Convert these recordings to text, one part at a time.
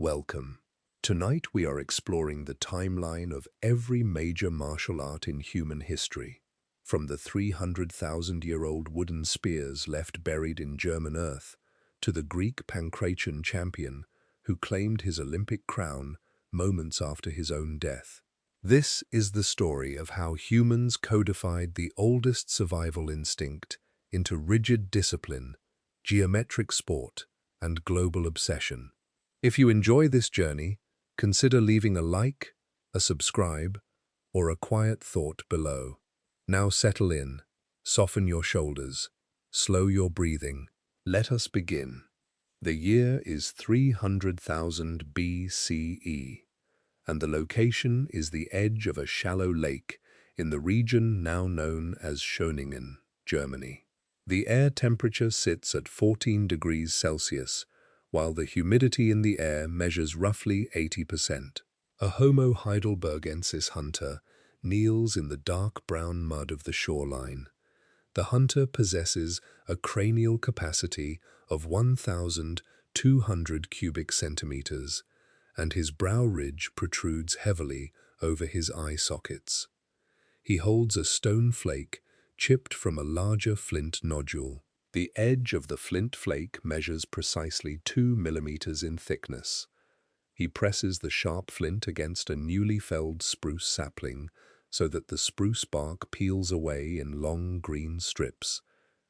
Welcome. Tonight we are exploring the timeline of every major martial art in human history, from the 300,000-year-old wooden spears left buried in German earth to the Greek pankration champion who claimed his Olympic crown moments after his own death. This is the story of how humans codified the oldest survival instinct into rigid discipline, geometric sport, and global obsession. If you enjoy this journey, consider leaving a like, a subscribe, or a quiet thought below. Now settle in, soften your shoulders, slow your breathing. Let us begin. The year is 300,000 BCE, and the location is the edge of a shallow lake in the region now known as Schöningen, Germany. The air temperature sits at 14 degrees Celsius, while the humidity in the air measures roughly 80%. A Homo heidelbergensis hunter kneels in the dark brown mud of the shoreline. The hunter possesses a cranial capacity of 1,200 cubic centimeters, and his brow ridge protrudes heavily over his eye sockets. He holds a stone flake chipped from a larger flint nodule. The edge of the flint flake measures precisely 2 millimeters in thickness. He presses the sharp flint against a newly felled spruce sapling so that the spruce bark peels away in long green strips,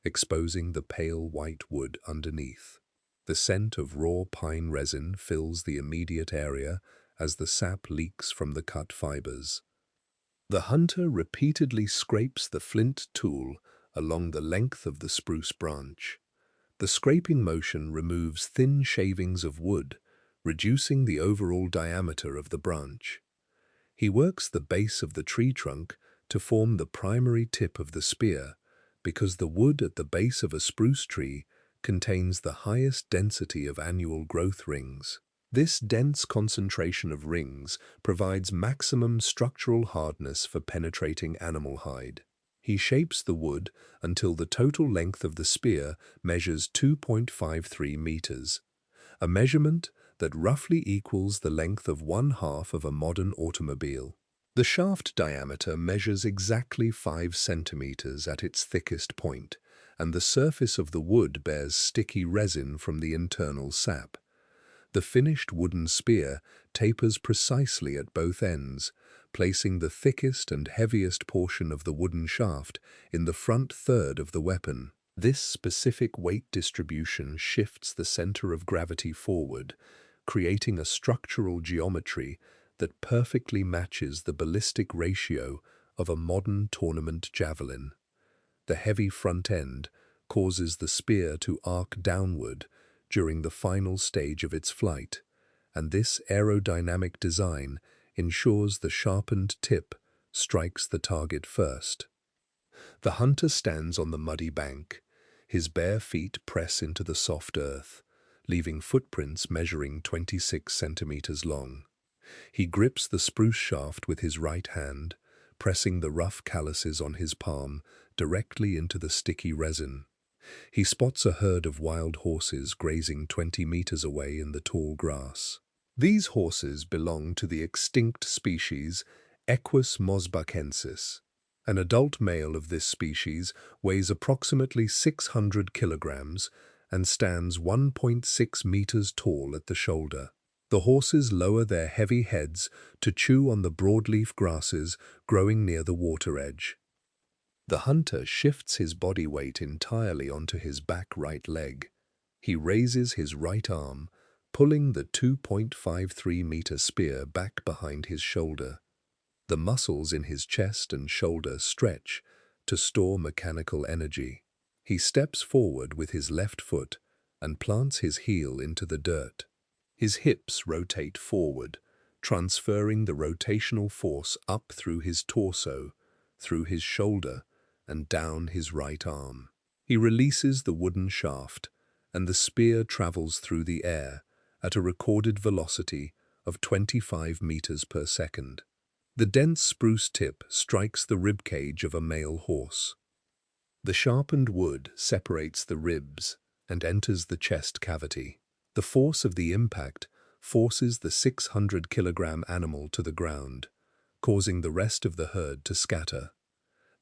exposing the pale white wood underneath. The scent of raw pine resin fills the immediate area as the sap leaks from the cut fibers. The hunter repeatedly scrapes the flint tool along the length of the spruce branch. The scraping motion removes thin shavings of wood, reducing the overall diameter of the branch. He works the base of the tree trunk to form the primary tip of the spear, because the wood at the base of a spruce tree contains the highest density of annual growth rings. This dense concentration of rings provides maximum structural hardness for penetrating animal hide. He shapes the wood until the total length of the spear measures 2.53 meters, a measurement that roughly equals the length of 1/2 of a modern automobile. The shaft diameter measures exactly 5 centimeters at its thickest point, and the surface of the wood bears sticky resin from the internal sap. The finished wooden spear tapers precisely at both ends, placing the thickest and heaviest portion of the wooden shaft in the front third of the weapon. This specific weight distribution shifts the center of gravity forward, creating a structural geometry that perfectly matches the ballistic ratio of a modern tournament javelin. The heavy front end causes the spear to arc downward during the final stage of its flight, and this aerodynamic design ensures the sharpened tip strikes the target first. The hunter stands on the muddy bank. His bare feet press into the soft earth, leaving footprints measuring 26 centimeters long. He grips the spruce shaft with his right hand, pressing the rough calluses on his palm directly into the sticky resin. He spots a herd of wild horses grazing 20 meters away in the tall grass. These horses belong to the extinct species Equus mosbacensis. An adult male of this species weighs approximately 600 kilograms and stands 1.6 meters tall at the shoulder. The horses lower their heavy heads to chew on the broadleaf grasses growing near the water edge. The hunter shifts his body weight entirely onto his back right leg. He raises his right arm, pulling the 2.53-meter spear back behind his shoulder. The muscles in his chest and shoulder stretch to store mechanical energy. He steps forward with his left foot and plants his heel into the dirt. His hips rotate forward, transferring the rotational force up through his torso, through his shoulder, and down his right arm. He releases the wooden shaft, and the spear travels through the air at a recorded velocity of 25 meters per second. The dense spruce tip strikes the ribcage of a male horse. The sharpened wood separates the ribs and enters the chest cavity. The force of the impact forces the 600-kilogram animal to the ground, causing the rest of the herd to scatter.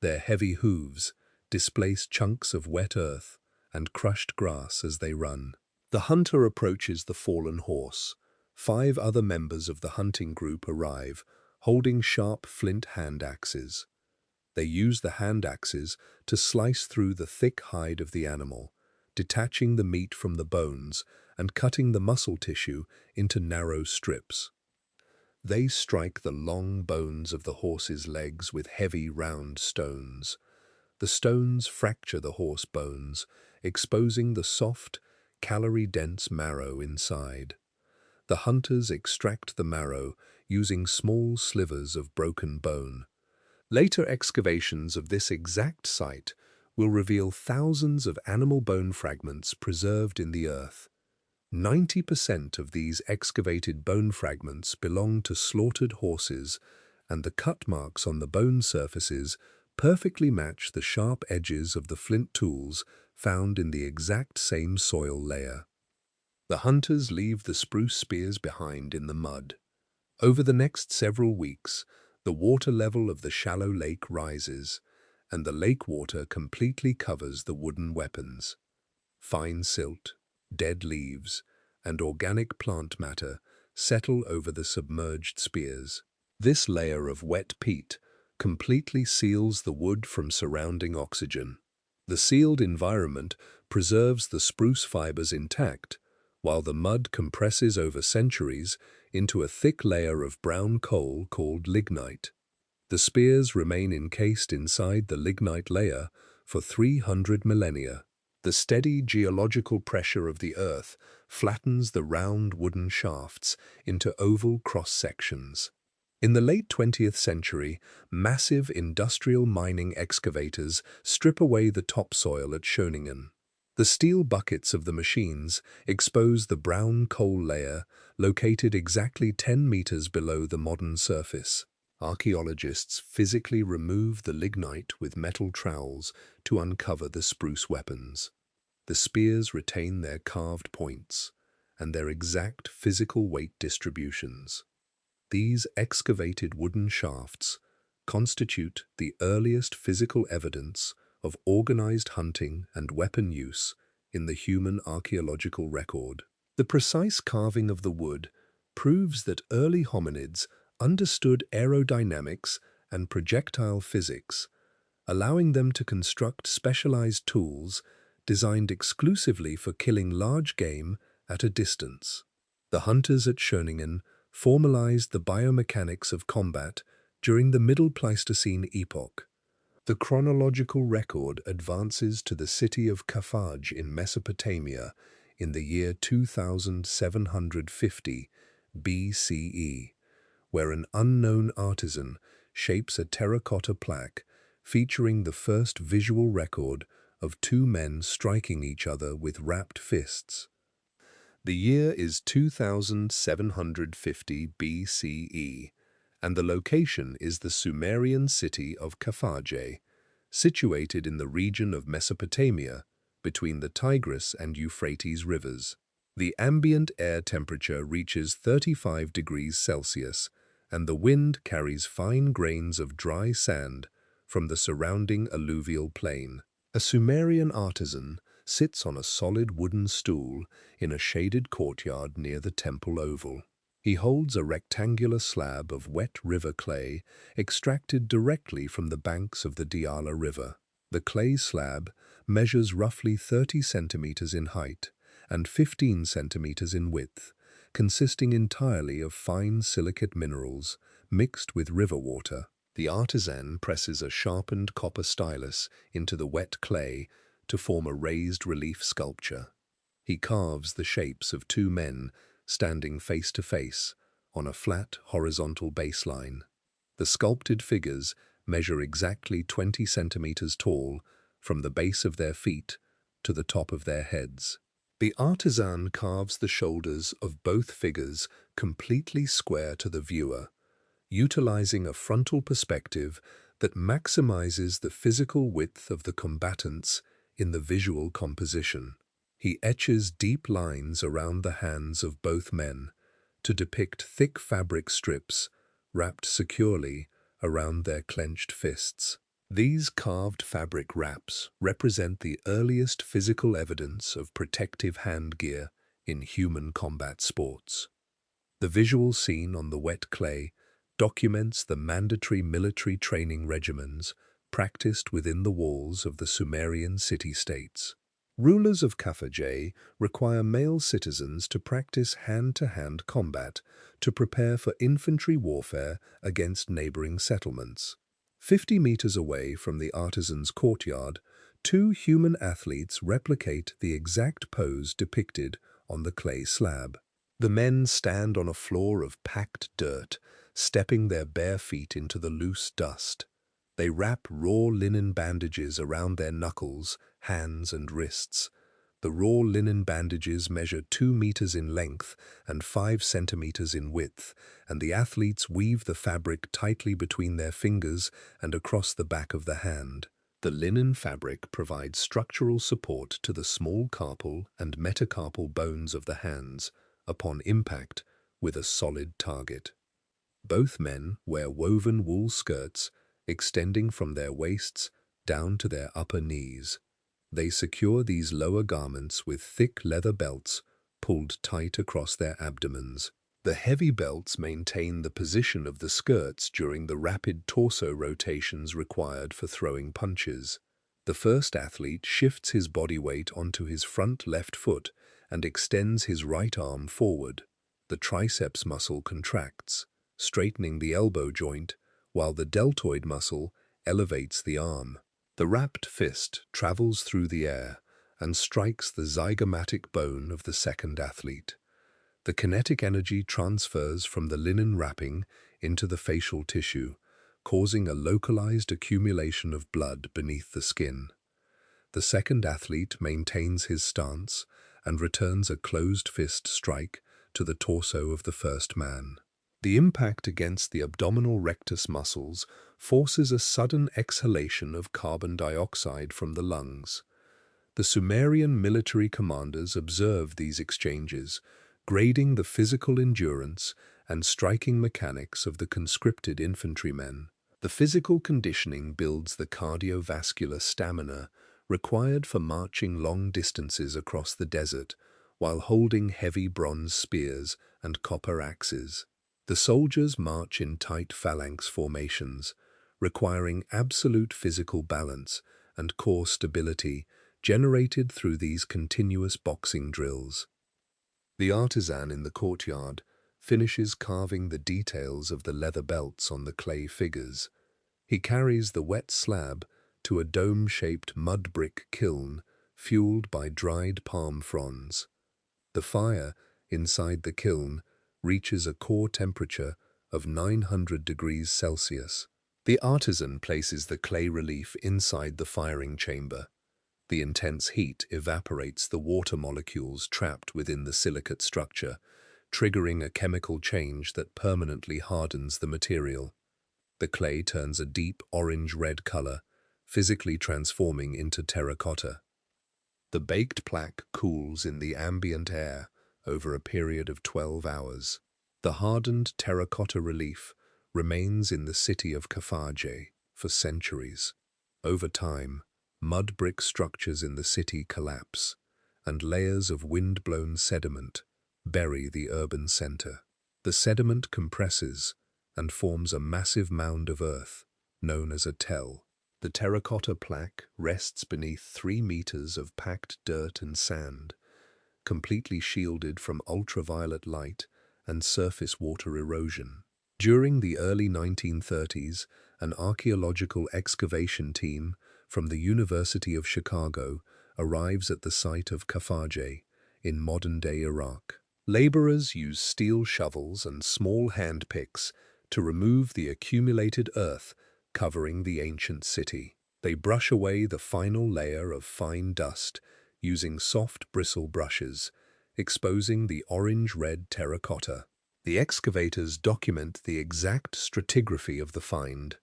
Their heavy hooves displace chunks of wet earth and crushed grass as they run. The hunter approaches the fallen horse. 5 other members of the hunting group arrive, holding sharp flint hand axes. They use the hand axes to slice through the thick hide of the animal, detaching the meat from the bones and cutting the muscle tissue into narrow strips. They strike the long bones of the horse's legs with heavy round stones. The stones fracture the horse bones, exposing the soft, calorie-dense marrow inside. The hunters extract the marrow using small slivers of broken bone. Later excavations of this exact site will reveal thousands of animal bone fragments preserved in the earth. 90% of these excavated bone fragments belong to slaughtered horses, and the cut marks on the bone surfaces perfectly match the sharp edges of the flint tools found in the exact same soil layer. The hunters leave the spruce spears behind in the mud. Over the next several weeks, the water level of the shallow lake rises, and the lake water completely covers the wooden weapons. Fine silt, dead leaves, and organic plant matter settle over the submerged spears. This layer of wet peat completely seals the wood from surrounding oxygen. The sealed environment preserves the spruce fibers intact, while the mud compresses over centuries into a thick layer of brown coal called lignite. The spears remain encased inside the lignite layer for 300 millennia. The steady geological pressure of the earth flattens the round wooden shafts into oval cross-sections. In the late 20th century, massive industrial mining excavators strip away the topsoil at Schöningen. The steel buckets of the machines expose the brown coal layer located exactly 10 meters below the modern surface. Archaeologists physically remove the lignite with metal trowels to uncover the spruce weapons. The spears retain their carved points and their exact physical weight distributions. These excavated wooden shafts constitute the earliest physical evidence of organized hunting and weapon use in the human archaeological record. The precise carving of the wood proves that early hominids understood aerodynamics and projectile physics, allowing them to construct specialized tools designed exclusively for killing large game at a distance. The hunters at Schöningen formalized the biomechanics of combat during the Middle Pleistocene epoch. The chronological record advances to the city of Carthage in Mesopotamia in the year 2750 BCE, where an unknown artisan shapes a terracotta plaque featuring the first visual record of 2 men striking each other with wrapped fists. The year is 2750 BCE, and the location is the Sumerian city of Carthage, situated in the region of Mesopotamia between the Tigris and Euphrates rivers. The ambient air temperature reaches 35 degrees Celsius, and the wind carries fine grains of dry sand from the surrounding alluvial plain. A Sumerian artisan sits on a solid wooden stool in a shaded courtyard near the temple oval. He holds a rectangular slab of wet river clay extracted directly from the banks of the Diyala River. The clay slab measures roughly 30 centimeters in height and 15 centimeters in width, consisting entirely of fine silicate minerals mixed with river water. The artisan presses a sharpened copper stylus into the wet clay to form a raised relief sculpture. He carves the shapes of 2 men standing face to face on a flat horizontal baseline. The sculpted figures measure exactly 20 centimeters tall from the base of their feet to the top of their heads. The artisan carves the shoulders of both figures completely square to the viewer, utilizing a frontal perspective that maximizes the physical width of the combatants in the visual composition. He etches deep lines around the hands of both men, to depict thick fabric strips wrapped securely around their clenched fists. These carved fabric wraps represent the earliest physical evidence of protective hand gear in human combat sports. The visual scene on the wet clay documents the mandatory military training regimens practiced within the walls of the Sumerian city-states. Rulers of Khafajay require male citizens to practice hand-to-hand combat to prepare for infantry warfare against neighboring settlements. 50 meters away from the artisan's courtyard, two human athletes replicate the exact pose depicted on the clay slab. The men stand on a floor of packed dirt, stepping their bare feet into the loose dust. They wrap raw linen bandages around their knuckles, hands, and wrists. The raw linen bandages measure 2 meters in length and 5 centimeters in width, and the athletes weave the fabric tightly between their fingers and across the back of the hand. The linen fabric provides structural support to the small carpal and metacarpal bones of the hands upon impact with a solid target. Both men wear woven wool skirts extending from their waists down to their upper knees. They secure these lower garments with thick leather belts pulled tight across their abdomens. The heavy belts maintain the position of the skirts during the rapid torso rotations required for throwing punches. The first athlete shifts his body weight onto his front left foot and extends his right arm forward. The triceps muscle contracts, straightening the elbow joint, while the deltoid muscle elevates the arm. The wrapped fist travels through the air and strikes the zygomatic bone of the second athlete. The kinetic energy transfers from the linen wrapping into the facial tissue, causing a localized accumulation of blood beneath the skin. The second athlete maintains his stance and returns a closed fist strike to the torso of the first man. The impact against the abdominal rectus muscles forces a sudden exhalation of carbon dioxide from the lungs. The Sumerian military commanders observed these exchanges, grading the physical endurance and striking mechanics of the conscripted infantrymen. The physical conditioning builds the cardiovascular stamina required for marching long distances across the desert while holding heavy bronze spears and copper axes. The soldiers march in tight phalanx formations, requiring absolute physical balance and core stability generated through these continuous boxing drills. The artisan in the courtyard finishes carving the details of the leather belts on the clay figures. He carries the wet slab to a dome-shaped mud brick kiln fueled by dried palm fronds. The fire inside the kiln reaches a core temperature of 900 degrees Celsius. The artisan places the clay relief inside the firing chamber. The intense heat evaporates the water molecules trapped within the silicate structure, triggering a chemical change that permanently hardens the material. The clay turns a deep orange-red color, physically transforming into terracotta. The baked plaque cools in the ambient air over a period of 12 hours. The hardened terracotta relief remains in the city of Khafajay for centuries. Over time, mud brick structures in the city collapse, and layers of wind-blown sediment bury the urban center. The sediment compresses and forms a massive mound of earth known as a tell. The terracotta plaque rests beneath 3 meters of packed dirt and sand, completely shielded from ultraviolet light and surface water erosion. During the early 1930s, an archaeological excavation team from the University of Chicago arrives at the site of Khafajay in modern-day Iraq. Laborers use steel shovels and small hand picks to remove the accumulated earth covering the ancient city. They brush away the final layer of fine dust using soft bristle brushes, exposing the orange-red terracotta. The excavators document the exact stratigraphy of the find,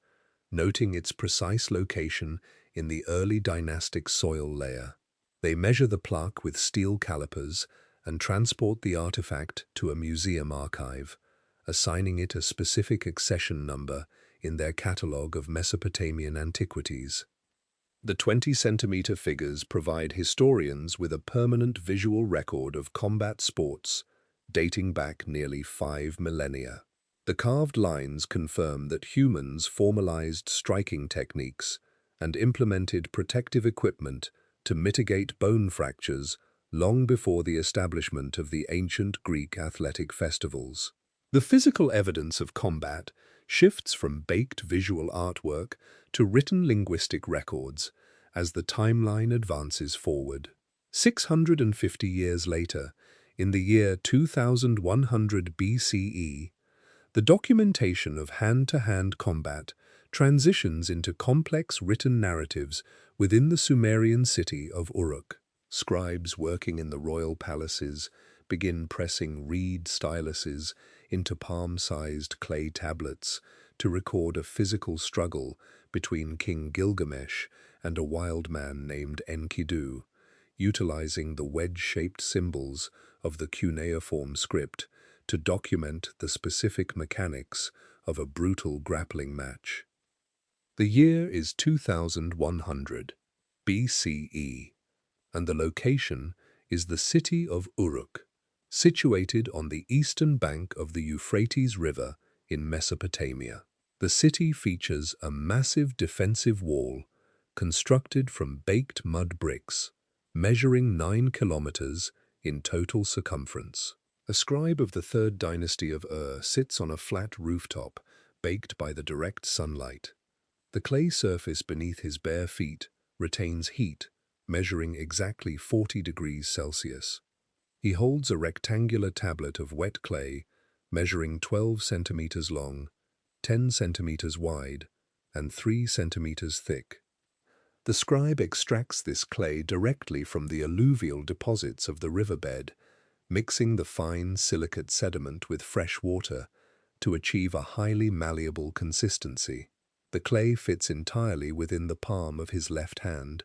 noting its precise location in the early dynastic soil layer. They measure the plaque with steel calipers and transport the artifact to a museum archive, assigning it a specific accession number in their catalogue of Mesopotamian antiquities. The 20-centimeter figures provide historians with a permanent visual record of combat sports dating back nearly 5 millennia. The carved lines confirm that humans formalized striking techniques and implemented protective equipment to mitigate bone fractures long before the establishment of the ancient Greek athletic festivals. The physical evidence of combat shifts from baked visual artwork to written linguistic records as the timeline advances forward. 650 years later, in the year 2100 BCE, the documentation of hand-to-hand combat transitions into complex written narratives within the Sumerian city of Uruk. Scribes working in the royal palaces begin pressing reed styluses into palm-sized clay tablets to record a physical struggle between King Gilgamesh and a wild man named Enkidu, utilizing the wedge-shaped symbols of the cuneiform script to document the specific mechanics of a brutal grappling match. The year is 2100 BCE, and the location is the city of Uruk, situated on the eastern bank of the Euphrates River in Mesopotamia. The city features a massive defensive wall constructed from baked mud bricks, measuring 9 kilometers in total circumference. A scribe of the third dynasty of Ur sits on a flat rooftop, baked by the direct sunlight. The clay surface beneath his bare feet retains heat, measuring exactly 40 degrees Celsius. He holds a rectangular tablet of wet clay, measuring 12 centimeters long, 10 centimeters wide, and 3 centimeters thick. The scribe extracts this clay directly from the alluvial deposits of the riverbed, mixing the fine silicate sediment with fresh water to achieve a highly malleable consistency. The clay fits entirely within the palm of his left hand,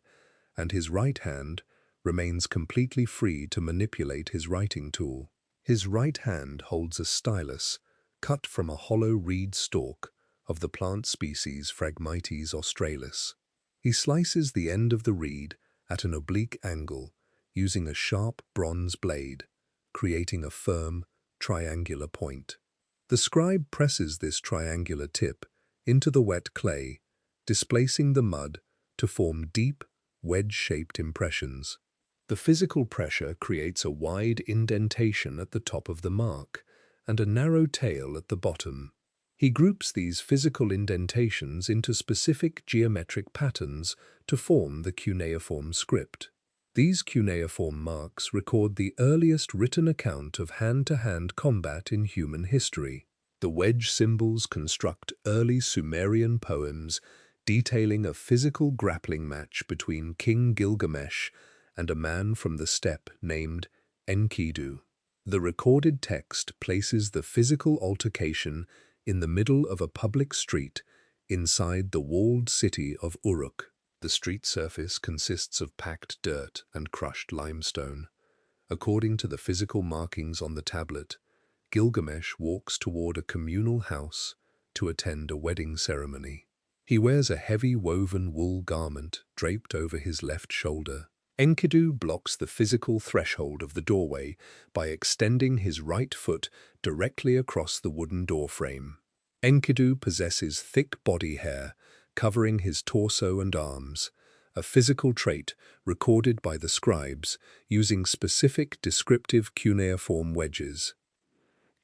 and his right hand remains completely free to manipulate his writing tool. His right hand holds a stylus cut from a hollow reed stalk of the plant species Phragmites australis. He slices the end of the reed at an oblique angle using a sharp bronze blade, creating a firm, triangular point. The scribe presses this triangular tip into the wet clay, displacing the mud to form deep, wedge-shaped impressions. The physical pressure creates a wide indentation at the top of the mark and a narrow tail at the bottom. He groups these physical indentations into specific geometric patterns to form the cuneiform script. These cuneiform marks record the earliest written account of hand-to-hand combat in human history. The wedge symbols construct early Sumerian poems detailing a physical grappling match between King Gilgamesh and a man from the steppe named Enkidu. The recorded text places the physical altercation in the middle of a public street inside the walled city of Uruk. The street surface consists of packed dirt and crushed limestone. According to the physical markings on the tablet, Gilgamesh walks toward a communal house to attend a wedding ceremony. He wears a heavy woven wool garment draped over his left shoulder. Enkidu blocks the physical threshold of the doorway by extending his right foot directly across the wooden doorframe. Enkidu possesses thick body hair covering his torso and arms, a physical trait recorded by the scribes using specific descriptive cuneiform wedges.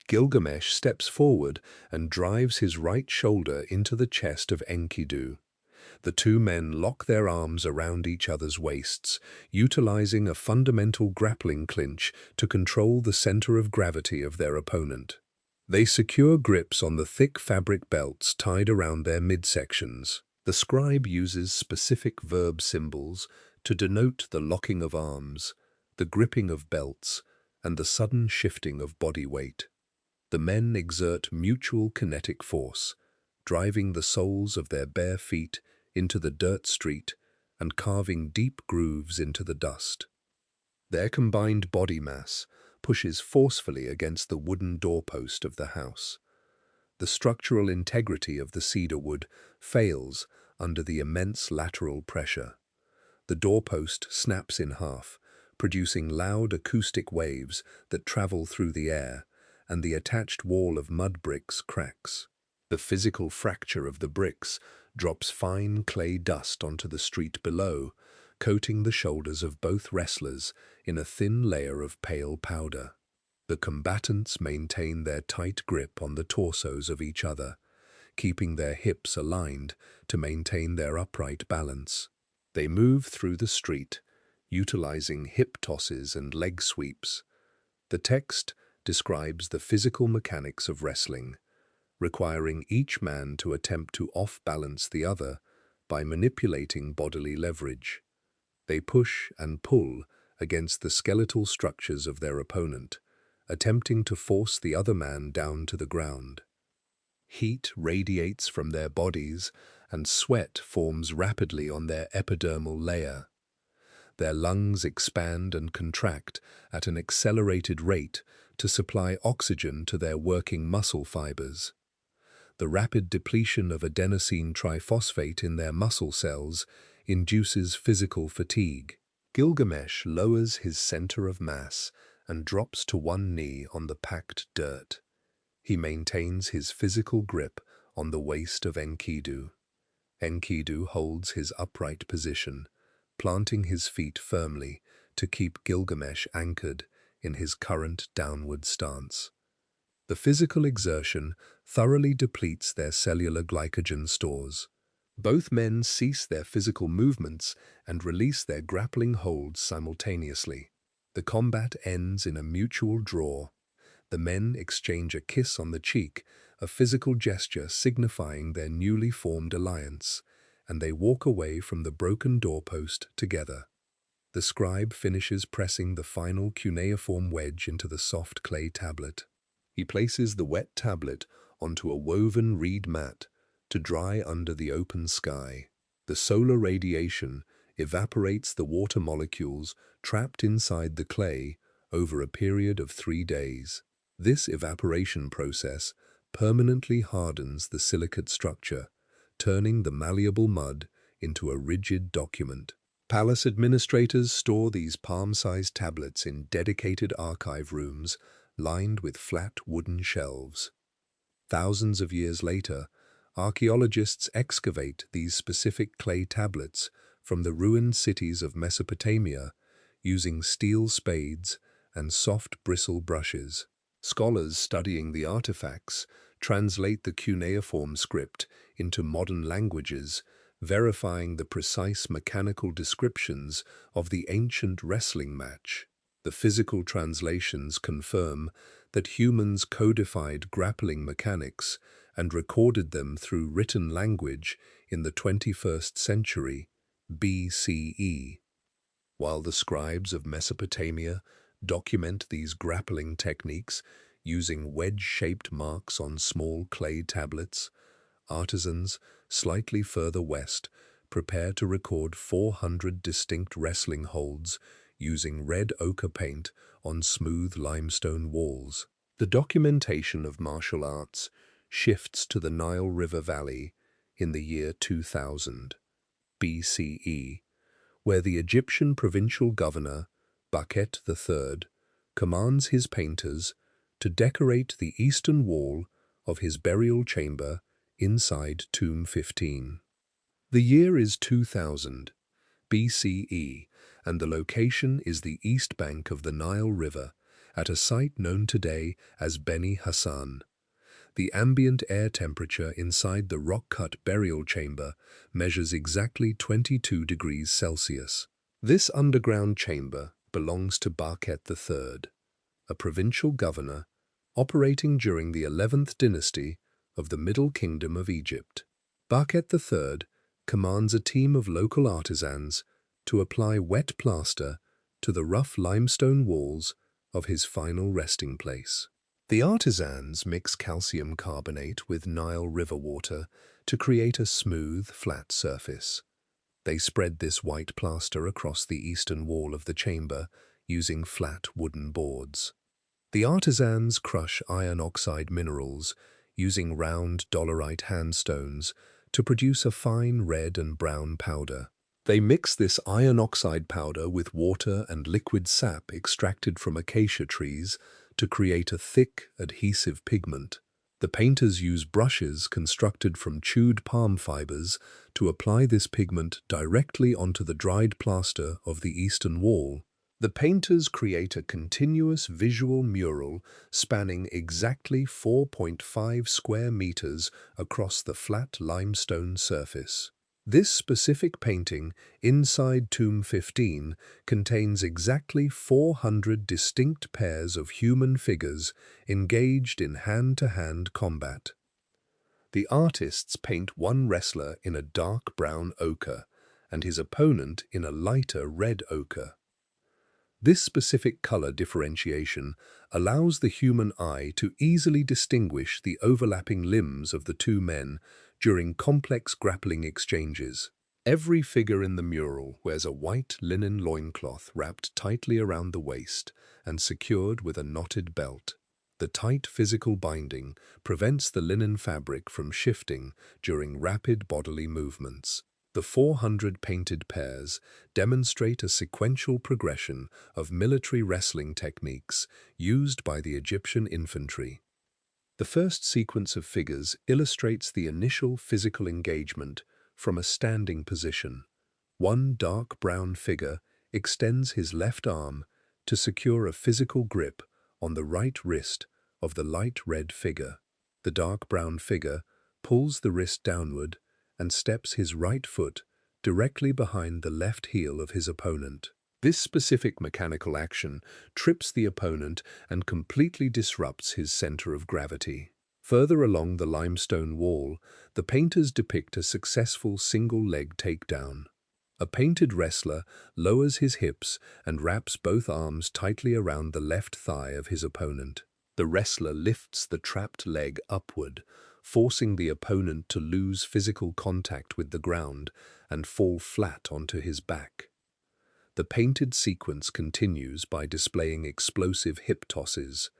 Gilgamesh steps forward and drives his right shoulder into the chest of Enkidu. The two men lock their arms around each other's waists, utilizing a fundamental grappling clinch to control the center of gravity of their opponent. They secure grips on the thick fabric belts tied around their midsections. The scribe uses specific verb symbols to denote the locking of arms, the gripping of belts, and the sudden shifting of body weight. The men exert mutual kinetic force, driving the soles of their bare feet into the dirt street and carving deep grooves into the dust. Their combined body mass pushes forcefully against the wooden doorpost of the house. The structural integrity of the cedar wood fails under the immense lateral pressure. The doorpost snaps in half, producing loud acoustic waves that travel through the air, and the attached wall of mud bricks cracks. The physical fracture of the bricks drops fine clay dust onto the street below, coating the shoulders of both wrestlers in a thin layer of pale powder. The combatants maintain their tight grip on the torsos of each other, keeping their hips aligned to maintain their upright balance. They move through the street, utilizing hip tosses and leg sweeps. The text describes the physical mechanics of wrestling, requiring each man to attempt to off-balance the other by manipulating bodily leverage. They push and pull against the skeletal structures of their opponent, attempting to force the other man down to the ground. Heat radiates from their bodies, and sweat forms rapidly on their epidermal layer. Their lungs expand and contract at an accelerated rate to supply oxygen to their working muscle fibers. The rapid depletion of adenosine triphosphate in their muscle cells induces physical fatigue. Gilgamesh lowers his center of mass and drops to one knee on the packed dirt. He maintains his physical grip on the waist of Enkidu. Enkidu holds his upright position, planting his feet firmly to keep Gilgamesh anchored in his current downward stance. The physical exertion thoroughly depletes their cellular glycogen stores. Both men cease their physical movements and release their grappling holds simultaneously. The combat ends in a mutual draw. The men exchange a kiss on the cheek, a physical gesture signifying their newly formed alliance, and they walk away from the broken doorpost together. The scribe finishes pressing the final cuneiform wedge into the soft clay tablet. He places the wet tablet onto a woven reed mat to dry under the open sky. The solar radiation evaporates the water molecules trapped inside the clay over a period of 3 days. This evaporation process permanently hardens the silicate structure, turning the malleable mud into a rigid document. Palace administrators store these palm-sized tablets in dedicated archive rooms lined with flat wooden shelves. Thousands of years later, archaeologists excavate these specific clay tablets from the ruined cities of Mesopotamia using steel spades and soft bristle brushes. Scholars studying the artifacts translate the cuneiform script into modern languages, verifying the precise mechanical descriptions of the ancient wrestling match. The physical translations confirm that humans codified grappling mechanics and recorded them through written language in the 21st century BCE. While the scribes of Mesopotamia document these grappling techniques using wedge-shaped marks on small clay tablets, artisans slightly further west prepare to record 400 distinct wrestling holds using red ochre paint on smooth limestone walls. The documentation of martial arts shifts to the Nile River Valley in the year 2000 BCE, where the Egyptian provincial governor, Bakhet III, commands his painters to decorate the eastern wall of his burial chamber inside Tomb 15. The year is 2000 BCE, and the location is the east bank of the Nile River at a site known today as Beni Hassan. The ambient air temperature inside the rock-cut burial chamber measures exactly 22 degrees Celsius. This underground chamber belongs to Bakhet III, a provincial governor operating during the 11th dynasty of the Middle Kingdom of Egypt. Bakhet III commands a team of local artisans to apply wet plaster to the rough limestone walls of his final resting place. The artisans mix calcium carbonate with Nile River water to create a smooth, flat surface. They spread this white plaster across the eastern wall of the chamber using flat wooden boards. The artisans crush iron oxide minerals using round dolerite handstones to produce a fine red and brown powder. They mix this iron oxide powder with water and liquid sap extracted from acacia trees to create a thick, adhesive pigment. The painters use brushes constructed from chewed palm fibers to apply this pigment directly onto the dried plaster of the eastern wall. The painters create a continuous visual mural spanning exactly 4.5 square meters across the flat limestone surface. This specific painting, inside Tomb 15, contains exactly 400 distinct pairs of human figures engaged in hand-to-hand combat. The artists paint one wrestler in a dark brown ochre and his opponent in a lighter red ochre. This specific color differentiation allows the human eye to easily distinguish the overlapping limbs of the two men during complex grappling exchanges. Every figure in the mural wears a white linen loincloth wrapped tightly around the waist and secured with a knotted belt. The tight physical binding prevents the linen fabric from shifting during rapid bodily movements. The 400 painted pairs demonstrate a sequential progression of military wrestling techniques used by the Egyptian infantry. The first sequence of figures illustrates the initial physical engagement from a standing position. One dark brown figure extends his left arm to secure a physical grip on the right wrist of the light red figure. The dark brown figure pulls the wrist downward and steps his right foot directly behind the left heel of his opponent. This specific mechanical action trips the opponent and completely disrupts his center of gravity. Further along the limestone wall, the painters depict a successful single-leg takedown. A painted wrestler lowers his hips and wraps both arms tightly around the left thigh of his opponent. The wrestler lifts the trapped leg upward, forcing the opponent to lose physical contact with the ground and fall flat onto his back. The painted sequence continues by displaying explosive hip tosses.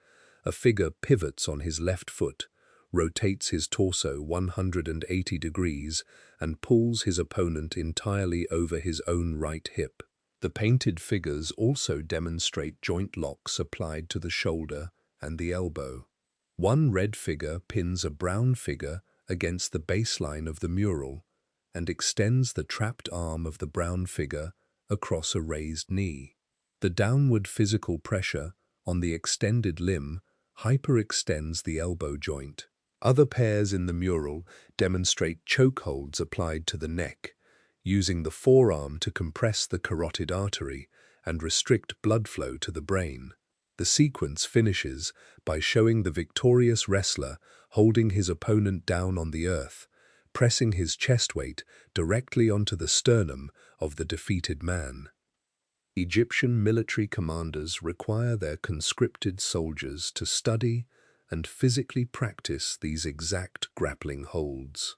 A figure pivots on his left foot, rotates his torso 180 degrees, and pulls his opponent entirely over his own right hip. The painted figures also demonstrate joint locks applied to the shoulder and the elbow. One red figure pins a brown figure against the baseline of the mural and extends the trapped arm of the brown figure across a raised knee. The downward physical pressure on the extended limb hyperextends the elbow joint. Other pairs in the mural demonstrate chokeholds applied to the neck, using the forearm to compress the carotid artery and restrict blood flow to the brain. The sequence finishes by showing the victorious wrestler holding his opponent down on the earth, pressing his chest weight directly onto the sternum of the defeated man. Egyptian military commanders require their conscripted soldiers to study and physically practice these exact grappling holds.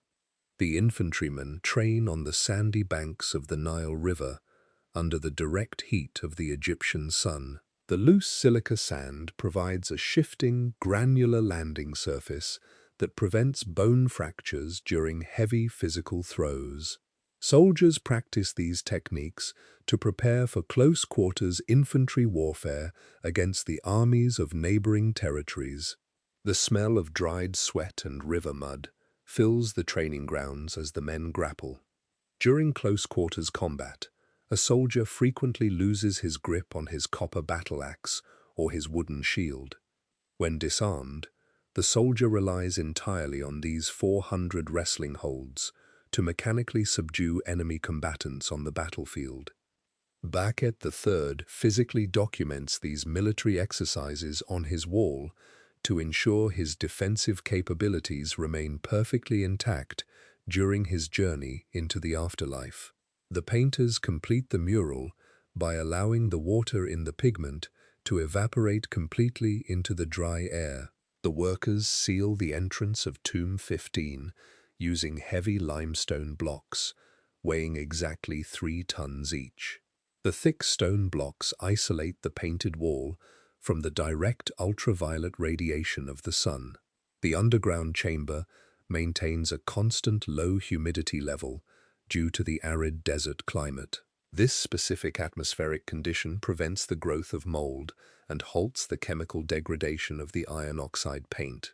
The infantrymen train on the sandy banks of the Nile River under the direct heat of the Egyptian sun. The loose silica sand provides a shifting, granular landing surface that prevents bone fractures during heavy physical throws. Soldiers practice these techniques to prepare for close-quarters infantry warfare against the armies of neighboring territories. The smell of dried sweat and river mud fills the training grounds as the men grapple. During close-quarters combat, a soldier frequently loses his grip on his copper battle axe or his wooden shield. When disarmed, the soldier relies entirely on these 400 wrestling holds to mechanically subdue enemy combatants on the battlefield. Becket III physically documents these military exercises on his wall to ensure his defensive capabilities remain perfectly intact during his journey into the afterlife. The painters complete the mural by allowing the water in the pigment to evaporate completely into the dry air. The workers seal the entrance of Tomb 15 using heavy limestone blocks, weighing exactly 3 tons each. The thick stone blocks isolate the painted wall from the direct ultraviolet radiation of the sun. The underground chamber maintains a constant low humidity level due to the arid desert climate. This specific atmospheric condition prevents the growth of mold and halts the chemical degradation of the iron oxide paint.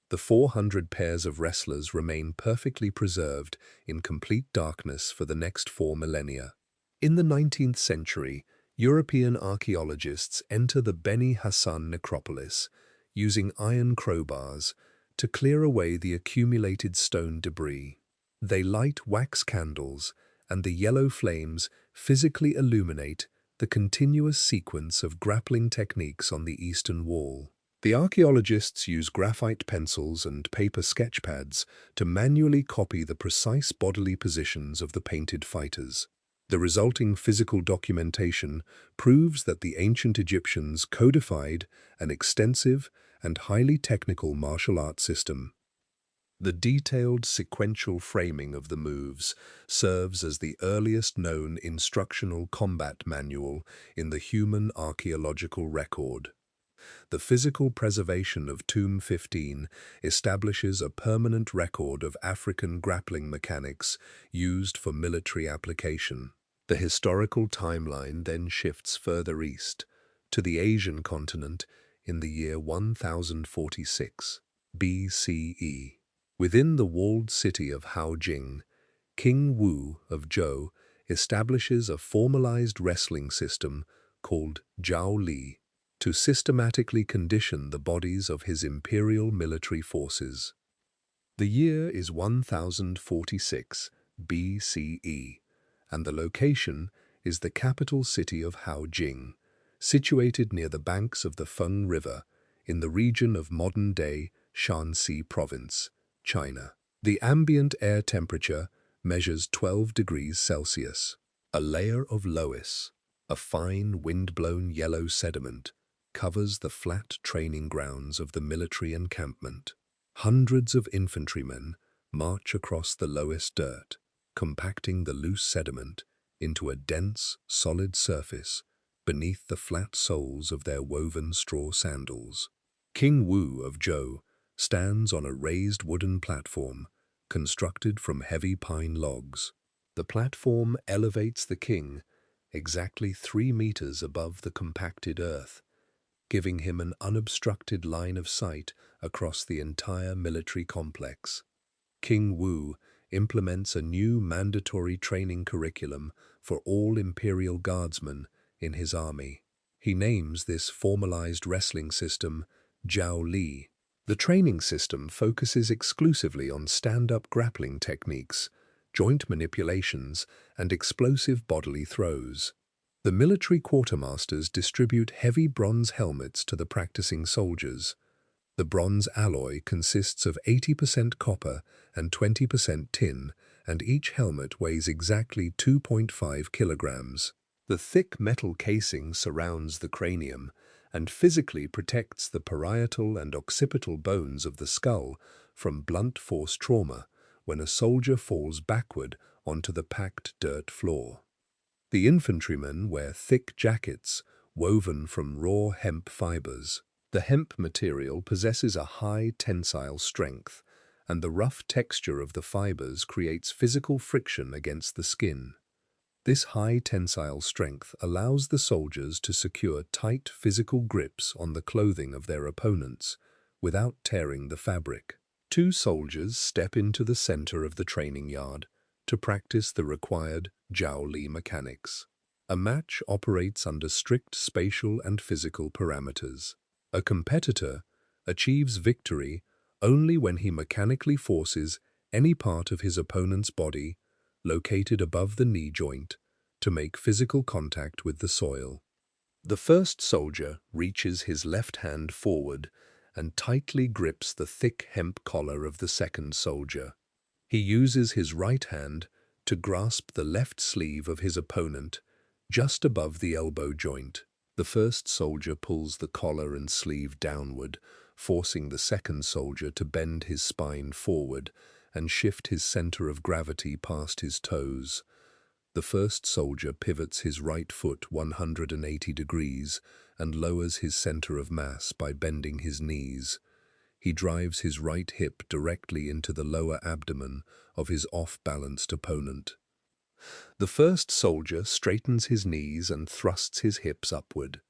The 400 pairs of wrestlers remain perfectly preserved in complete darkness for the next 4 millennia. In the 19th century, European archaeologists enter the Beni Hassan necropolis using iron crowbars to clear away the accumulated stone debris. They light wax candles, and the yellow flames physically illuminate the continuous sequence of grappling techniques on the eastern wall. The archaeologists use graphite pencils and paper sketchpads to manually copy the precise bodily positions of the painted fighters. The resulting physical documentation proves that the ancient Egyptians codified an extensive and highly technical martial art system. The detailed sequential framing of the moves serves as the earliest known instructional combat manual in the human archaeological record. The physical preservation of Tomb 15 establishes a permanent record of African grappling mechanics used for military application. The historical timeline then shifts further east, to the Asian continent in the year 1046 BCE. Within the walled city of Haojing, King Wu of Zhou establishes a formalized wrestling system called Jiao Li to systematically condition the bodies of his imperial military forces. The year is 1046 BCE, and the location is the capital city of Haojing, situated near the banks of the Feng River in the region of modern-day Shanxi Province, China. The ambient air temperature measures 12 degrees Celsius. A layer of loess, a fine wind-blown yellow sediment, covers the flat training grounds of the military encampment. Hundreds of infantrymen march across the lowest dirt, compacting the loose sediment into a dense, solid surface beneath the flat soles of their woven straw sandals. King Wu of Zhou stands on a raised wooden platform constructed from heavy pine logs. The platform elevates the king exactly 3 meters above the compacted earth, giving him an unobstructed line of sight across the entire military complex. King Wu implements a new mandatory training curriculum for all imperial guardsmen in his army. He names this formalized wrestling system Jiao Li. The training system focuses exclusively on stand-up grappling techniques, joint manipulations, and explosive bodily throws. The military quartermasters distribute heavy bronze helmets to the practicing soldiers. The bronze alloy consists of 80% copper and 20% tin, and each helmet weighs exactly 2.5 kilograms. The thick metal casing surrounds the cranium and physically protects the parietal and occipital bones of the skull from blunt force trauma when a soldier falls backward onto the packed dirt floor. The infantrymen wear thick jackets woven from raw hemp fibers. The hemp material possesses a high tensile strength, and the rough texture of the fibers creates physical friction against the skin. This high tensile strength allows the soldiers to secure tight physical grips on the clothing of their opponents without tearing the fabric. 2 soldiers step into the center of the training yard to practice the required Jiao Li mechanics. A match operates under strict spatial and physical parameters. A competitor achieves victory only when he mechanically forces any part of his opponent's body, located above the knee joint, to make physical contact with the soil. The first soldier reaches his left hand forward and tightly grips the thick hemp collar of the second soldier. He uses his right hand to grasp the left sleeve of his opponent, just above the elbow joint. The first soldier pulls the collar and sleeve downward, forcing the second soldier to bend his spine forward and shift his center of gravity past his toes. The first soldier pivots his right foot 180 degrees and lowers his center of mass by bending his knees. He drives his right hip directly into the lower abdomen of his off-balanced opponent. The first soldier straightens his knees and thrusts his hips upward.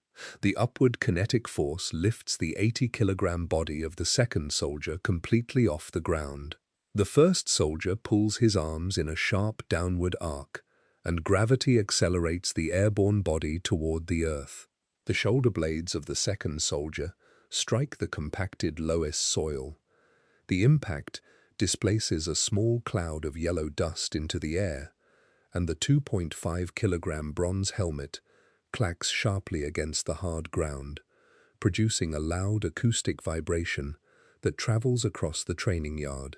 The upward kinetic force lifts the 80-kilogram body of the second soldier completely off the ground. The first soldier pulls his arms in a sharp downward arc, and gravity accelerates the airborne body toward the earth. The shoulder blades of the second soldier strike the compacted lowest soil. The impact displaces a small cloud of yellow dust into the air, and the 2.5-kilogram bronze helmet clacks sharply against the hard ground, producing a loud acoustic vibration that travels across the training yard.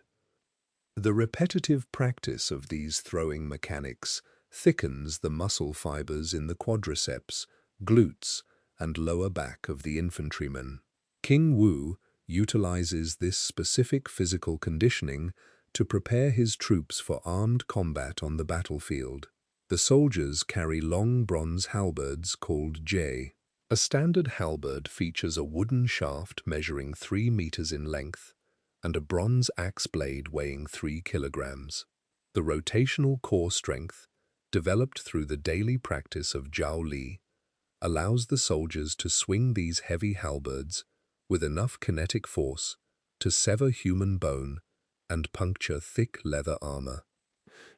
The repetitive practice of these throwing mechanics thickens the muscle fibers in the quadriceps, glutes, and lower back of the infantryman. King Wu utilizes this specific physical conditioning to prepare his troops for armed combat on the battlefield. The soldiers carry long bronze halberds called jie. A standard halberd features a wooden shaft measuring 3 meters in length and a bronze axe blade weighing 3 kilograms. The rotational core strength, developed through the daily practice of Jiao Li, allows the soldiers to swing these heavy halberds with enough kinetic force to sever human bone and puncture thick leather armor.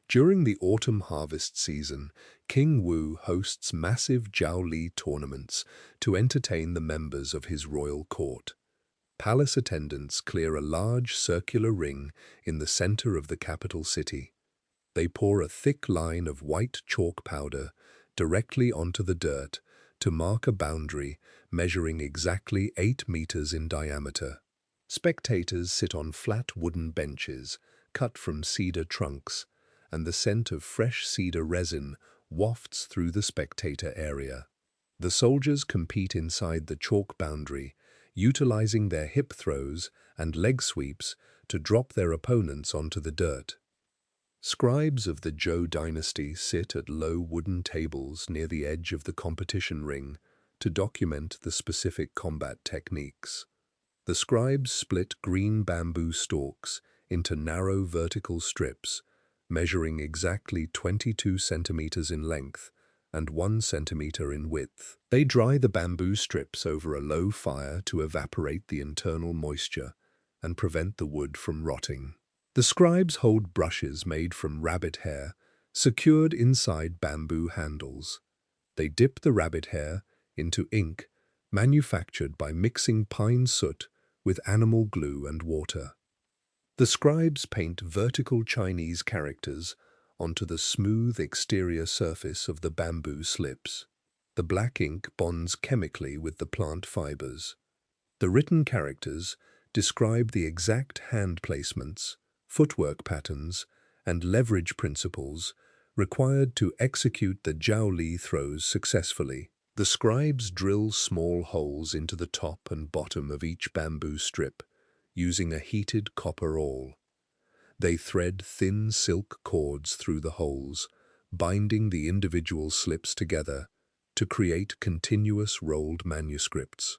During the autumn harvest season, King Wu hosts massive Jiao Li tournaments to entertain the members of his royal court. Palace attendants clear a large circular ring in the center of the capital city. They pour a thick line of white chalk powder directly onto the dirt to mark a boundary measuring exactly 8 meters in diameter. Spectators sit on flat wooden benches cut from cedar trunks, and the scent of fresh cedar resin wafts through the spectator area. The soldiers compete inside the chalk boundary, utilizing their hip throws and leg sweeps to drop their opponents onto the dirt. Scribes of the Zhou dynasty sit at low wooden tables near the edge of the competition ring to document the specific combat techniques. The scribes split green bamboo stalks into narrow vertical strips, measuring exactly 22 centimeters in length and 1 centimeter in width. They dry the bamboo strips over a low fire to evaporate the internal moisture and prevent the wood from rotting. The scribes hold brushes made from rabbit hair, secured inside bamboo handles. They dip the rabbit hair into ink manufactured by mixing pine soot with animal glue and water. The scribes paint vertical Chinese characters onto the smooth exterior surface of the bamboo slips. The black ink bonds chemically with the plant fibers. The written characters describe the exact hand placements, footwork patterns, and leverage principles required to execute the Jiao Li throws successfully. The scribes drill small holes into the top and bottom of each bamboo strip, using a heated copper awl. They thread thin silk cords through the holes, binding the individual slips together to create continuous rolled manuscripts.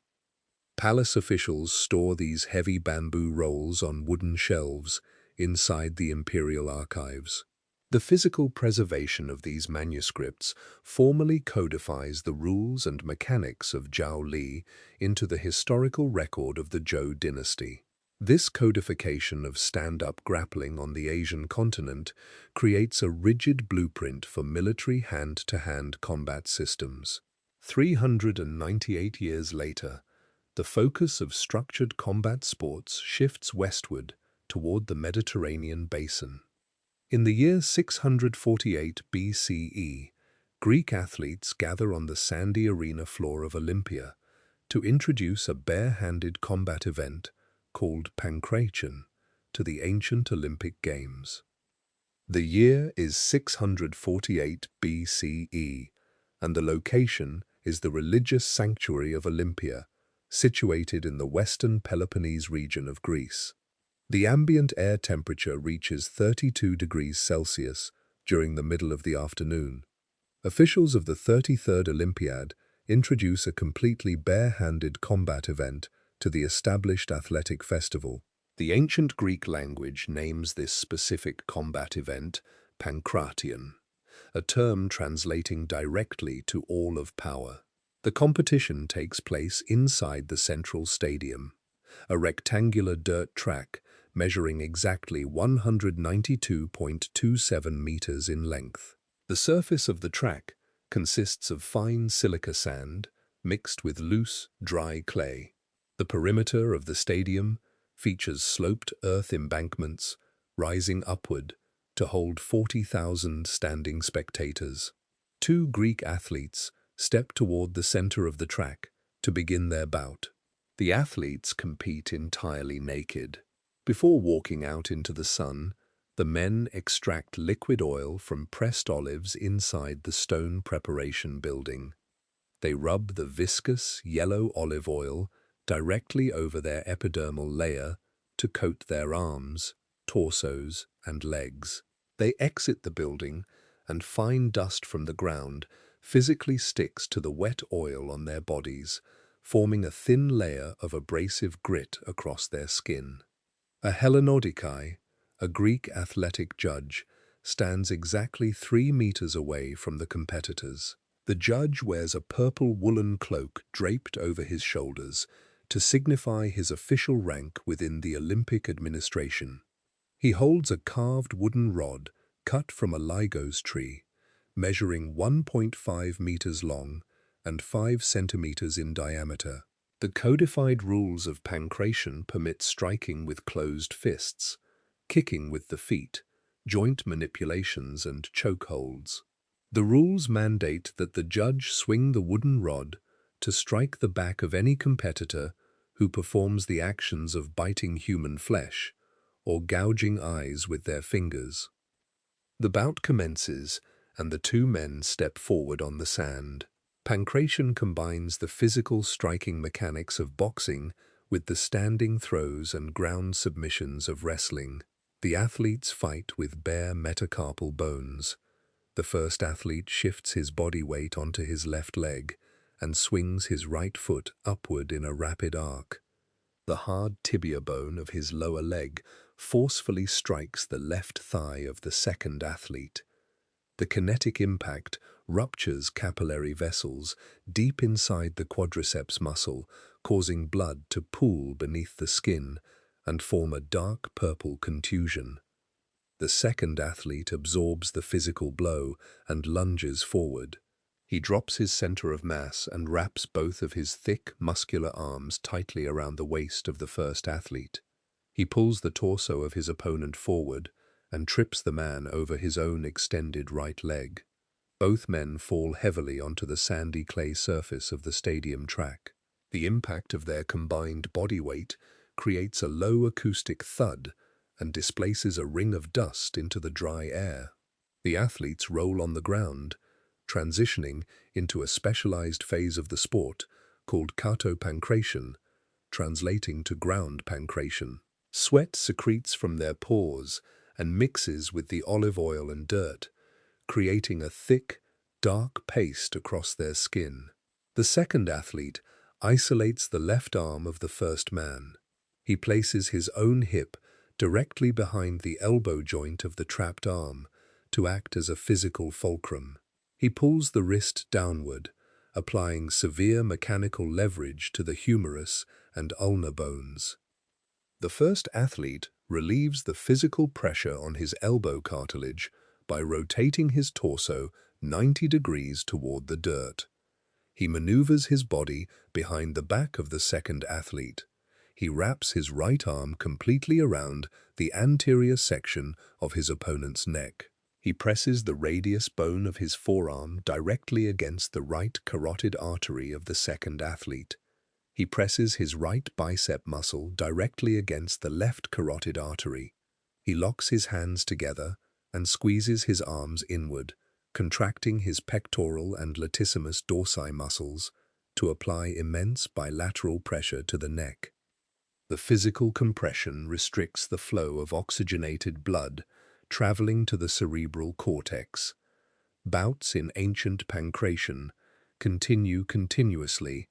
Palace officials store these heavy bamboo rolls on wooden shelves inside the imperial archives. The physical preservation of these manuscripts formally codifies the rules and mechanics of Jiao Li into the historical record of the Zhou dynasty. This codification of stand-up grappling on the Asian continent creates a rigid blueprint for military hand-to-hand combat systems. 398 years later, the focus of structured combat sports shifts westward toward the Mediterranean basin. In the year 648 BCE, Greek athletes gather on the sandy arena floor of Olympia to introduce a bare-handed combat event called pankration to the ancient Olympic Games. The year is 648 BCE, and the location is the religious sanctuary of Olympia, situated in the western Peloponnese region of Greece. The ambient air temperature reaches 32 degrees Celsius, during the middle of the afternoon. Officials of the 33rd Olympiad introduce a completely bare-handed combat event to the established athletic festival. The ancient Greek language names this specific combat event pankration, a term translating directly to all of power. The competition takes place inside the central stadium, a rectangular dirt track measuring exactly 192.27 meters in length. The surface of the track consists of fine silica sand mixed with loose, dry clay. The perimeter of the stadium features sloped earth embankments rising upward to hold 40,000 standing spectators. Two Greek athletes step toward the center of the track to begin their bout. The athletes compete entirely naked. Before walking out into the sun, the men extract liquid oil from pressed olives inside the stone preparation building. They rub the viscous yellow olive oil directly over their epidermal layer to coat their arms, torsos, and legs. They exit the building, and fine dust from the ground physically sticks to the wet oil on their bodies, forming a thin layer of abrasive grit across their skin. A Hellenodikai, a Greek athletic judge, stands exactly 3 meters away from the competitors. The judge wears a purple woolen cloak draped over his shoulders to signify his official rank within the Olympic administration. He holds a carved wooden rod cut from a lygos tree, measuring 1.5 meters long and 5 centimeters in diameter. The codified rules of pankration permit striking with closed fists, kicking with the feet, joint manipulations, and chokeholds. The rules mandate that the judge swing the wooden rod to strike the back of any competitor who performs the actions of biting human flesh or gouging eyes with their fingers. The bout commences, and the two men step forward on the sand. Pankration combines the physical striking mechanics of boxing with the standing throws and ground submissions of wrestling. The athletes fight with bare metacarpal bones. The first athlete shifts his body weight onto his left leg and swings his right foot upward in a rapid arc. The hard tibia bone of his lower leg forcefully strikes the left thigh of the second athlete. The kinetic impact ruptures capillary vessels deep inside the quadriceps muscle, causing blood to pool beneath the skin and form a dark purple contusion. The second athlete absorbs the physical blow and lunges forward. He drops his center of mass and wraps both of his thick, muscular arms tightly around the waist of the first athlete. He pulls the torso of his opponent forward and trips the man over his own extended right leg. Both men fall heavily onto the sandy clay surface of the stadium track. The impact of their combined body weight creates a low acoustic thud and displaces a ring of dust into the dry air. The athletes roll on the ground, transitioning into a specialized phase of the sport called katopankration, translating to ground pankration. Sweat secretes from their pores and mixes with the olive oil and dirt, creating a thick, dark paste across their skin. The second athlete isolates the left arm of the first man. He places his own hip directly behind the elbow joint of the trapped arm to act as a physical fulcrum. He pulls the wrist downward, applying severe mechanical leverage to the humerus and ulnar bones. The first athlete relieves the physical pressure on his elbow cartilage by rotating his torso 90 degrees toward the dirt. He maneuvers his body behind the back of the second athlete. He wraps his right arm completely around the anterior section of his opponent's neck. He presses the radius bone of his forearm directly against the right carotid artery of the second athlete. He presses his right bicep muscle directly against the left carotid artery. He locks his hands together and squeezes his arms inward, contracting his pectoral and latissimus dorsi muscles to apply immense bilateral pressure to the neck. The physical compression restricts the flow of oxygenated blood traveling to the cerebral cortex. Bouts in ancient pancreation continue continuously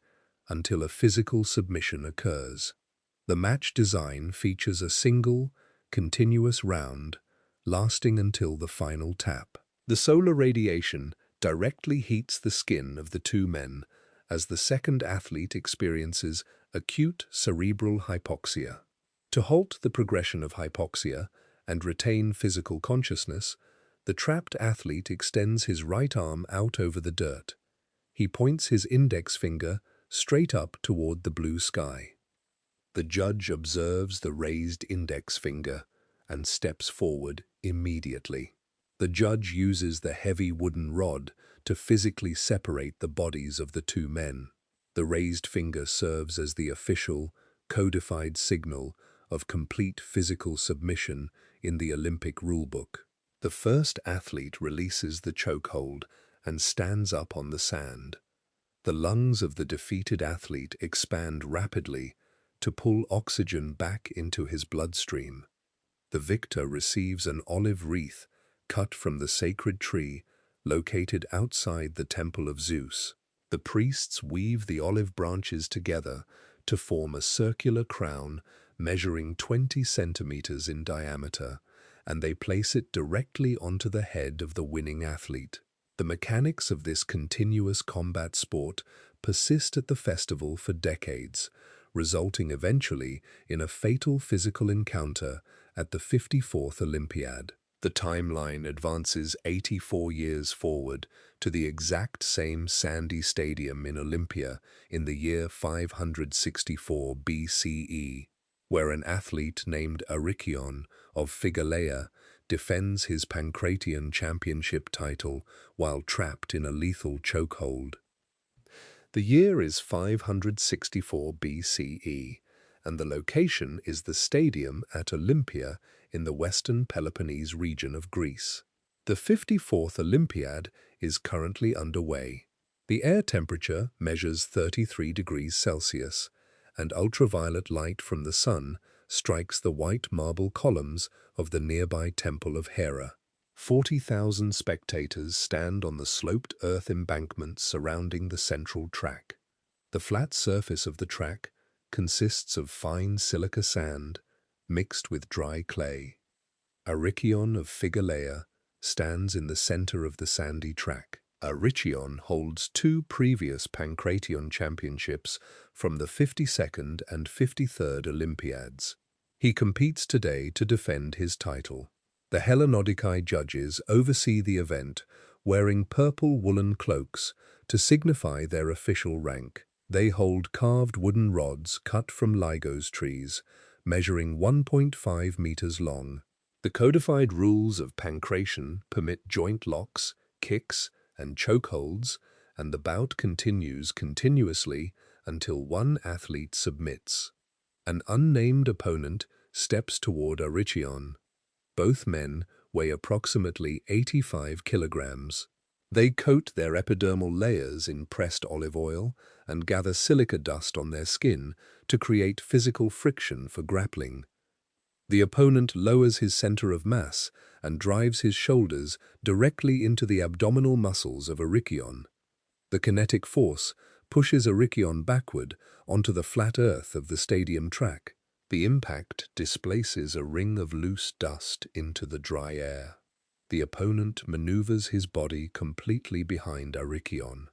until a physical submission occurs. The match design features a single, continuous round, lasting until the final tap. The solar radiation directly heats the skin of the two men as the second athlete experiences acute cerebral hypoxia. To halt the progression of hypoxia and retain physical consciousness, the trapped athlete extends his right arm out over the dirt. He points his index finger straight up toward the blue sky. The judge observes the raised index finger and steps forward immediately. The judge uses the heavy wooden rod to physically separate the bodies of the two men. The raised finger serves as the official, codified signal of complete physical submission in the Olympic rulebook. The first athlete releases the chokehold and stands up on the sand. The lungs of the defeated athlete expand rapidly to pull oxygen back into his bloodstream. The victor receives an olive wreath cut from the sacred tree located outside the Temple of Zeus. The priests weave the olive branches together to form a circular crown measuring 20 centimeters in diameter, and they place it directly onto the head of the winning athlete. The mechanics of this continuous combat sport persist at the festival for decades, resulting eventually in a fatal physical encounter at the 54th Olympiad. The timeline advances 84 years forward to the exact same sandy stadium in Olympia in the year 564 BCE, where an athlete named Aricion of Phigaleia defends his Pancratian championship title while trapped in a lethal chokehold. The year is 564 BCE, and the location is the stadium at Olympia in the western Peloponnese region of Greece. The 54th Olympiad is currently underway. The air temperature measures 33 degrees Celsius, and ultraviolet light from the sun strikes the white marble columns of the nearby Temple of Hera. 40,000 spectators stand on the sloped earth embankments surrounding the central track. The flat surface of the track consists of fine silica sand mixed with dry clay. Aricion of Phigaleia stands in the center of the sandy track. Aricion holds two previous Pancration championships from the 52nd and 53rd Olympiads. He competes today to defend his title. The Hellenodikai judges oversee the event, wearing purple woolen cloaks to signify their official rank. They hold carved wooden rods cut from Lygos trees, measuring 1.5 meters long. The codified rules of pancration permit joint locks, kicks, and chokeholds, and the bout continues continuously until one athlete submits. An unnamed opponent steps toward Aricion. Both men weigh approximately 85 kilograms. They coat their epidermal layers in pressed olive oil and gather silica dust on their skin to create physical friction for grappling. The opponent lowers his center of mass and drives his shoulders directly into the abdominal muscles of Aricion. The kinetic force pushes Aricion backward onto the flat earth of the stadium track. The impact displaces a ring of loose dust into the dry air. The opponent maneuvers his body completely behind Aricion.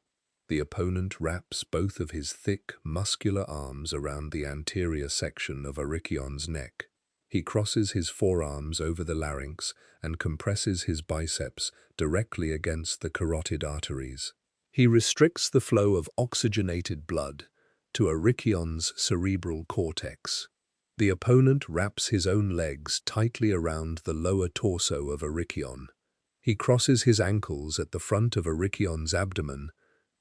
The opponent wraps both of his thick, muscular arms around the anterior section of Aricion's neck. He crosses his forearms over the larynx and compresses his biceps directly against the carotid arteries. He restricts the flow of oxygenated blood to Aricion's cerebral cortex. The opponent wraps his own legs tightly around the lower torso of Aricion. He crosses his ankles at the front of Aricion's abdomen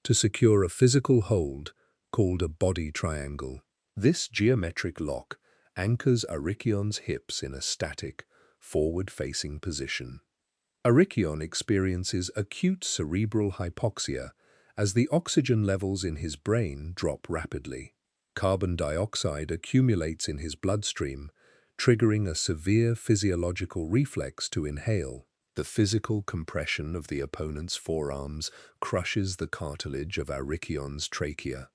to secure a physical hold called a body triangle. This geometric lock anchors Aricion's hips in a static, forward-facing position. Aricion experiences acute cerebral hypoxia as the oxygen levels in his brain drop rapidly. Carbon dioxide accumulates in his bloodstream, triggering a severe physiological reflex to inhale. The physical compression of the opponent's forearms crushes the cartilage of Arikion's trachea.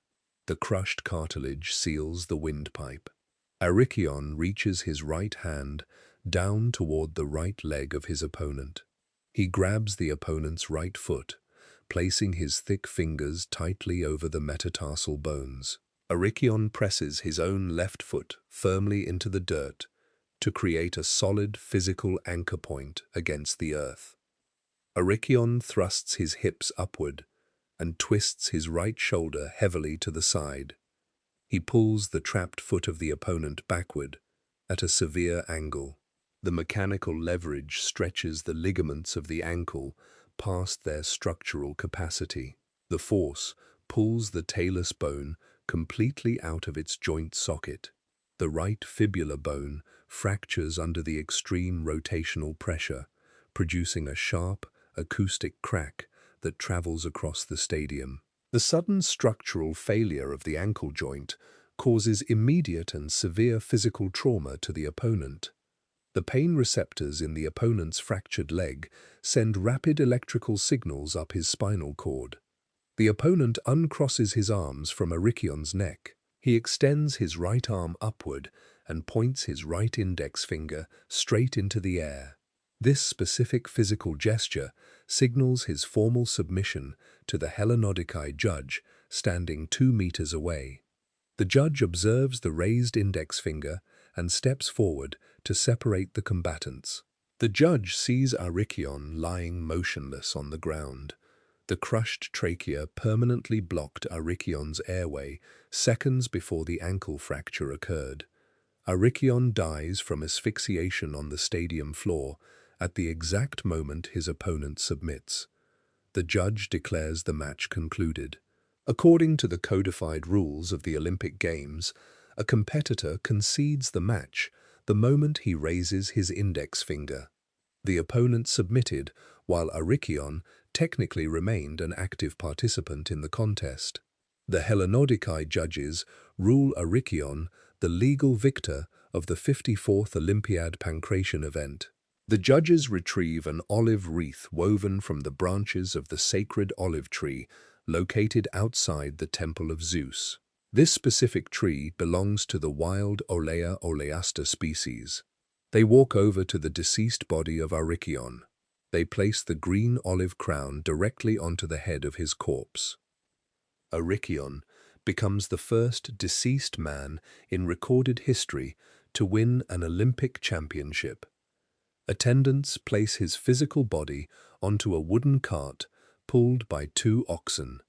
The crushed cartilage seals the windpipe. Arikion reaches his right hand down toward the right leg of his opponent. He grabs the opponent's right foot, placing his thick fingers tightly over the metatarsal bones. Arikion presses his own left foot firmly into the dirt to create a solid physical anchor point against the earth. Arikion thrusts his hips upward and twists his right shoulder heavily to the side. He pulls the trapped foot of the opponent backward at a severe angle. The mechanical leverage stretches the ligaments of the ankle past their structural capacity. The force pulls the talus bone completely out of its joint socket. The right fibular bone fractures under the extreme rotational pressure, producing a sharp, acoustic crack that travels across the stadium. The sudden structural failure of the ankle joint causes immediate and severe physical trauma to the opponent. The pain receptors in the opponent's fractured leg send rapid electrical signals up his spinal cord. The opponent uncrosses his arms from Arikion's neck. He extends his right arm upward and points his right index finger straight into the air. This specific physical gesture signals his formal submission to the Hellenodikai judge standing 2 meters away. The judge observes the raised index finger and steps forward to separate the combatants. The judge sees Arikion lying motionless on the ground. The crushed trachea permanently blocked Arikion's airway seconds before the ankle fracture occurred. Arikion dies from asphyxiation on the stadium floor at the exact moment his opponent submits. The judge declares the match concluded. According to the codified rules of the Olympic Games, a competitor concedes the match the moment he raises his index finger. The opponent submitted, while Arikion technically remained an active participant in the contest. The Hellenodikai judges rule Arikion the legal victor of the 54th Olympiad pankration event. The judges retrieve an olive wreath woven from the branches of the sacred olive tree located outside the Temple of Zeus. This specific tree belongs to the wild Olea oleaster species. They walk over to the deceased body of Arikion. They place the green olive crown directly onto the head of his corpse. Arikion becomes the first deceased man in recorded history to win an Olympic championship. Attendants place his physical body onto a wooden cart pulled by 2 oxen.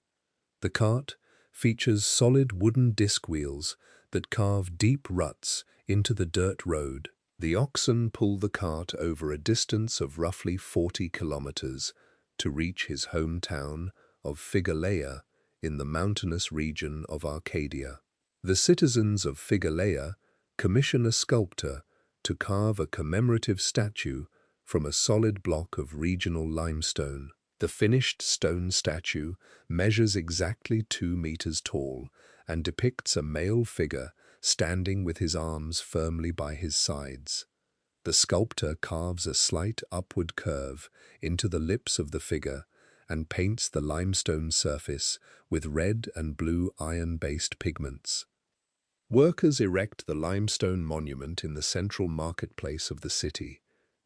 The cart features solid wooden disc wheels that carve deep ruts into the dirt road. The oxen pull the cart over a distance of roughly 40 kilometers to reach his hometown of Figaleia in the mountainous region of Arcadia. The citizens of Figaleia commission a sculptor to carve a commemorative statue from a solid block of regional limestone. The finished stone statue measures exactly 2 meters tall and depicts a male figure standing with his arms firmly by his sides. The sculptor carves a slight upward curve into the lips of the figure and paints the limestone surface with red and blue iron-based pigments. Workers erect the limestone monument in the central marketplace of the city.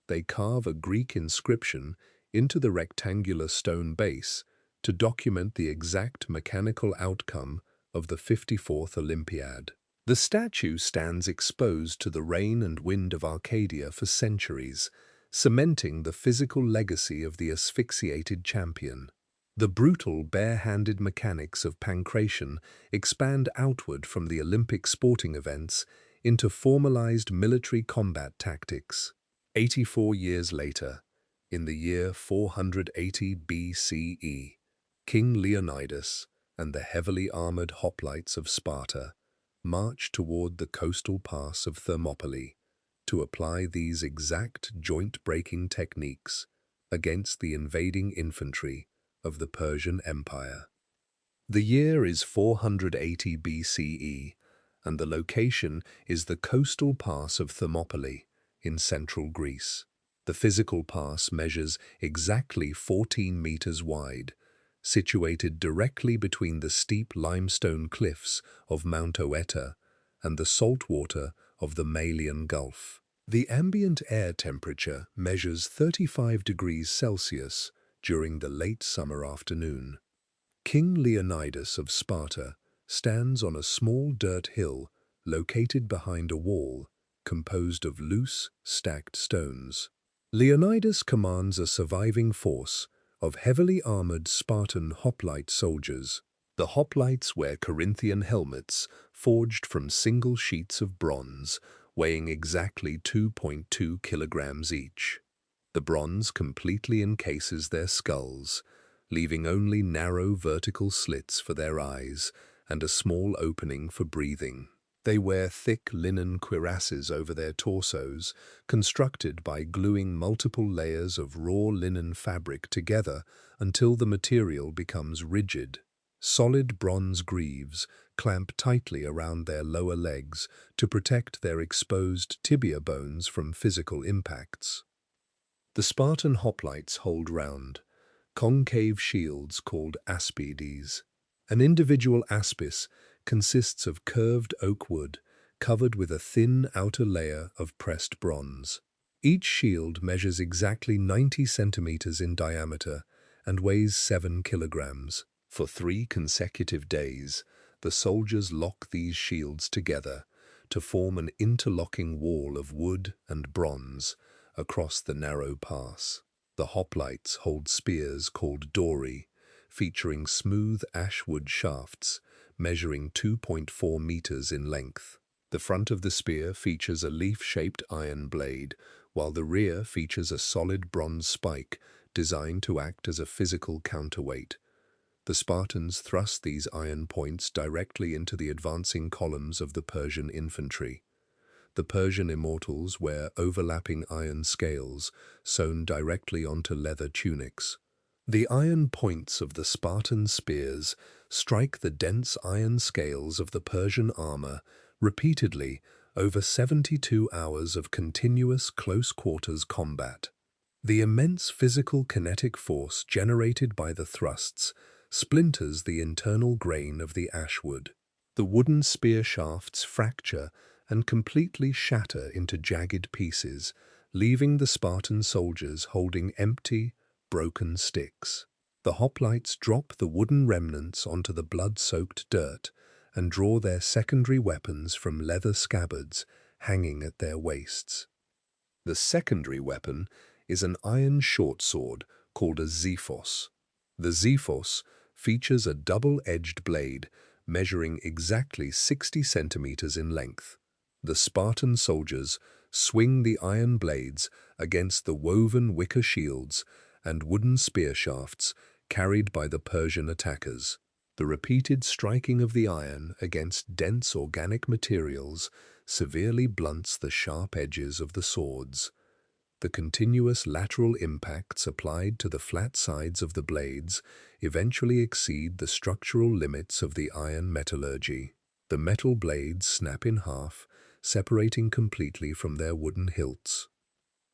They carve a Greek inscription into the rectangular stone base to document the exact mechanical outcome of the 54th Olympiad. The statue stands exposed to the rain and wind of Arcadia for centuries, cementing the physical legacy of the asphyxiated champion. The brutal, bare-handed mechanics of pankration expand outward from the Olympic sporting events into formalized military combat tactics. 84 years later, in the year 480 BCE, King Leonidas and the heavily armored hoplites of Sparta marched toward the coastal pass of Thermopylae to apply these exact joint-breaking techniques against the invading infantry of the Persian Empire. The year is 480 BCE, and the location is the coastal pass of Thermopylae in central Greece. The physical pass measures exactly 14 meters wide, situated directly between the steep limestone cliffs of Mount Oeta and the saltwater of the Malian Gulf. The ambient air temperature measures 35 degrees Celsius during the late summer afternoon. King Leonidas of Sparta stands on a small dirt hill located behind a wall composed of loose, stacked stones. Leonidas commands a surviving force of heavily armored Spartan hoplite soldiers. The hoplites wear Corinthian helmets forged from single sheets of bronze, weighing exactly 2.2 kilograms each. The bronze completely encases their skulls, leaving only narrow vertical slits for their eyes and a small opening for breathing. They wear thick linen cuirasses over their torsos, constructed by gluing multiple layers of raw linen fabric together until the material becomes rigid. Solid bronze greaves clamp tightly around their lower legs to protect their exposed tibia bones from physical impacts. The Spartan hoplites hold round concave shields called aspides. An individual aspis consists of curved oak wood covered with a thin outer layer of pressed bronze. Each shield measures exactly 90 centimeters in diameter and weighs 7 kilograms. For 3 consecutive days, the soldiers lock these shields together to form an interlocking wall of wood and bronze across the narrow pass. The hoplites hold spears called dori, featuring smooth ashwood shafts measuring 2.4 meters in length. The front of the spear features a leaf-shaped iron blade, while the rear features a solid bronze spike designed to act as a physical counterweight. The Spartans thrust these iron points directly into the advancing columns of the Persian infantry. The Persian immortals wear overlapping iron scales sewn directly onto leather tunics. The iron points of the Spartan spears strike the dense iron scales of the Persian armor repeatedly over 72 hours of continuous close-quarters combat. The immense physical kinetic force generated by the thrusts splinters the internal grain of the ashwood. The wooden spear shafts fracture and completely shatter into jagged pieces, leaving the Spartan soldiers holding empty, broken sticks. The hoplites drop the wooden remnants onto the blood-soaked dirt and draw their secondary weapons from leather scabbards hanging at their waists. The secondary weapon is an iron short sword called a xiphos. The xiphos features a double-edged blade measuring exactly 60 centimeters in length. The Spartan soldiers swing the iron blades against the woven wicker shields and wooden spear shafts carried by the Persian attackers. The repeated striking of the iron against dense organic materials severely blunts the sharp edges of the swords. The continuous lateral impacts applied to the flat sides of the blades eventually exceed the structural limits of the iron metallurgy. The metal blades snap in half, separating completely from their wooden hilts.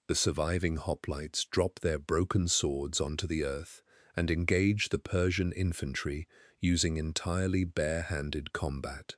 The surviving hoplites drop their broken swords onto the earth and engage the Persian infantry using entirely bare-handed combat.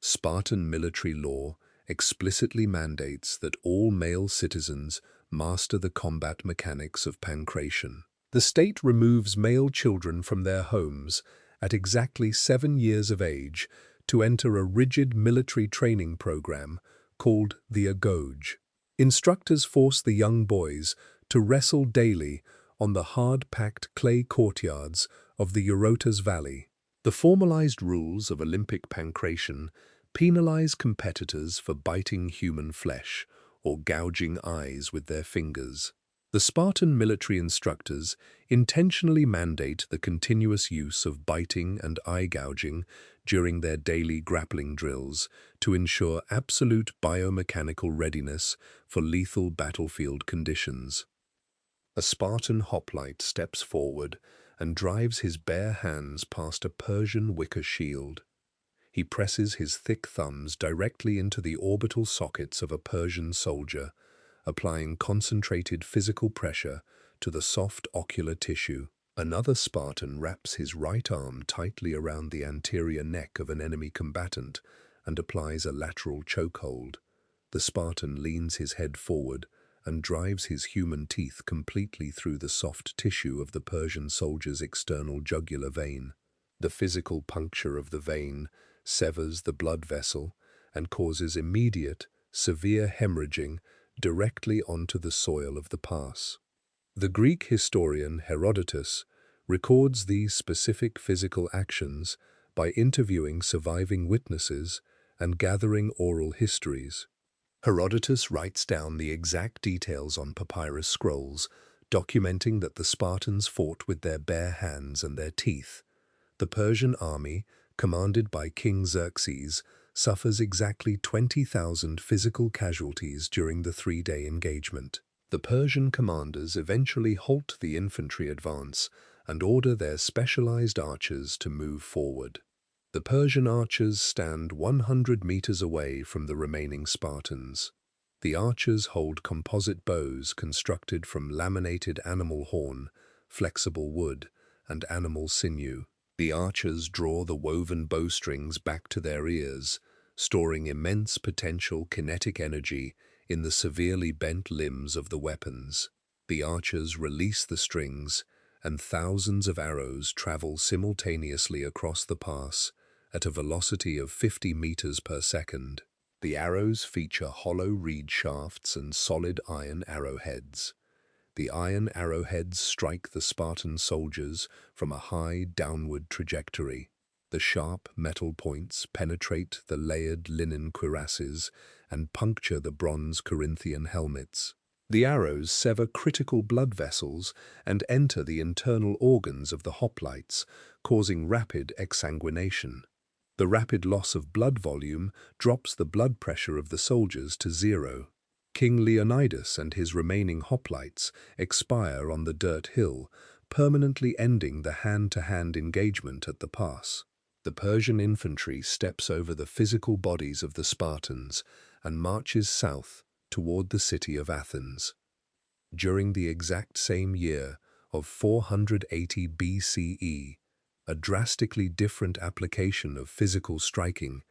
Spartan military law explicitly mandates that all male citizens master the combat mechanics of pancration. The state removes male children from their homes at exactly 7 years of age to enter a rigid military training program called the Agoge. Instructors force the young boys to wrestle daily on the hard-packed clay courtyards of the Eurotas Valley. The formalized rules of Olympic pancration penalize competitors for biting human flesh or gouging eyes with their fingers. The Spartan military instructors intentionally mandate the continuous use of biting and eye gouging during their daily grappling drills to ensure absolute biomechanical readiness for lethal battlefield conditions. A Spartan hoplite steps forward and drives his bare hands past a Persian wicker shield. He presses his thick thumbs directly into the orbital sockets of a Persian soldier, applying concentrated physical pressure to the soft ocular tissue. Another Spartan wraps his right arm tightly around the anterior neck of an enemy combatant and applies a lateral chokehold. The Spartan leans his head forward and drives his human teeth completely through the soft tissue of the Persian soldier's external jugular vein. The physical puncture of the vein severs the blood vessel and causes immediate, severe hemorrhaging directly onto the soil of the pass. The Greek historian Herodotus records these specific physical actions by interviewing surviving witnesses and gathering oral histories. Herodotus writes down the exact details on papyrus scrolls, documenting that the Spartans fought with their bare hands and their teeth. The Persian army, commanded by King Xerxes, suffers exactly 20,000 physical casualties during the three-day engagement. The Persian commanders eventually halt the infantry advance and order their specialized archers to move forward. The Persian archers stand 100 meters away from the remaining Spartans. The archers hold composite bows constructed from laminated animal horn, flexible wood, and animal sinew. The archers draw the woven bowstrings back to their ears, storing immense potential kinetic energy in the severely bent limbs of the weapons. The archers release the strings, and thousands of arrows travel simultaneously across the pass at a velocity of 50 meters per second. The arrows feature hollow reed shafts and solid iron arrowheads. The iron arrowheads strike the Spartan soldiers from a high downward trajectory. The sharp metal points penetrate the layered linen cuirasses and puncture the bronze Corinthian helmets. The arrows sever critical blood vessels and enter the internal organs of the hoplites, causing rapid exsanguination. The rapid loss of blood volume drops the blood pressure of the soldiers to zero. King Leonidas and his remaining hoplites expire on the dirt hill, permanently ending the hand-to-hand engagement at the pass. The Persian infantry steps over the physical bodies of the Spartans and marches south toward the city of Athens. During the exact same year of 480 BCE, a drastically different application of physical striking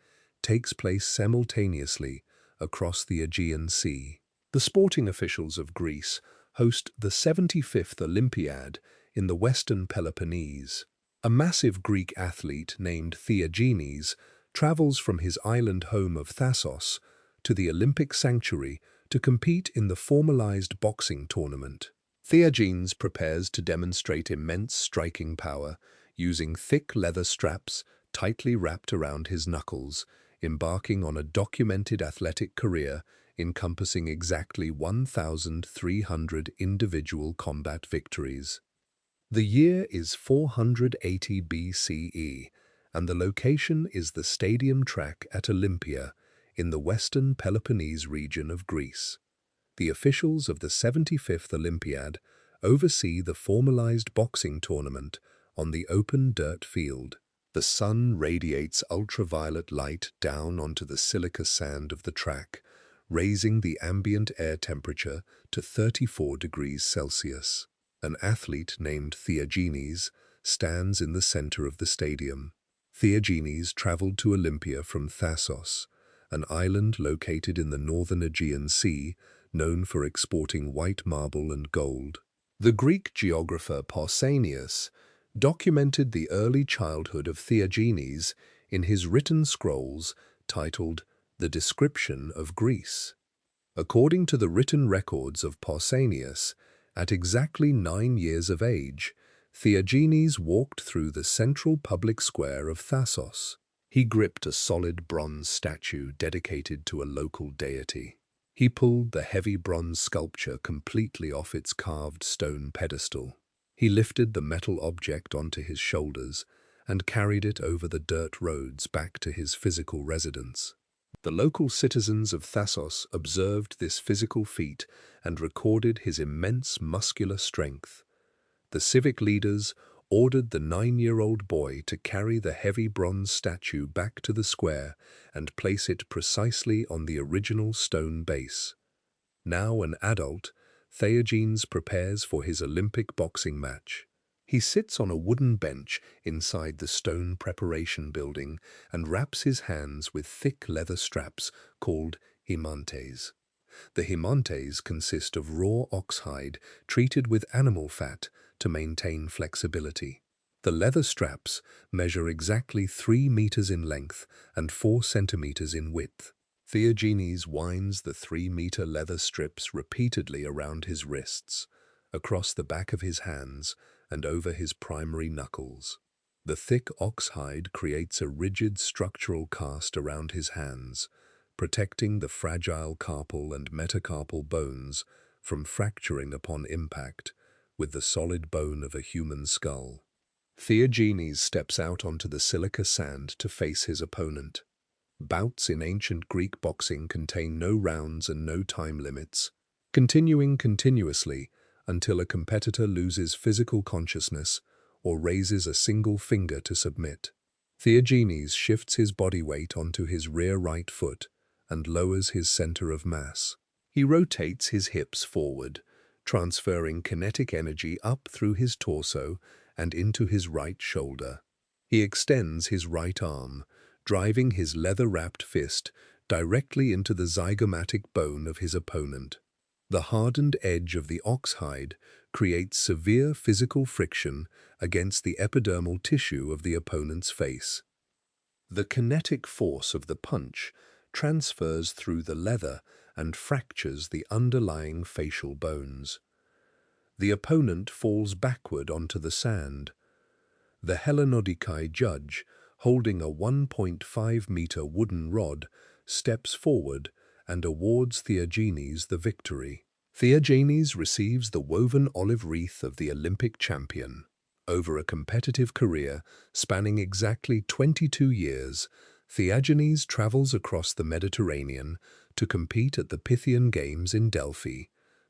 takes place simultaneously across the Aegean Sea. The sporting officials of Greece host the 75th Olympiad in the Western Peloponnese. A massive Greek athlete named Theagenes travels from his island home of Thassos to the Olympic sanctuary to compete in the formalized boxing tournament. Theagenes prepares to demonstrate immense striking power, using thick leather straps tightly wrapped around his knuckles, embarking on a documented athletic career encompassing exactly 1,300 individual combat victories. The year is 480 BCE, and the location is the stadium track at Olympia in the western Peloponnese region of Greece. The officials of the 75th Olympiad oversee the formalized boxing tournament on the open dirt field. The sun radiates ultraviolet light down onto the silica sand of the track, raising the ambient air temperature to 34 degrees Celsius. An athlete named Theagenes stands in the center of the stadium. Theagenes traveled to Olympia from Thassos, an island located in the northern Aegean Sea, known for exporting white marble and gold. The Greek geographer Pausanias documented the early childhood of Theagenes in his written scrolls titled The Description of Greece. According to the written records of Pausanias, at exactly 9 years of age, Theagenes walked through the central public square of Thassos. He gripped a solid bronze statue dedicated to a local deity. He pulled the heavy bronze sculpture completely off its carved stone pedestal. He lifted the metal object onto his shoulders and carried it over the dirt roads back to his physical residence. The local citizens of Thassos observed this physical feat and recorded his immense muscular strength. The civic leaders ordered the 9-year-old boy to carry the heavy bronze statue back to the square and place it precisely on the original stone base. Now an adult, Theogenes prepares for his Olympic boxing match. He sits on a wooden bench inside the stone preparation building and wraps his hands with thick leather straps called himantes. The himantes consist of raw oxhide treated with animal fat to maintain flexibility. The leather straps measure exactly 3 meters in length and 4 centimeters in width. Theogenes winds the 3-meter leather strips repeatedly around his wrists, across the back of his hands, and over his primary knuckles. The thick oxhide creates a rigid structural cast around his hands, protecting the fragile carpal and metacarpal bones from fracturing upon impact with the solid bone of a human skull. Theogenes steps out onto the silica sand to face his opponent. Bouts in ancient Greek boxing contain no rounds and no time limits, continuing continuously until a competitor loses physical consciousness or raises a single finger to submit. Theogenes shifts his body weight onto his rear right foot and lowers his center of mass. He rotates his hips forward, transferring kinetic energy up through his torso and into his right shoulder. He extends his right arm, driving his leather-wrapped fist directly into the zygomatic bone of his opponent. The hardened edge of the oxhide creates severe physical friction against the epidermal tissue of the opponent's face. The kinetic force of the punch transfers through the leather and fractures the underlying facial bones. The opponent falls backward onto the sand. The Hellenodikai judge, holding a 1.5-meter wooden rod, steps forward and awards Theogenes the victory. Theogenes receives the woven olive wreath of the Olympic champion. Over a competitive career spanning exactly 22 years, Theogenes travels across the Mediterranean to compete at the Pythian Games in Delphi,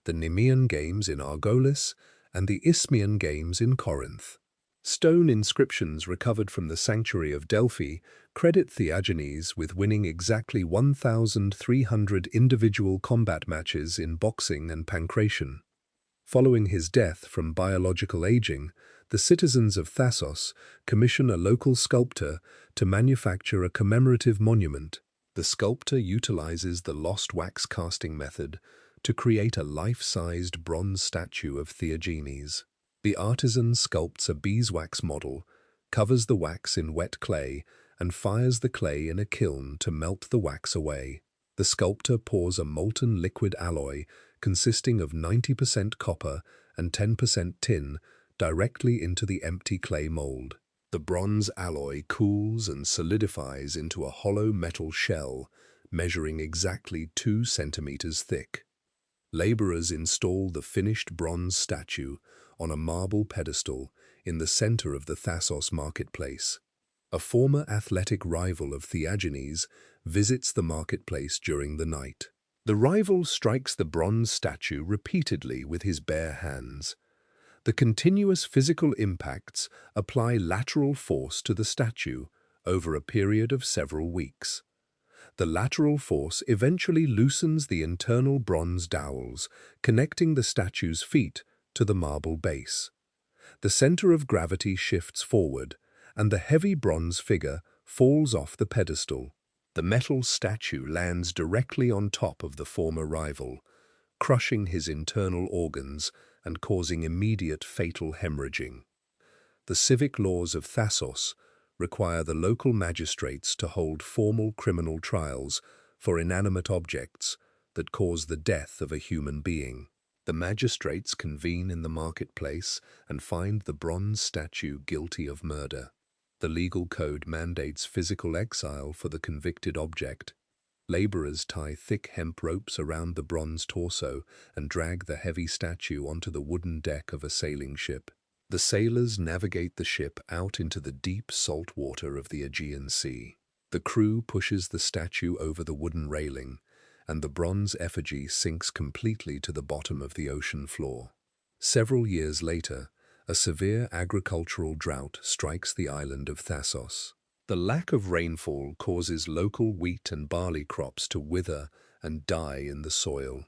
the Nemean Games in Argolis, and the Isthmian Games in Corinth. Stone inscriptions recovered from the sanctuary of Delphi credit Theogenes with winning exactly 1,300 individual combat matches in boxing and pankration. Following his death from biological aging, the citizens of Thassos commission a local sculptor to manufacture a commemorative monument. The sculptor utilizes the lost wax casting method to create a life-sized bronze statue of Theogenes. The artisan sculpts a beeswax model, covers the wax in wet clay, and fires the clay in a kiln to melt the wax away. The sculptor pours a molten liquid alloy consisting of 90% copper and 10% tin directly into the empty clay mold. The bronze alloy cools and solidifies into a hollow metal shell measuring exactly 2 centimeters thick. Laborers install the finished bronze statue on a marble pedestal in the center of the Thassos marketplace. A former athletic rival of Theogenes visits the marketplace during the night. The rival strikes the bronze statue repeatedly with his bare hands. The continuous physical impacts apply lateral force to the statue over a period of several weeks. The lateral force eventually loosens the internal bronze dowels, connecting the statue's feet to the marble base. The center of gravity shifts forward, and the heavy bronze figure falls off the pedestal. The metal statue lands directly on top of the former rival, crushing his internal organs and causing immediate fatal hemorrhaging. The civic laws of Thassos require the local magistrates to hold formal criminal trials for inanimate objects that cause the death of a human being. The magistrates convene in the marketplace and find the bronze statue guilty of murder. The legal code mandates physical exile for the convicted object. Laborers tie thick hemp ropes around the bronze torso and drag the heavy statue onto the wooden deck of a sailing ship. The sailors navigate the ship out into the deep salt water of the Aegean Sea. The crew pushes the statue over the wooden railing, and the bronze effigy sinks completely to the bottom of the ocean floor. Several years later, a severe agricultural drought strikes the island of Thasos. The lack of rainfall causes local wheat and barley crops to wither and die in the soil.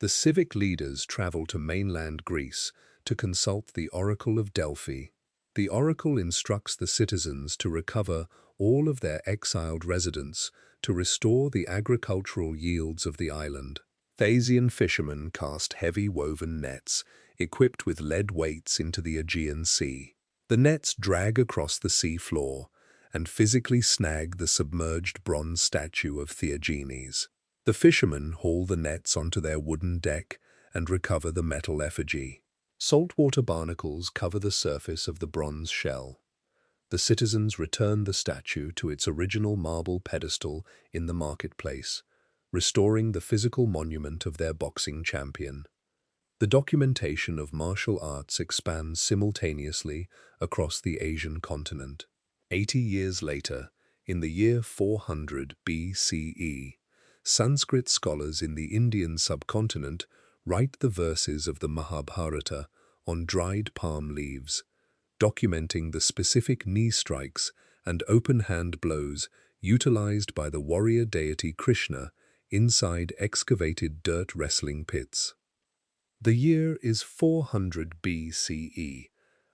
The civic leaders travel to mainland Greece to consult the Oracle of Delphi. The oracle instructs the citizens to recover all of their exiled residents to restore the agricultural yields of the island. Thasian fishermen cast heavy woven nets equipped with lead weights into the Aegean Sea. The nets drag across the sea floor and physically snag the submerged bronze statue of Theagenes. The fishermen haul the nets onto their wooden deck and recover the metal effigy. Saltwater barnacles cover the surface of the bronze shell. The citizens return the statue to its original marble pedestal in the marketplace, restoring the physical monument of their boxing champion. The documentation of martial arts expands simultaneously across the Asian continent. 80 years later, in the year 400 BCE, Sanskrit scholars in the Indian subcontinent write the verses of the Mahabharata on dried palm leaves, documenting the specific knee strikes and open-hand blows utilized by the warrior deity Krishna inside excavated dirt wrestling pits. The year is 400 BCE,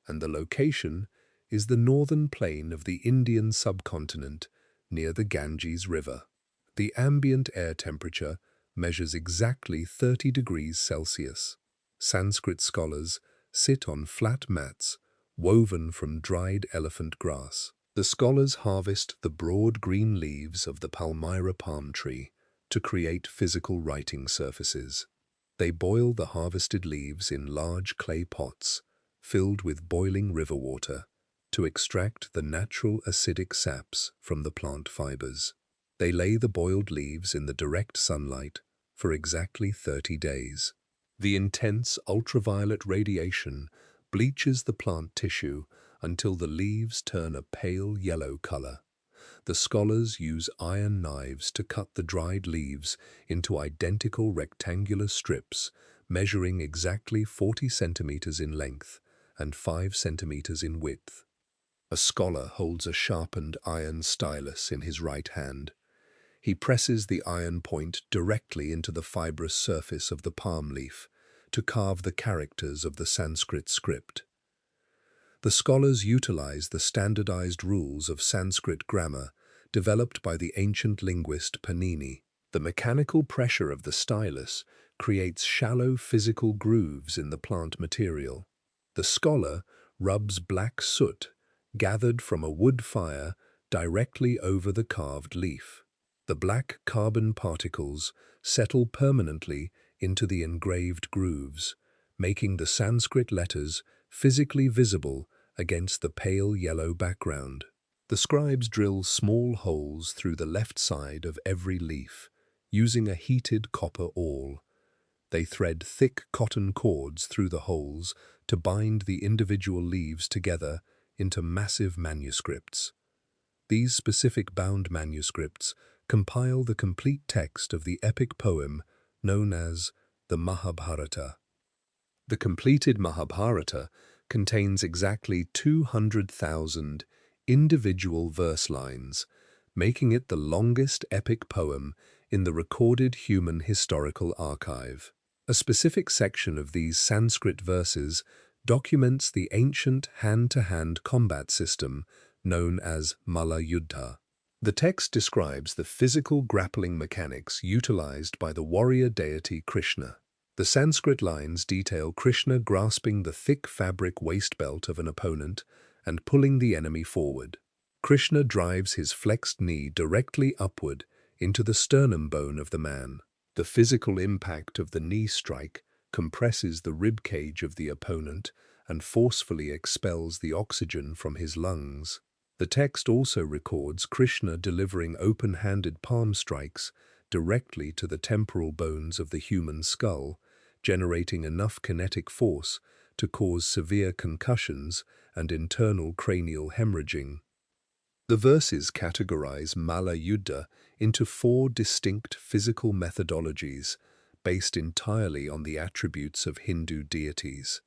and the location is the northern plain of the Indian subcontinent near the Ganges River. The ambient air temperature measures exactly 30 degrees Celsius. Sanskrit scholars sit on flat mats woven from dried elephant grass. The scholars harvest the broad green leaves of the Palmyra palm tree to create physical writing surfaces. They boil the harvested leaves in large clay pots filled with boiling river water to extract the natural acidic saps from the plant fibers. They lay the boiled leaves in the direct sunlight for exactly 30 days. The intense ultraviolet radiation bleaches the plant tissue until the leaves turn a pale yellow color. The scholars use iron knives to cut the dried leaves into identical rectangular strips measuring exactly 40 centimeters in length and 5 centimeters in width. A scholar holds a sharpened iron stylus in his right hand. He presses the iron point directly into the fibrous surface of the palm leaf to carve the characters of the Sanskrit script. The scholars utilize the standardized rules of Sanskrit grammar developed by the ancient linguist Panini. The mechanical pressure of the stylus creates shallow physical grooves in the plant material. The scholar rubs black soot gathered from a wood fire directly over the carved leaf. The black carbon particles settle permanently into the engraved grooves, making the Sanskrit letters physically visible against the pale yellow background. The scribes drill small holes through the left side of every leaf, using a heated copper awl. They thread thick cotton cords through the holes to bind the individual leaves together into massive manuscripts. These specific bound manuscripts compile the complete text of the epic poem known as the Mahabharata. The completed Mahabharata contains exactly 200,000 individual verse lines, making it the longest epic poem in the recorded human historical archive. A specific section of these Sanskrit verses documents the ancient hand-to-hand combat system known as Malla Yuddha. The text describes the physical grappling mechanics utilized by the warrior deity Krishna. The Sanskrit lines detail Krishna grasping the thick fabric waist belt of an opponent and pulling the enemy forward. Krishna drives his flexed knee directly upward into the sternum bone of the man. The physical impact of the knee strike compresses the rib cage of the opponent and forcefully expels the oxygen from his lungs. The text also records Krishna delivering open-handed palm strikes directly to the temporal bones of the human skull, generating enough kinetic force to cause severe concussions and internal cranial hemorrhaging. The verses categorize Malla Yuddha into 4 distinct physical methodologies based entirely on the attributes of Hindu deities.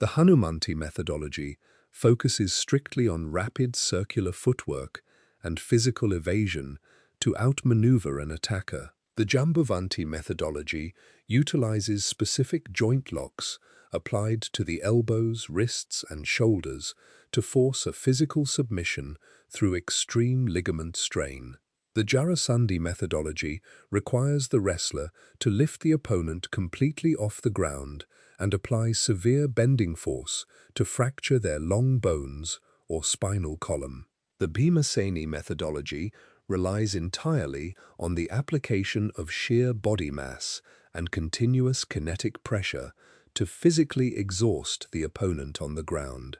The Hanumanti methodology focuses strictly on rapid circular footwork and physical evasion to outmaneuver an attacker. The Jambavanti methodology utilizes specific joint locks applied to the elbows, wrists, and shoulders to force a physical submission through extreme ligament strain. The Jarasandhi methodology requires the wrestler to lift the opponent completely off the ground and apply severe bending force to fracture their long bones or spinal column. The Bhimaseni methodology relies entirely on the application of sheer body mass and continuous kinetic pressure to physically exhaust the opponent on the ground.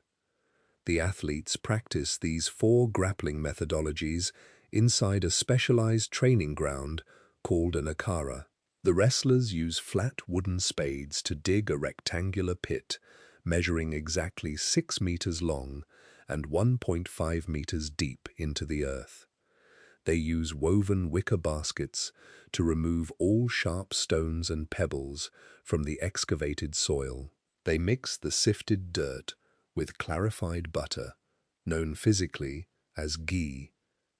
The athletes practice these four grappling methodologies inside a specialized training ground called an akhara. The wrestlers use flat wooden spades to dig a rectangular pit measuring exactly 6 meters long and 1.5 meters deep into the earth. They use woven wicker baskets to remove all sharp stones and pebbles from the excavated soil. They mix the sifted dirt with clarified butter, known physically as ghee,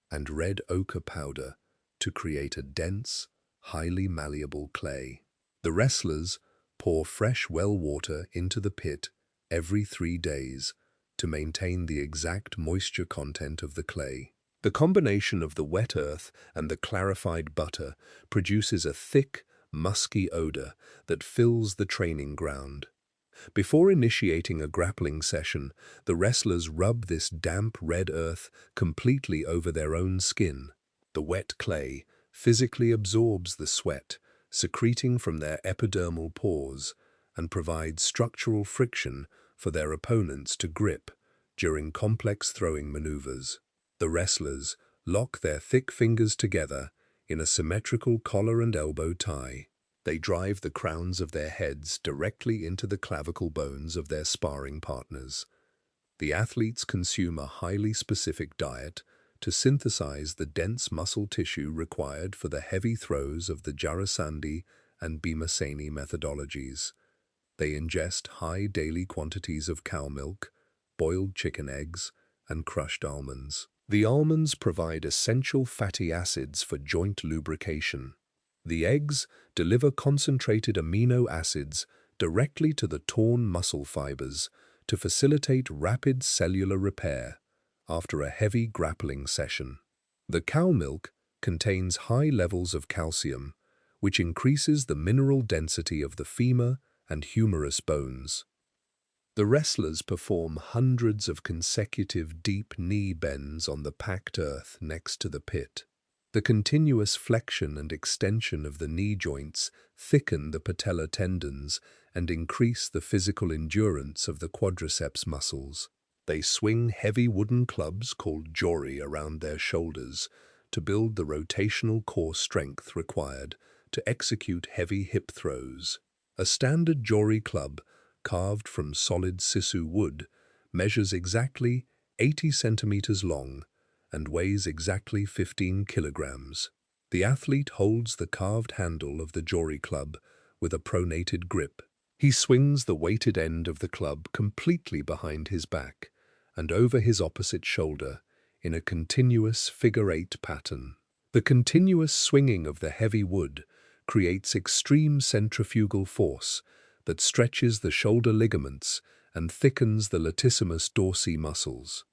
and red ochre powder to create a dense, highly malleable clay. The wrestlers pour fresh well water into the pit every 3 days to maintain the exact moisture content of the clay. The combination of the wet earth and the clarified butter produces a thick, musky odor that fills the training ground. Before initiating a grappling session, the wrestlers rub this damp red earth completely over their own skin. The wet clay physically absorbs the sweat, secreting from their epidermal pores, and provides structural friction for their opponents to grip during complex throwing maneuvers. The wrestlers lock their thick fingers together in a symmetrical collar and elbow tie. They drive the crowns of their heads directly into the clavicle bones of their sparring partners. The athletes consume a highly specific diet to synthesize the dense muscle tissue required for the heavy throws of the Jarasandhi and Bhimaseni methodologies. They ingest high daily quantities of cow milk, boiled chicken eggs, and crushed almonds. The almonds provide essential fatty acids for joint lubrication. The eggs deliver concentrated amino acids directly to the torn muscle fibers to facilitate rapid cellular repair after a heavy grappling session. The cow milk contains high levels of calcium, which increases the mineral density of the femur and humerus bones. The wrestlers perform hundreds of consecutive deep knee bends on the packed earth next to the pit. The continuous flexion and extension of the knee joints thicken the patellar tendons and increase the physical endurance of the quadriceps muscles. They swing heavy wooden clubs called jori around their shoulders to build the rotational core strength required to execute heavy hip throws. A standard jori club carved from solid sisu wood, measures exactly 80 centimeters long and weighs exactly 15 kilograms. The athlete holds the carved handle of the jori club with a pronated grip. He swings the weighted end of the club completely behind his back and over his opposite shoulder in a continuous figure-8 pattern. The continuous swinging of the heavy wood creates extreme centrifugal force that stretches the shoulder ligaments and thickens the latissimus dorsi muscles.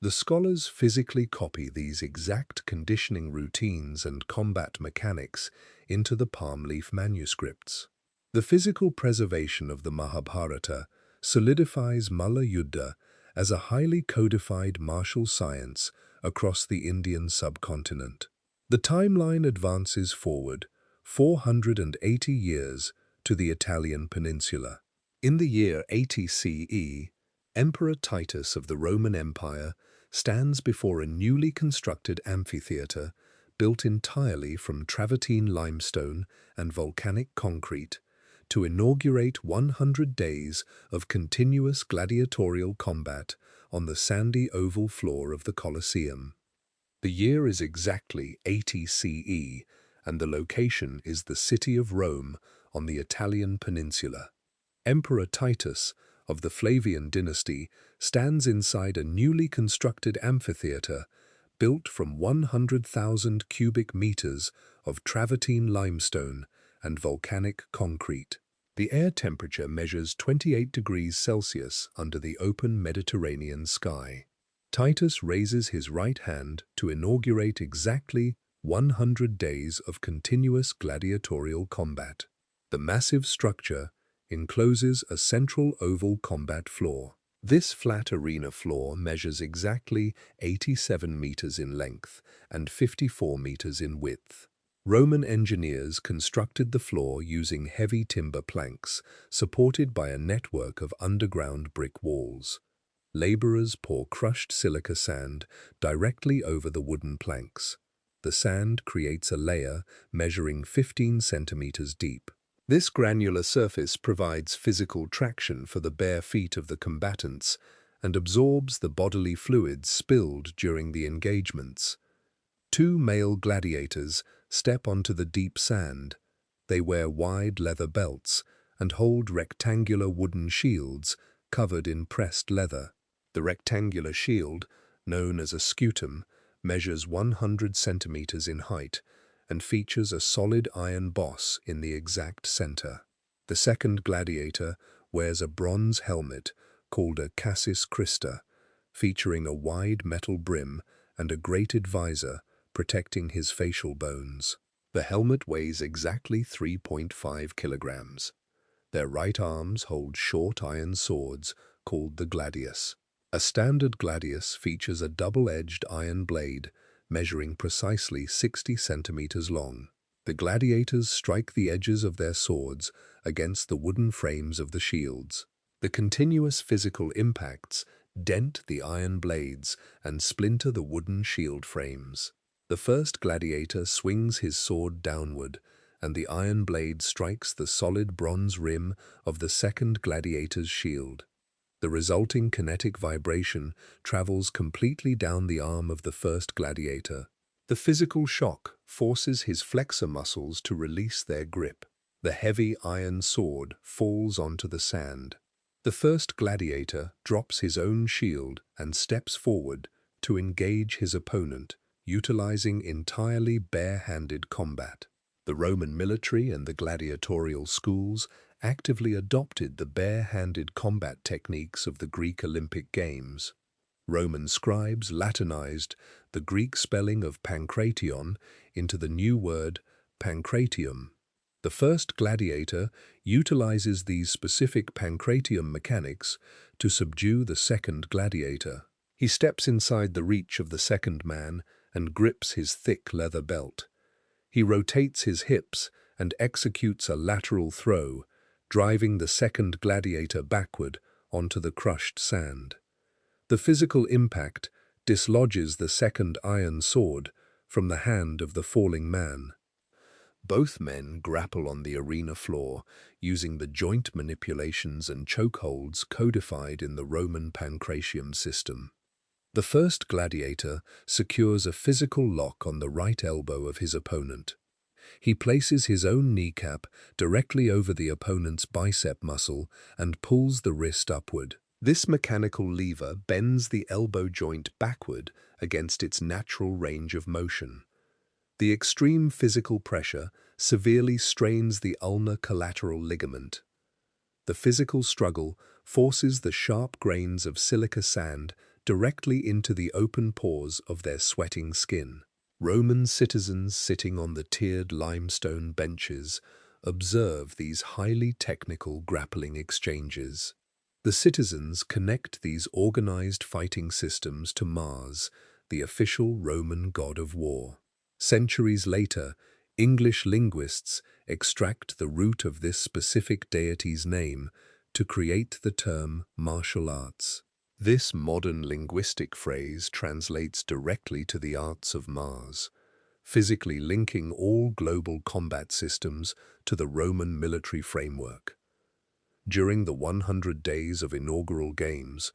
The scholars physically copy these exact conditioning routines and combat mechanics into the palm leaf manuscripts. The physical preservation of the Mahabharata solidifies Malla Yuddha as a highly codified martial science across the Indian subcontinent. The timeline advances forward 480 years to the Italian peninsula. In the year 80 CE, Emperor Titus of the Roman Empire stands before a newly constructed amphitheater built entirely from travertine limestone and volcanic concrete to inaugurate 100 days of continuous gladiatorial combat on the sandy oval floor of the Colosseum. The year is exactly 80 CE, and the location is the city of Rome on the Italian peninsula. Emperor Titus of the Flavian dynasty stands inside a newly constructed amphitheater built from 100,000 cubic meters of travertine limestone and volcanic concrete. The air temperature measures 28 degrees Celsius under the open Mediterranean sky. Titus raises his right hand to inaugurate exactly 100 days of continuous gladiatorial combat. The massive structure encloses a central oval combat floor. This flat arena floor measures exactly 87 meters in length and 54 meters in width. Roman engineers constructed the floor using heavy timber planks, supported by a network of underground brick walls. Laborers pour crushed silica sand directly over the wooden planks. The sand creates a layer measuring 15 centimeters deep. This granular surface provides physical traction for the bare feet of the combatants and absorbs the bodily fluids spilled during the engagements. Two male gladiators step onto the deep sand. They wear wide leather belts and hold rectangular wooden shields covered in pressed leather. The rectangular shield, known as a scutum, measures 100 centimeters in height and features a solid iron boss in the exact center. The second gladiator wears a bronze helmet called a cassis crista, featuring a wide metal brim and a grated visor protecting his facial bones. The helmet weighs exactly 3.5 kilograms. Their right arms hold short iron swords called the gladius. A standard gladius features a double-edged iron blade measuring precisely 60 centimeters long. The gladiators strike the edges of their swords against the wooden frames of the shields. The continuous physical impacts dent the iron blades and splinter the wooden shield frames. The first gladiator swings his sword downward, and the iron blade strikes the solid bronze rim of the second gladiator's shield. The resulting kinetic vibration travels completely down the arm of the first gladiator. The physical shock forces his flexor muscles to release their grip. The heavy iron sword falls onto the sand. The first gladiator drops his own shield and steps forward to engage his opponent, utilizing entirely bare-handed combat. The Roman military and the gladiatorial schools actively adopted the bare-handed combat techniques of the Greek Olympic Games. Roman scribes Latinized the Greek spelling of pankration into the new word pancratium. The first gladiator utilizes these specific pancratium mechanics to subdue the second gladiator. He steps inside the reach of the second man and grips his thick leather belt. He rotates his hips and executes a lateral throw, driving the second gladiator backward onto the crushed sand. The physical impact dislodges the second iron sword from the hand of the falling man. Both men grapple on the arena floor using the joint manipulations and chokeholds codified in the Roman pancratium system. The first gladiator secures a physical lock on the right elbow of his opponent. He places his own kneecap directly over the opponent's bicep muscle and pulls the wrist upward. This mechanical lever bends the elbow joint backward against its natural range of motion. The extreme physical pressure severely strains the ulnar collateral ligament. The physical struggle forces the sharp grains of silica sand directly into the open pores of their sweating skin. Roman citizens sitting on the tiered limestone benches observe these highly technical grappling exchanges. The citizens connect these organized fighting systems to Mars, the official Roman god of war. Centuries later, English linguists extract the root of this specific deity's name to create the term martial arts. This modern linguistic phrase translates directly to the arts of Mars, physically linking all global combat systems to the Roman military framework. During the 100 days of inaugural games,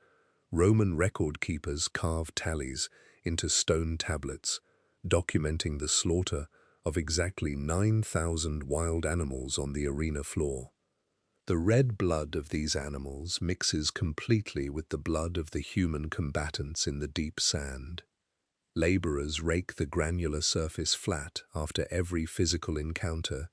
Roman record keepers carved tallies into stone tablets, documenting the slaughter of exactly 9,000 wild animals on the arena floor. The red blood of these animals mixes completely with the blood of the human combatants in the deep sand. Laborers rake the granular surface flat after every physical encounter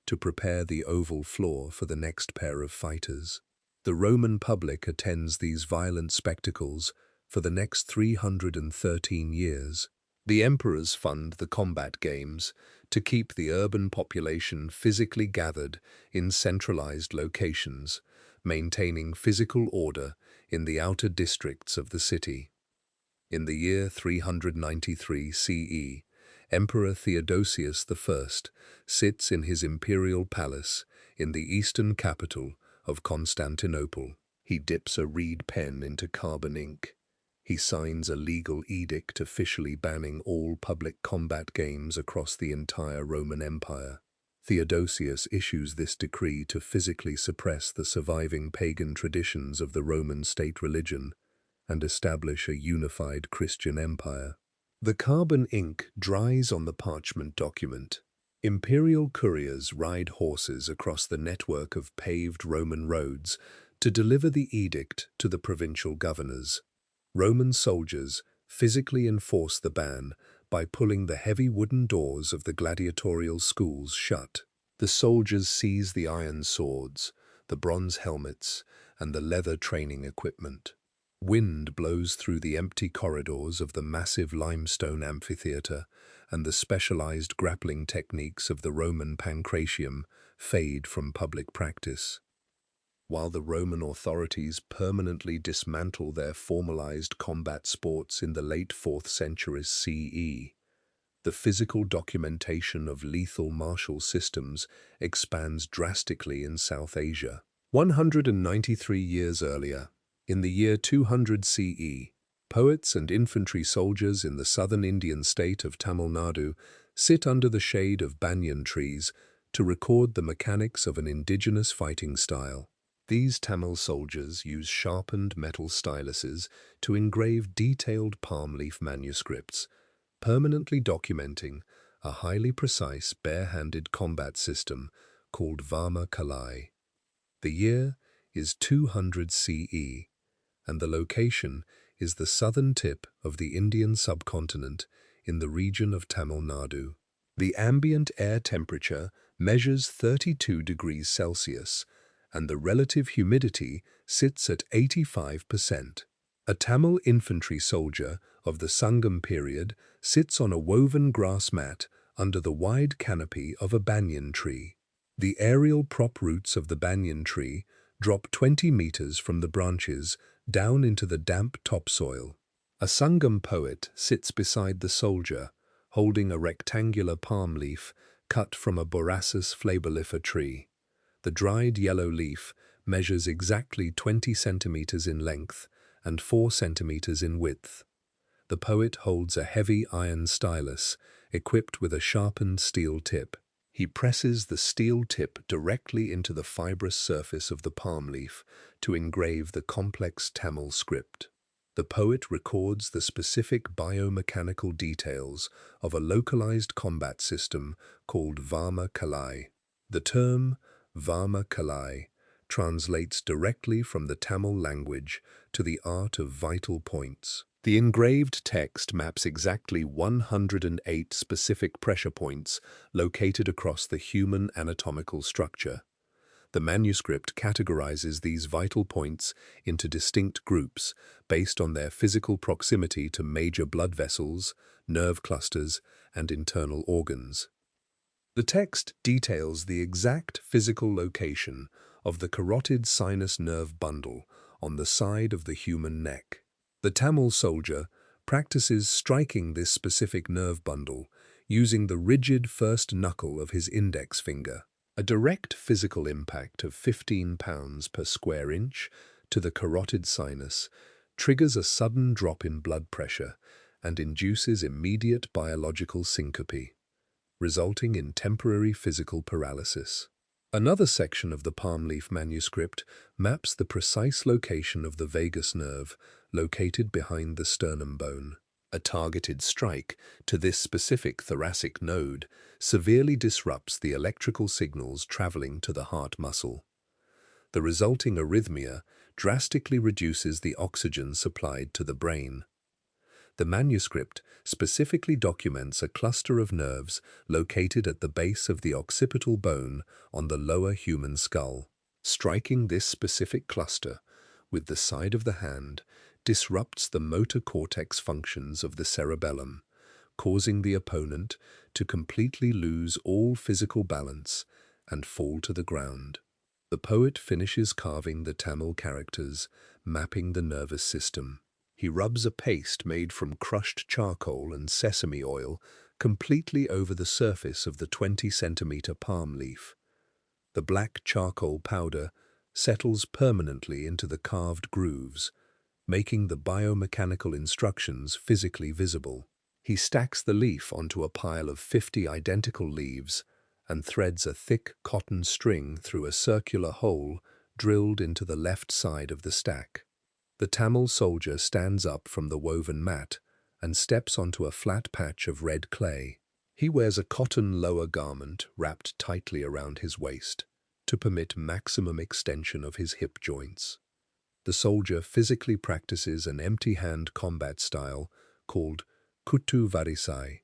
to prepare the oval floor for the next pair of fighters. The Roman public attends these violent spectacles for the next 313 years. The emperors fund the combat games to keep the urban population physically gathered in centralized locations, maintaining physical order in the outer districts of the city. In the year 393 CE, Emperor Theodosius I sits in his imperial palace in the eastern capital of Constantinople. He dips a reed pen into carbon ink. He signs a legal edict officially banning all public combat games across the entire Roman Empire. Theodosius issues this decree to physically suppress the surviving pagan traditions of the Roman state religion and establish a unified Christian empire. The carbon ink dries on the parchment document. Imperial couriers ride horses across the network of paved Roman roads to deliver the edict to the provincial governors. Roman soldiers physically enforce the ban by pulling the heavy wooden doors of the gladiatorial schools shut. The soldiers seize the iron swords, the bronze helmets, and the leather training equipment. Wind blows through the empty corridors of the massive limestone amphitheater, and the specialized grappling techniques of the Roman pancratium fade from public practice. While the Roman authorities permanently dismantle their formalized combat sports in the late 4th century CE, the physical documentation of lethal martial systems expands drastically in South Asia. 193 years earlier, in the year 200 CE, poets and infantry soldiers in the southern Indian state of Tamil Nadu sit under the shade of banyan trees to record the mechanics of an indigenous fighting style. These Tamil soldiers use sharpened metal styluses to engrave detailed palm leaf manuscripts, permanently documenting a highly precise bare-handed combat system called Varma Kalai. The year is 200 CE, and the location is the southern tip of the Indian subcontinent in the region of Tamil Nadu. The ambient air temperature measures 32 degrees Celsius, and the relative humidity sits at 85%. A Tamil infantry soldier of the Sangam period sits on a woven grass mat under the wide canopy of a banyan tree. The aerial prop roots of the banyan tree drop 20 meters from the branches down into the damp topsoil. A Sangam poet sits beside the soldier, holding a rectangular palm leaf cut from a Borassus flabellifer tree. The dried yellow leaf measures exactly 20 centimeters in length and 4 centimeters in width. The poet holds a heavy iron stylus equipped with a sharpened steel tip. He presses the steel tip directly into the fibrous surface of the palm leaf to engrave the complex Tamil script. The poet records the specific biomechanical details of a localized combat system called Varma Kalai. The term Varma Kalai translates directly from the Tamil language to the art of vital points. The engraved text maps exactly 108 specific pressure points located across the human anatomical structure. The manuscript categorizes these vital points into distinct groups based on their physical proximity to major blood vessels, nerve clusters, and internal organs. The text details the exact physical location of the carotid sinus nerve bundle on the side of the human neck. The Tamil soldier practices striking this specific nerve bundle using the rigid first knuckle of his index finger. A direct physical impact of 15 pounds per square inch to the carotid sinus triggers a sudden drop in blood pressure and induces immediate biological syncope, resulting in temporary physical paralysis. Another section of the palm leaf manuscript maps the precise location of the vagus nerve located behind the sternum bone. A targeted strike to this specific thoracic node severely disrupts the electrical signals traveling to the heart muscle. The resulting arrhythmia drastically reduces the oxygen supplied to the brain. The manuscript specifically documents a cluster of nerves located at the base of the occipital bone on the lower human skull. Striking this specific cluster with the side of the hand disrupts the motor cortex functions of the cerebellum, causing the opponent to completely lose all physical balance and fall to the ground. The poet finishes carving the Tamil characters, mapping the nervous system. He rubs a paste made from crushed charcoal and sesame oil completely over the surface of the 20-centimeter palm leaf. The black charcoal powder settles permanently into the carved grooves, making the biomechanical instructions physically visible. He stacks the leaf onto a pile of 50 identical leaves and threads a thick cotton string through a circular hole drilled into the left side of the stack. The Tamil soldier stands up from the woven mat and steps onto a flat patch of red clay. He wears a cotton lower garment wrapped tightly around his waist to permit maximum extension of his hip joints. The soldier physically practices an empty-hand combat style called Kuttu Varisai.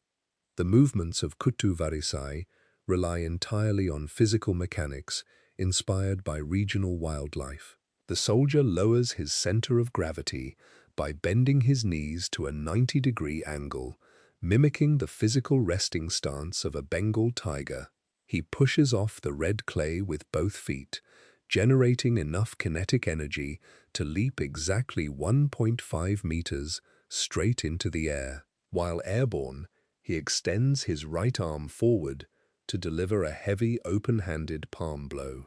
The movements of Kuttu Varisai rely entirely on physical mechanics inspired by regional wildlife. The soldier lowers his center of gravity by bending his knees to a 90-degree angle, mimicking the physical resting stance of a Bengal tiger. He pushes off the red clay with both feet, generating enough kinetic energy to leap exactly 1.5 meters straight into the air. While airborne, he extends his right arm forward to deliver a heavy open-handed palm blow.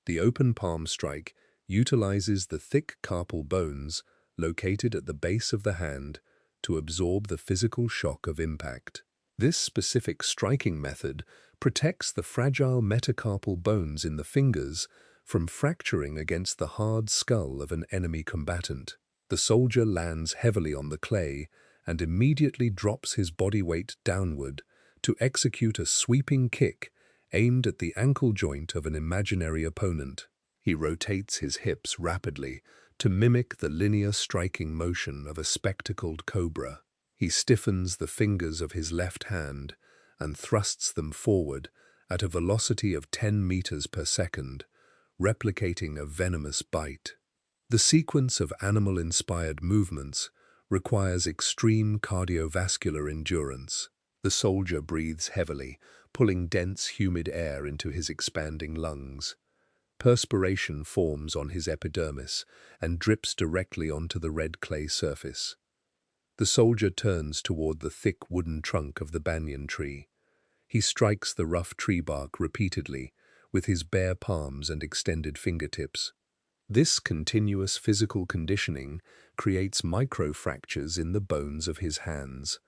The open palm strike utilizes the thick carpal bones located at the base of the hand to absorb the physical shock of impact. This specific striking method protects the fragile metacarpal bones in the fingers from fracturing against the hard skull of an enemy combatant. The soldier lands heavily on the clay and immediately drops his body weight downward to execute a sweeping kick aimed at the ankle joint of an imaginary opponent. He rotates his hips rapidly to mimic the linear striking motion of a spectacled cobra. He stiffens the fingers of his left hand and thrusts them forward at a velocity of 10 meters per second, replicating a venomous bite. The sequence of animal-inspired movements requires extreme cardiovascular endurance. The soldier breathes heavily, pulling dense, humid air into his expanding lungs. Perspiration forms on his epidermis and drips directly onto the red clay surface. The soldier turns toward the thick wooden trunk of the banyan tree. He strikes the rough tree bark repeatedly with his bare palms and extended fingertips. This continuous physical conditioning creates microfractures in the bones of his hands.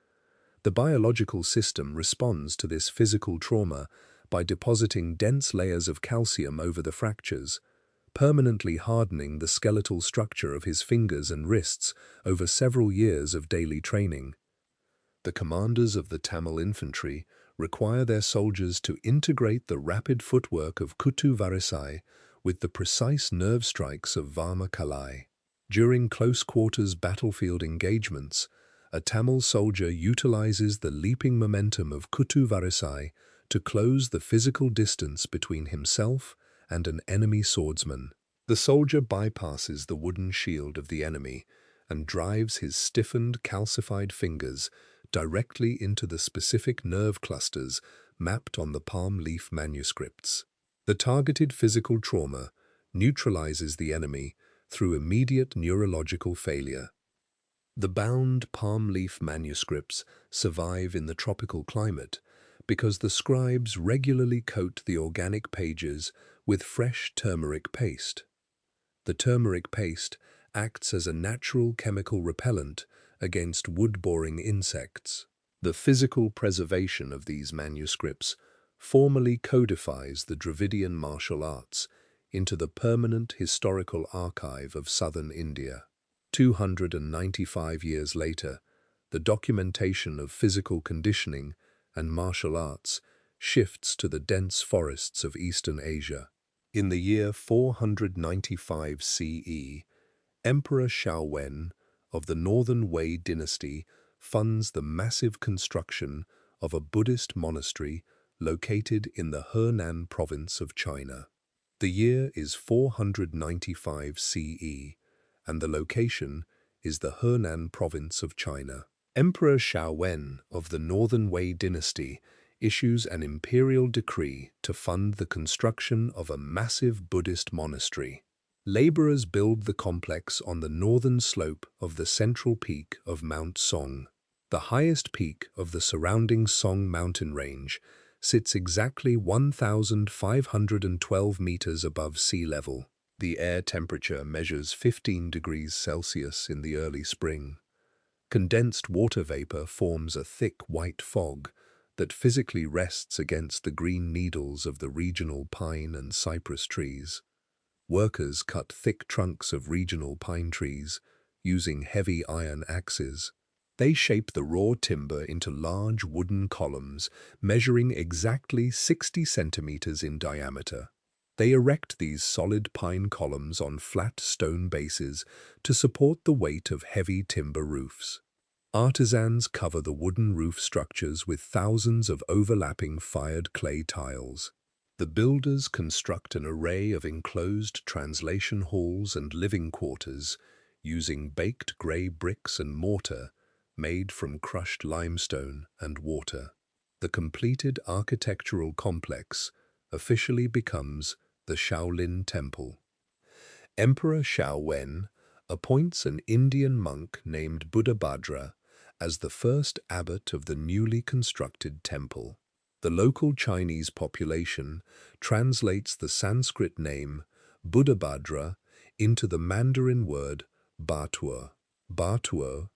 The biological system responds to this physical trauma by depositing dense layers of calcium over the fractures, permanently hardening the skeletal structure of his fingers and wrists over several years of daily training. The commanders of the Tamil infantry require their soldiers to integrate the rapid footwork of Kuttu Varisai with the precise nerve strikes of Varma Kalai. During close-quarters battlefield engagements, a Tamil soldier utilizes the leaping momentum of Kuttu Varisai to close the physical distance between himself and an enemy swordsman. The soldier bypasses the wooden shield of the enemy and drives his stiffened, calcified fingers directly into the specific nerve clusters mapped on the palm leaf manuscripts. The targeted physical trauma neutralizes the enemy through immediate neurological failure. The bound palm leaf manuscripts survive in the tropical climate because the scribes regularly coat the organic pages with fresh turmeric paste. The turmeric paste acts as a natural chemical repellent against wood-boring insects. The physical preservation of these manuscripts formally codifies the Dravidian martial arts into the permanent historical archive of southern India. 295 years later, the documentation of physical conditioning and martial arts shifts to the dense forests of Eastern Asia. In the year 495 CE, Emperor Shaowen of the Northern Wei dynasty funds the massive construction of a Buddhist monastery located in the Henan province of China. The year is 495 CE, and the location is the Henan province of China. Emperor Shaowen of the Northern Wei dynasty issues an imperial decree to fund the construction of a massive Buddhist monastery. Laborers build the complex on the northern slope of the central peak of Mount Song. The highest peak of the surrounding Song mountain range sits exactly 1,512 meters above sea level. The air temperature measures 15 degrees Celsius in the early spring. Condensed water vapor forms a thick white fog that physically rests against the green needles of the regional pine and cypress trees. Workers cut thick trunks of regional pine trees using heavy iron axes. They shape the raw timber into large wooden columns measuring exactly 60 centimeters in diameter. They erect these solid pine columns on flat stone bases to support the weight of heavy timber roofs. Artisans cover the wooden roof structures with thousands of overlapping fired clay tiles. The builders construct an array of enclosed translation halls and living quarters using baked grey bricks and mortar made from crushed limestone and water. The completed architectural complex officially becomes the Shaolin Temple. Emperor Shaowen appoints an Indian monk named Buddhabhadra as the first abbot of the newly constructed temple. The local Chinese population translates the Sanskrit name Buddhabhadra into the Mandarin word Batuo. Batuo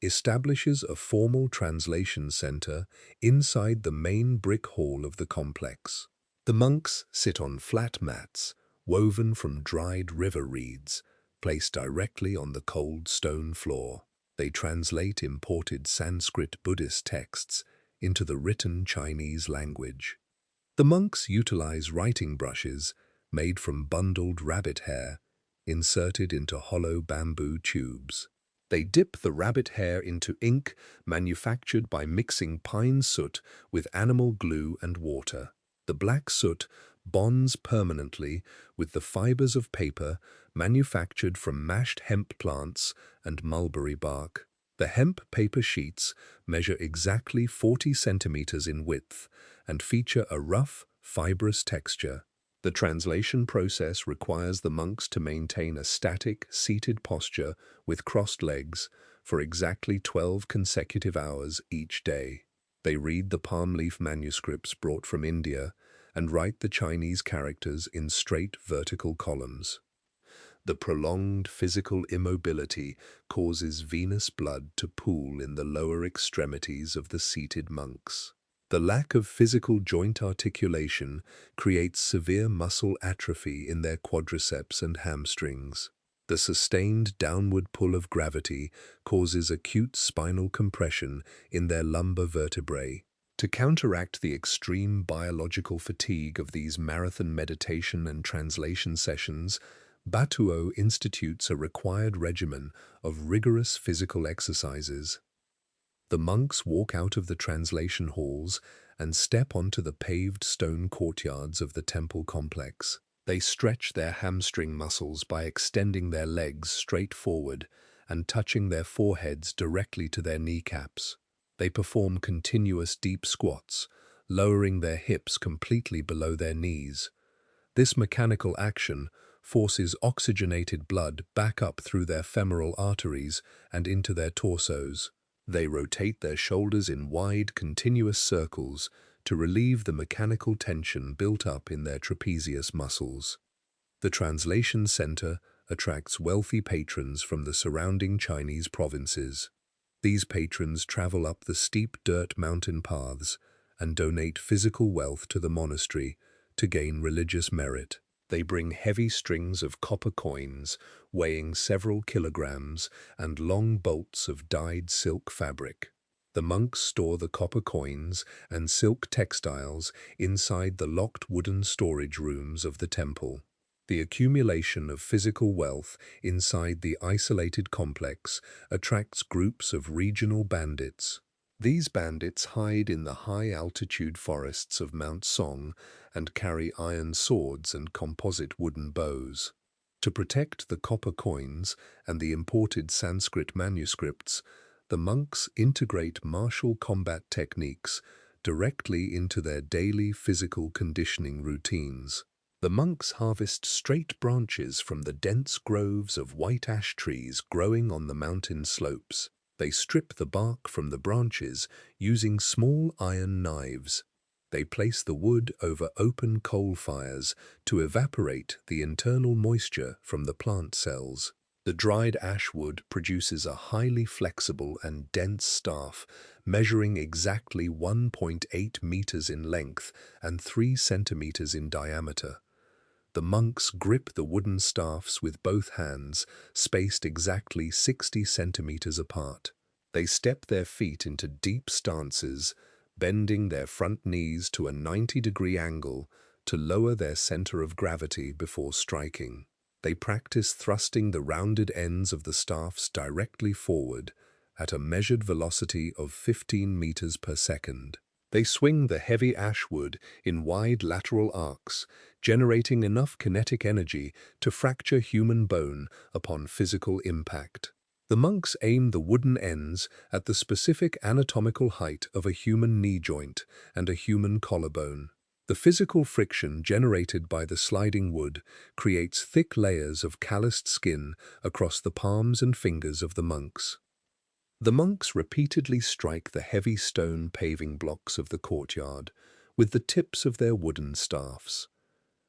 establishes a formal translation center inside the main brick hall of the complex. The monks sit on flat mats woven from dried river reeds, placed directly on the cold stone floor. They translate imported Sanskrit Buddhist texts into the written Chinese language. The monks utilize writing brushes made from bundled rabbit hair, inserted into hollow bamboo tubes. They dip the rabbit hair into ink manufactured by mixing pine soot with animal glue and water. The black soot bonds permanently with the fibers of paper manufactured from mashed hemp plants and mulberry bark. The hemp paper sheets measure exactly 40 centimeters in width and feature a rough, fibrous texture. The translation process requires the monks to maintain a static, seated posture with crossed legs for exactly 12 consecutive hours each day. They read the palm leaf manuscripts brought from India and write the Chinese characters in straight vertical columns. The prolonged physical immobility causes venous blood to pool in the lower extremities of the seated monks. The lack of physical joint articulation creates severe muscle atrophy in their quadriceps and hamstrings. The sustained downward pull of gravity causes acute spinal compression in their lumbar vertebrae. To counteract the extreme biological fatigue of these marathon meditation and translation sessions, Batuo institutes a required regimen of rigorous physical exercises. The monks walk out of the translation halls and step onto the paved stone courtyards of the temple complex. They stretch their hamstring muscles by extending their legs straight forward and touching their foreheads directly to their kneecaps. They perform continuous deep squats, lowering their hips completely below their knees. This mechanical action forces oxygenated blood back up through their femoral arteries and into their torsos. They rotate their shoulders in wide, continuous circles to relieve the mechanical tension built up in their trapezius muscles. The translation center attracts wealthy patrons from the surrounding Chinese provinces. These patrons travel up the steep dirt mountain paths and donate physical wealth to the monastery to gain religious merit. They bring heavy strings of copper coins weighing several kilograms and long bolts of dyed silk fabric. The monks store the copper coins and silk textiles inside the locked wooden storage rooms of the temple. The accumulation of physical wealth inside the isolated complex attracts groups of regional bandits. These bandits hide in the high-altitude forests of Mount Song and carry iron swords and composite wooden bows. To protect the copper coins and the imported Sanskrit manuscripts, the monks integrate martial combat techniques directly into their daily physical conditioning routines. The monks harvest straight branches from the dense groves of white ash trees growing on the mountain slopes. They strip the bark from the branches using small iron knives. They place the wood over open coal fires to evaporate the internal moisture from the plant cells. The dried ash wood produces a highly flexible and dense staff, measuring exactly 1.8 meters in length and 3 centimeters in diameter. The monks grip the wooden staffs with both hands, spaced exactly 60 centimeters apart. They step their feet into deep stances, bending their front knees to a 90-degree angle to lower their center of gravity before striking. They practice thrusting the rounded ends of the staffs directly forward at a measured velocity of 15 meters per second. They swing the heavy ash wood in wide lateral arcs, generating enough kinetic energy to fracture human bone upon physical impact. The monks aim the wooden ends at the specific anatomical height of a human knee joint and a human collarbone. The physical friction generated by the sliding wood creates thick layers of calloused skin across the palms and fingers of the monks. The monks repeatedly strike the heavy stone paving blocks of the courtyard with the tips of their wooden staffs.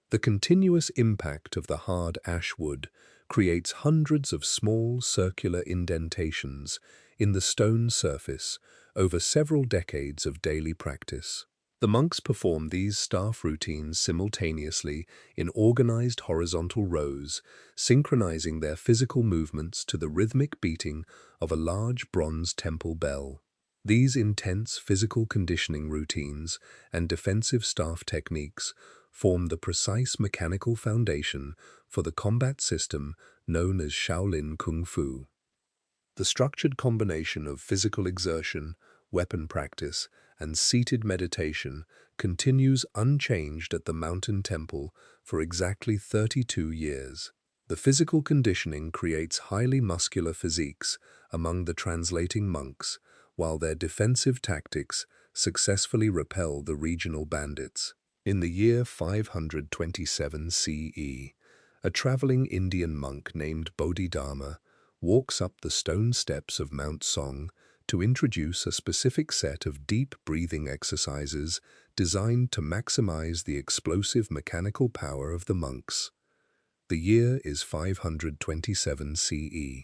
The continuous impact of the hard ash wood creates hundreds of small circular indentations in the stone surface over several decades of daily practice. The monks perform these staff routines simultaneously in organized horizontal rows, synchronizing their physical movements to the rhythmic beating of a large bronze temple bell. These intense physical conditioning routines and defensive staff techniques form the precise mechanical foundation for the combat system known as Shaolin Kung Fu. The structured combination of physical exertion, weapon practice, and seated meditation continues unchanged at the mountain temple for exactly 32 years. The physical conditioning creates highly muscular physiques among the translating monks, while their defensive tactics successfully repel the regional bandits. In the year 527 CE, a traveling Indian monk named Bodhidharma walks up the stone steps of Mount Song to introduce a specific set of deep breathing exercises designed to maximize the explosive mechanical power of the monks. The year is 527 CE,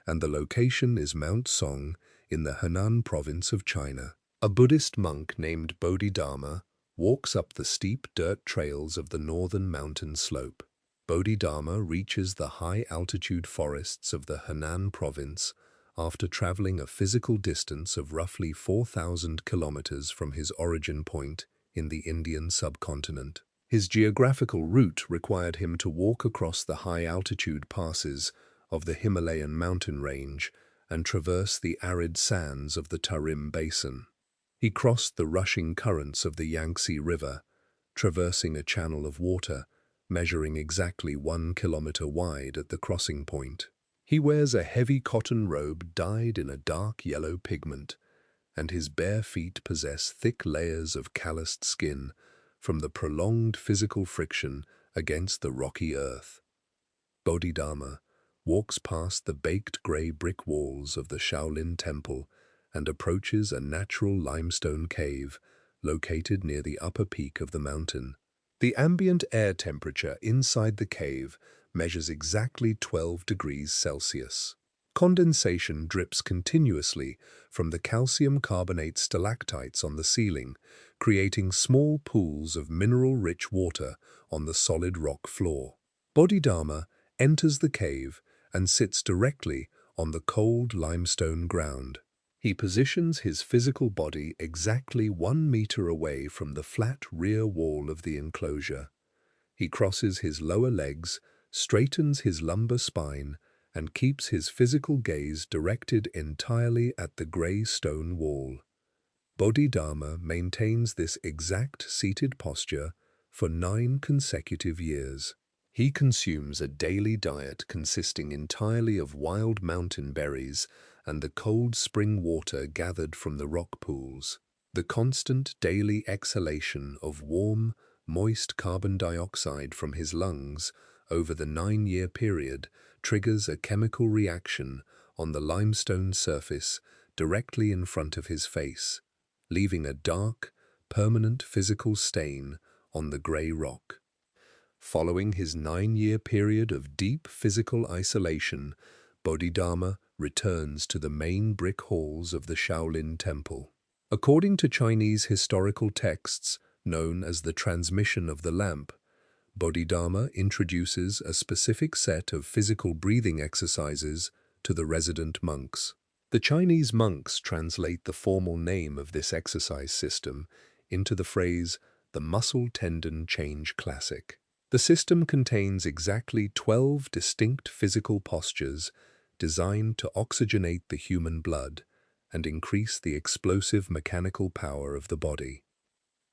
and the location is Mount Song in the Henan province of China. A Buddhist monk named Bodhidharma walks up the steep dirt trails of the northern mountain slope. Bodhidharma reaches the high-altitude forests of the Henan province after traveling a physical distance of roughly 4,000 kilometers from his origin point in the Indian subcontinent. His geographical route required him to walk across the high-altitude passes of the Himalayan mountain range and traverse the arid sands of the Tarim Basin. He crossed the rushing currents of the Yangtze River, traversing a channel of water measuring exactly 1 kilometer wide at the crossing point. He wears a heavy cotton robe dyed in a dark yellow pigment, and his bare feet possess thick layers of calloused skin from the prolonged physical friction against the rocky earth. Bodhidharma walks past the baked gray brick walls of the Shaolin Temple and approaches a natural limestone cave located near the upper peak of the mountain. The ambient air temperature inside the cave measures exactly 12 degrees Celsius. Condensation drips continuously from the calcium carbonate stalactites on the ceiling, creating small pools of mineral-rich water on the solid rock floor. Bodhidharma enters the cave and sits directly on the cold limestone ground. He positions his physical body exactly 1 meter away from the flat rear wall of the enclosure. He crosses his lower legs, straightens his lumbar spine, and keeps his physical gaze directed entirely at the grey stone wall. Bodhidharma maintains this exact seated posture for 9 consecutive years. He consumes a daily diet consisting entirely of wild mountain berries and the cold spring water gathered from the rock pools. The constant daily exhalation of warm, moist carbon dioxide from his lungs over the 9-year period triggers a chemical reaction on the limestone surface directly in front of his face, leaving a dark, permanent physical stain on the grey rock. Following his 9-year period of deep physical isolation, Bodhidharma returns to the main brick halls of the Shaolin Temple. According to Chinese historical texts, known as the Transmission of the Lamp, Bodhidharma introduces a specific set of physical breathing exercises to the resident monks. The Chinese monks translate the formal name of this exercise system into the phrase, the Muscle Tendon Change Classic. The system contains exactly 12 distinct physical postures designed to oxygenate the human blood and increase the explosive mechanical power of the body.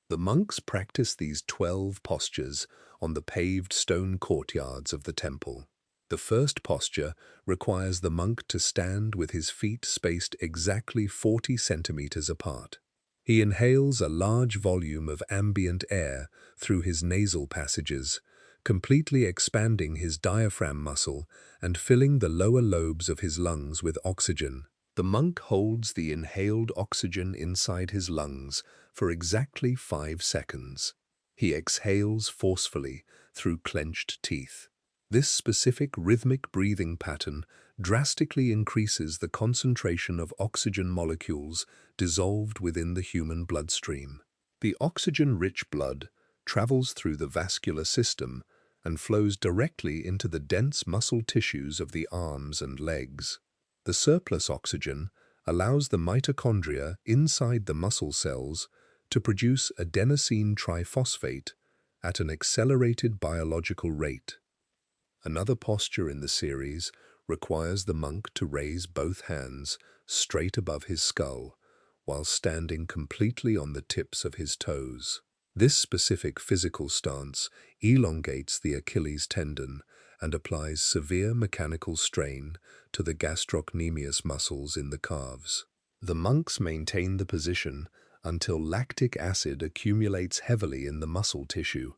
The monks practice these 12 postures on the paved stone courtyards of the temple. The first posture requires the monk to stand with his feet spaced exactly 40 centimeters apart. He inhales a large volume of ambient air through his nasal passages, completely expanding his diaphragm muscle and filling the lower lobes of his lungs with oxygen. The monk holds the inhaled oxygen inside his lungs for exactly 5 seconds. He exhales forcefully through clenched teeth. This specific rhythmic breathing pattern drastically increases the concentration of oxygen molecules dissolved within the human bloodstream. The oxygen-rich blood travels through the vascular system and flows directly into the dense muscle tissues of the arms and legs. The surplus oxygen allows the mitochondria inside the muscle cells to produce adenosine triphosphate at an accelerated biological rate. Another posture in the series requires the monk to raise both hands straight above his skull while standing completely on the tips of his toes. This specific physical stance elongates the Achilles tendon and applies severe mechanical strain to the gastrocnemius muscles in the calves. The monks maintain the position until lactic acid accumulates heavily in the muscle tissue,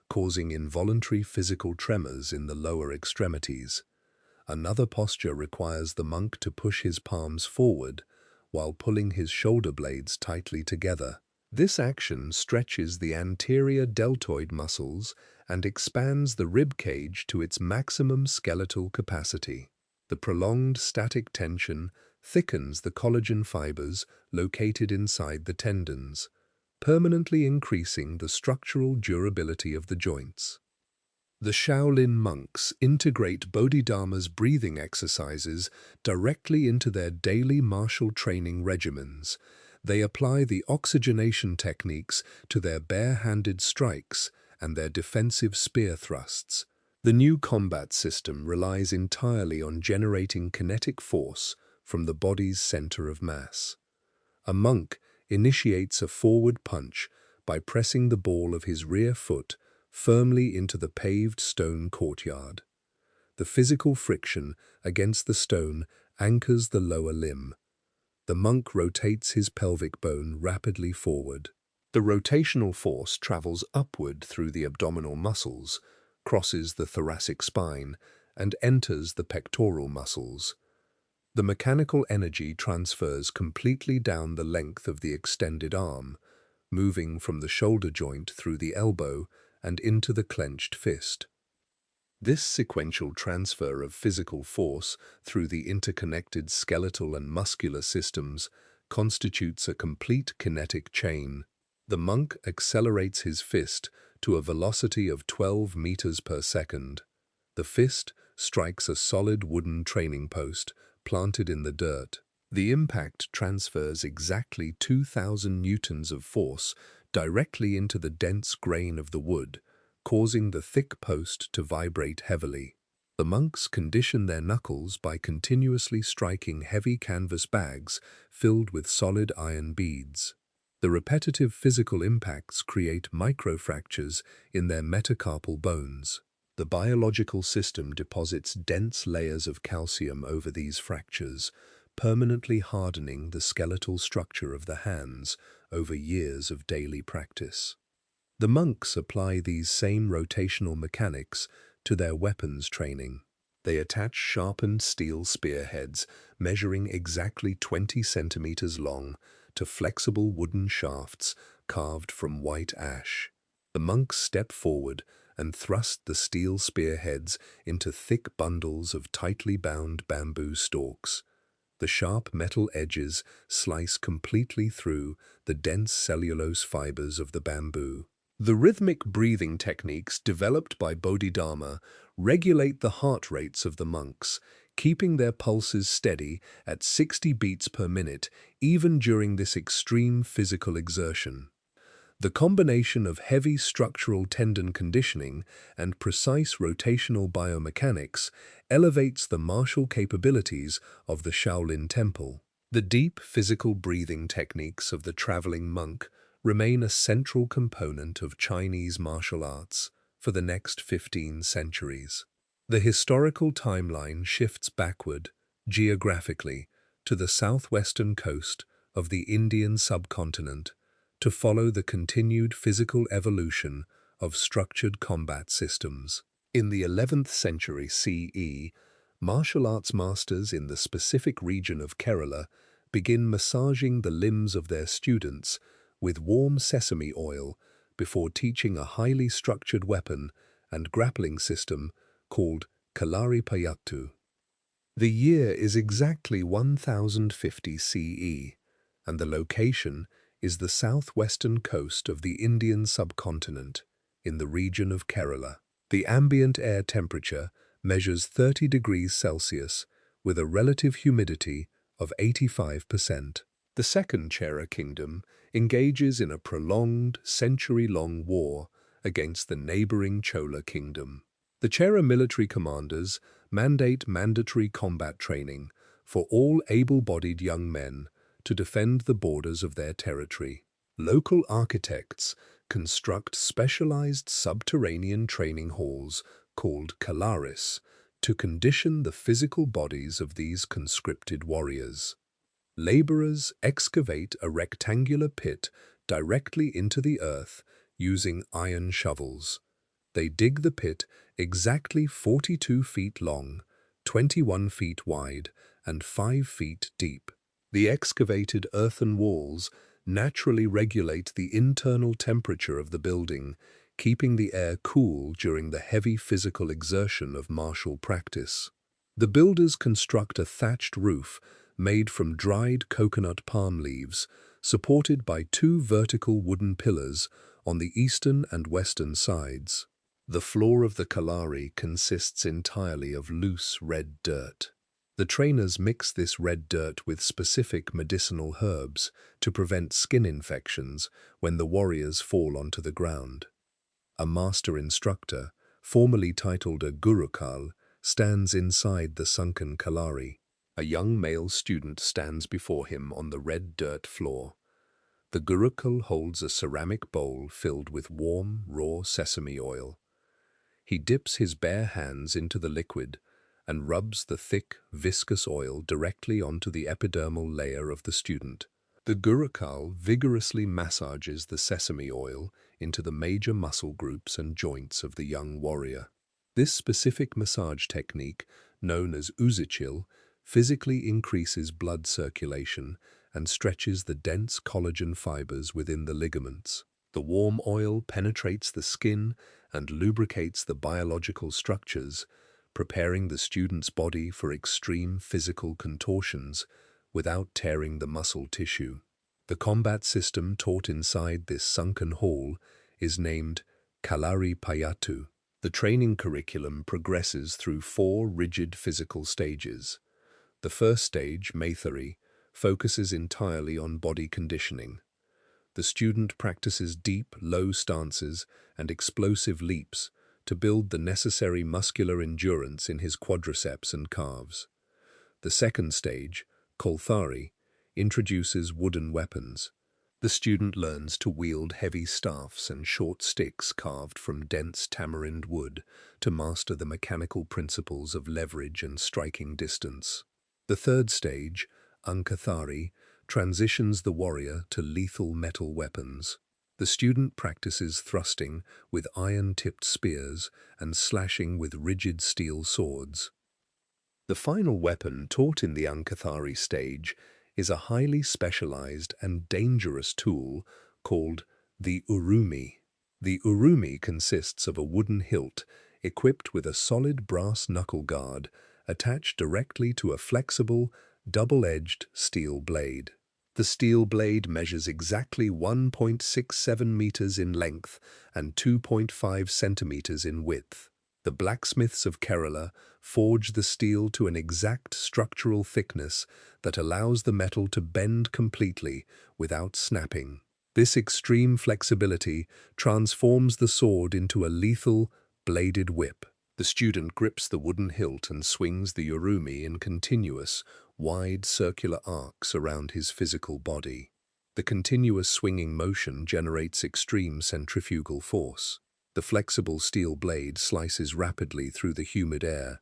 causing involuntary physical tremors in the lower extremities. Another posture requires the monk to push his palms forward while pulling his shoulder blades tightly together. This action stretches the anterior deltoid muscles and expands the rib cage to its maximum skeletal capacity. The prolonged static tension thickens the collagen fibers located inside the tendons, permanently increasing the structural durability of the joints. The Shaolin monks integrate Bodhidharma's breathing exercises directly into their daily martial training regimens. They apply the oxygenation techniques to their bare-handed strikes and their defensive spear thrusts. The new combat system relies entirely on generating kinetic force from the body's center of mass. A monk initiates a forward punch by pressing the ball of his rear foot firmly into the paved stone courtyard. The physical friction against the stone anchors the lower limb. The monk rotates his pelvic bone rapidly forward. The rotational force travels upward through the abdominal muscles, crosses the thoracic spine, and enters the pectoral muscles. The mechanical energy transfers completely down the length of the extended arm, moving from the shoulder joint through the elbow and into the clenched fist. This sequential transfer of physical force through the interconnected skeletal and muscular systems constitutes a complete kinetic chain. The monk accelerates his fist to a velocity of 12 meters per second. The fist strikes a solid wooden training post planted in the dirt. The impact transfers exactly 2,000 newtons of force directly into the dense grain of the wood, causing the thick post to vibrate heavily. The monks condition their knuckles by continuously striking heavy canvas bags filled with solid iron beads. The repetitive physical impacts create microfractures in their metacarpal bones. The biological system deposits dense layers of calcium over these fractures, permanently hardening the skeletal structure of the hands over years of daily practice. The monks apply these same rotational mechanics to their weapons training. They attach sharpened steel spearheads measuring exactly 20 centimeters long to flexible wooden shafts carved from white ash. The monks step forward and thrust the steel spearheads into thick bundles of tightly bound bamboo stalks. The sharp metal edges slice completely through the dense cellulose fibers of the bamboo. The rhythmic breathing techniques developed by Bodhidharma regulate the heart rates of the monks, keeping their pulses steady at 60 beats per minute even during this extreme physical exertion. The combination of heavy structural tendon conditioning and precise rotational biomechanics elevates the martial capabilities of the Shaolin Temple. The deep physical breathing techniques of the traveling monk remain a central component of Chinese martial arts for the next 15 centuries. The historical timeline shifts backward, geographically, to the southwestern coast of the Indian subcontinent to follow the continued physical evolution of structured combat systems. In the 11th century CE, martial arts masters in the specific region of Kerala begin massaging the limbs of their students with warm sesame oil before teaching a highly structured weapon and grappling system called Kalari Payattu. The year is exactly 1050 CE, and the location is the southwestern coast of the Indian subcontinent, in the region of Kerala. The ambient air temperature measures 30 degrees Celsius with a relative humidity of 85%. The Second Chera Kingdom engages in a prolonged, century-long war against the neighboring Chola Kingdom. The Chera military commanders mandate mandatory combat training for all able-bodied young men to defend the borders of their territory. Local architects construct specialized subterranean training halls called kalaris to condition the physical bodies of these conscripted warriors. Laborers excavate a rectangular pit directly into the earth using iron shovels. They dig the pit exactly 42 feet long, 21 feet wide, and 5 feet deep. The excavated earthen walls naturally regulate the internal temperature of the building, keeping the air cool during the heavy physical exertion of martial practice. The builders construct a thatched roof made from dried coconut palm leaves, supported by 2 vertical wooden pillars on the eastern and western sides. The floor of the Kalari consists entirely of loose red dirt. The trainers mix this red dirt with specific medicinal herbs to prevent skin infections when the warriors fall onto the ground. A master instructor, formerly titled a Gurukul, stands inside the sunken Kalari. A young male student stands before him on the red dirt floor. The Gurukul holds a ceramic bowl filled with warm, raw sesame oil. He dips his bare hands into the liquid and rubs the thick, viscous oil directly onto the epidermal layer of the student. The Gurukul vigorously massages the sesame oil into the major muscle groups and joints of the young warrior. This specific massage technique, known as uzichil, physically increases blood circulation and stretches the dense collagen fibers within the ligaments. The warm oil penetrates the skin and lubricates the biological structures, preparing the student's body for extreme physical contortions without tearing the muscle tissue. The combat system taught inside this sunken hall is named Kalari Payattu. The training curriculum progresses through 4 rigid physical stages. The first stage, Maithari, focuses entirely on body conditioning. The student practices deep, low stances and explosive leaps to build the necessary muscular endurance in his quadriceps and calves. The second stage, Kolthari, introduces wooden weapons. The student learns to wield heavy staffs and short sticks carved from dense tamarind wood to master the mechanical principles of leverage and striking distance. The third stage, Ankathari, transitions the warrior to lethal metal weapons. The student practices thrusting with iron-tipped spears and slashing with rigid steel swords. The final weapon taught in the Ankathari stage is a highly specialized and dangerous tool called the urumi. The urumi consists of a wooden hilt equipped with a solid brass knuckle guard attached directly to a flexible, double-edged steel blade. The steel blade measures exactly 1.67 meters in length and 2.5 centimeters in width. The blacksmiths of Kerala forge the steel to an exact structural thickness that allows the metal to bend completely without snapping. This extreme flexibility transforms the sword into a lethal, bladed whip. The student grips the wooden hilt and swings the urumi in continuous, wide circular arcs around his physical body. The continuous swinging motion generates extreme centrifugal force. The flexible steel blade slices rapidly through the humid air,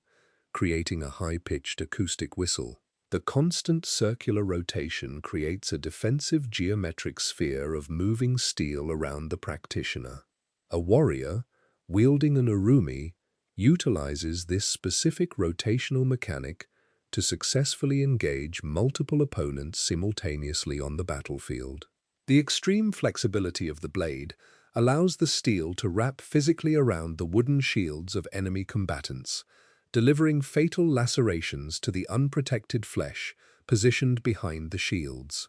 creating a high-pitched acoustic whistle. The constant circular rotation creates a defensive geometric sphere of moving steel around the practitioner. A warrior, wielding an urumi, utilizes this specific rotational mechanic to successfully engage multiple opponents simultaneously on the battlefield. The extreme flexibility of the blade allows the steel to wrap physically around the wooden shields of enemy combatants, delivering fatal lacerations to the unprotected flesh positioned behind the shields.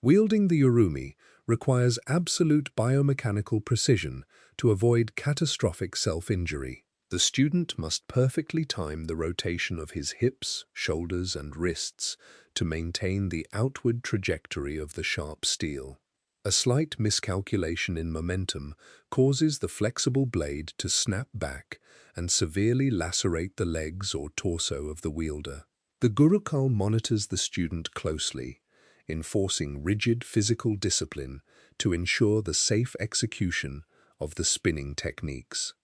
Wielding the urumi requires absolute biomechanical precision to avoid catastrophic self-injury. The student must perfectly time the rotation of his hips, shoulders, and wrists to maintain the outward trajectory of the sharp steel. A slight miscalculation in momentum causes the flexible blade to snap back and severely lacerate the legs or torso of the wielder. The Gurukul monitors the student closely, enforcing rigid physical discipline to ensure the safe execution of the spinning techniques.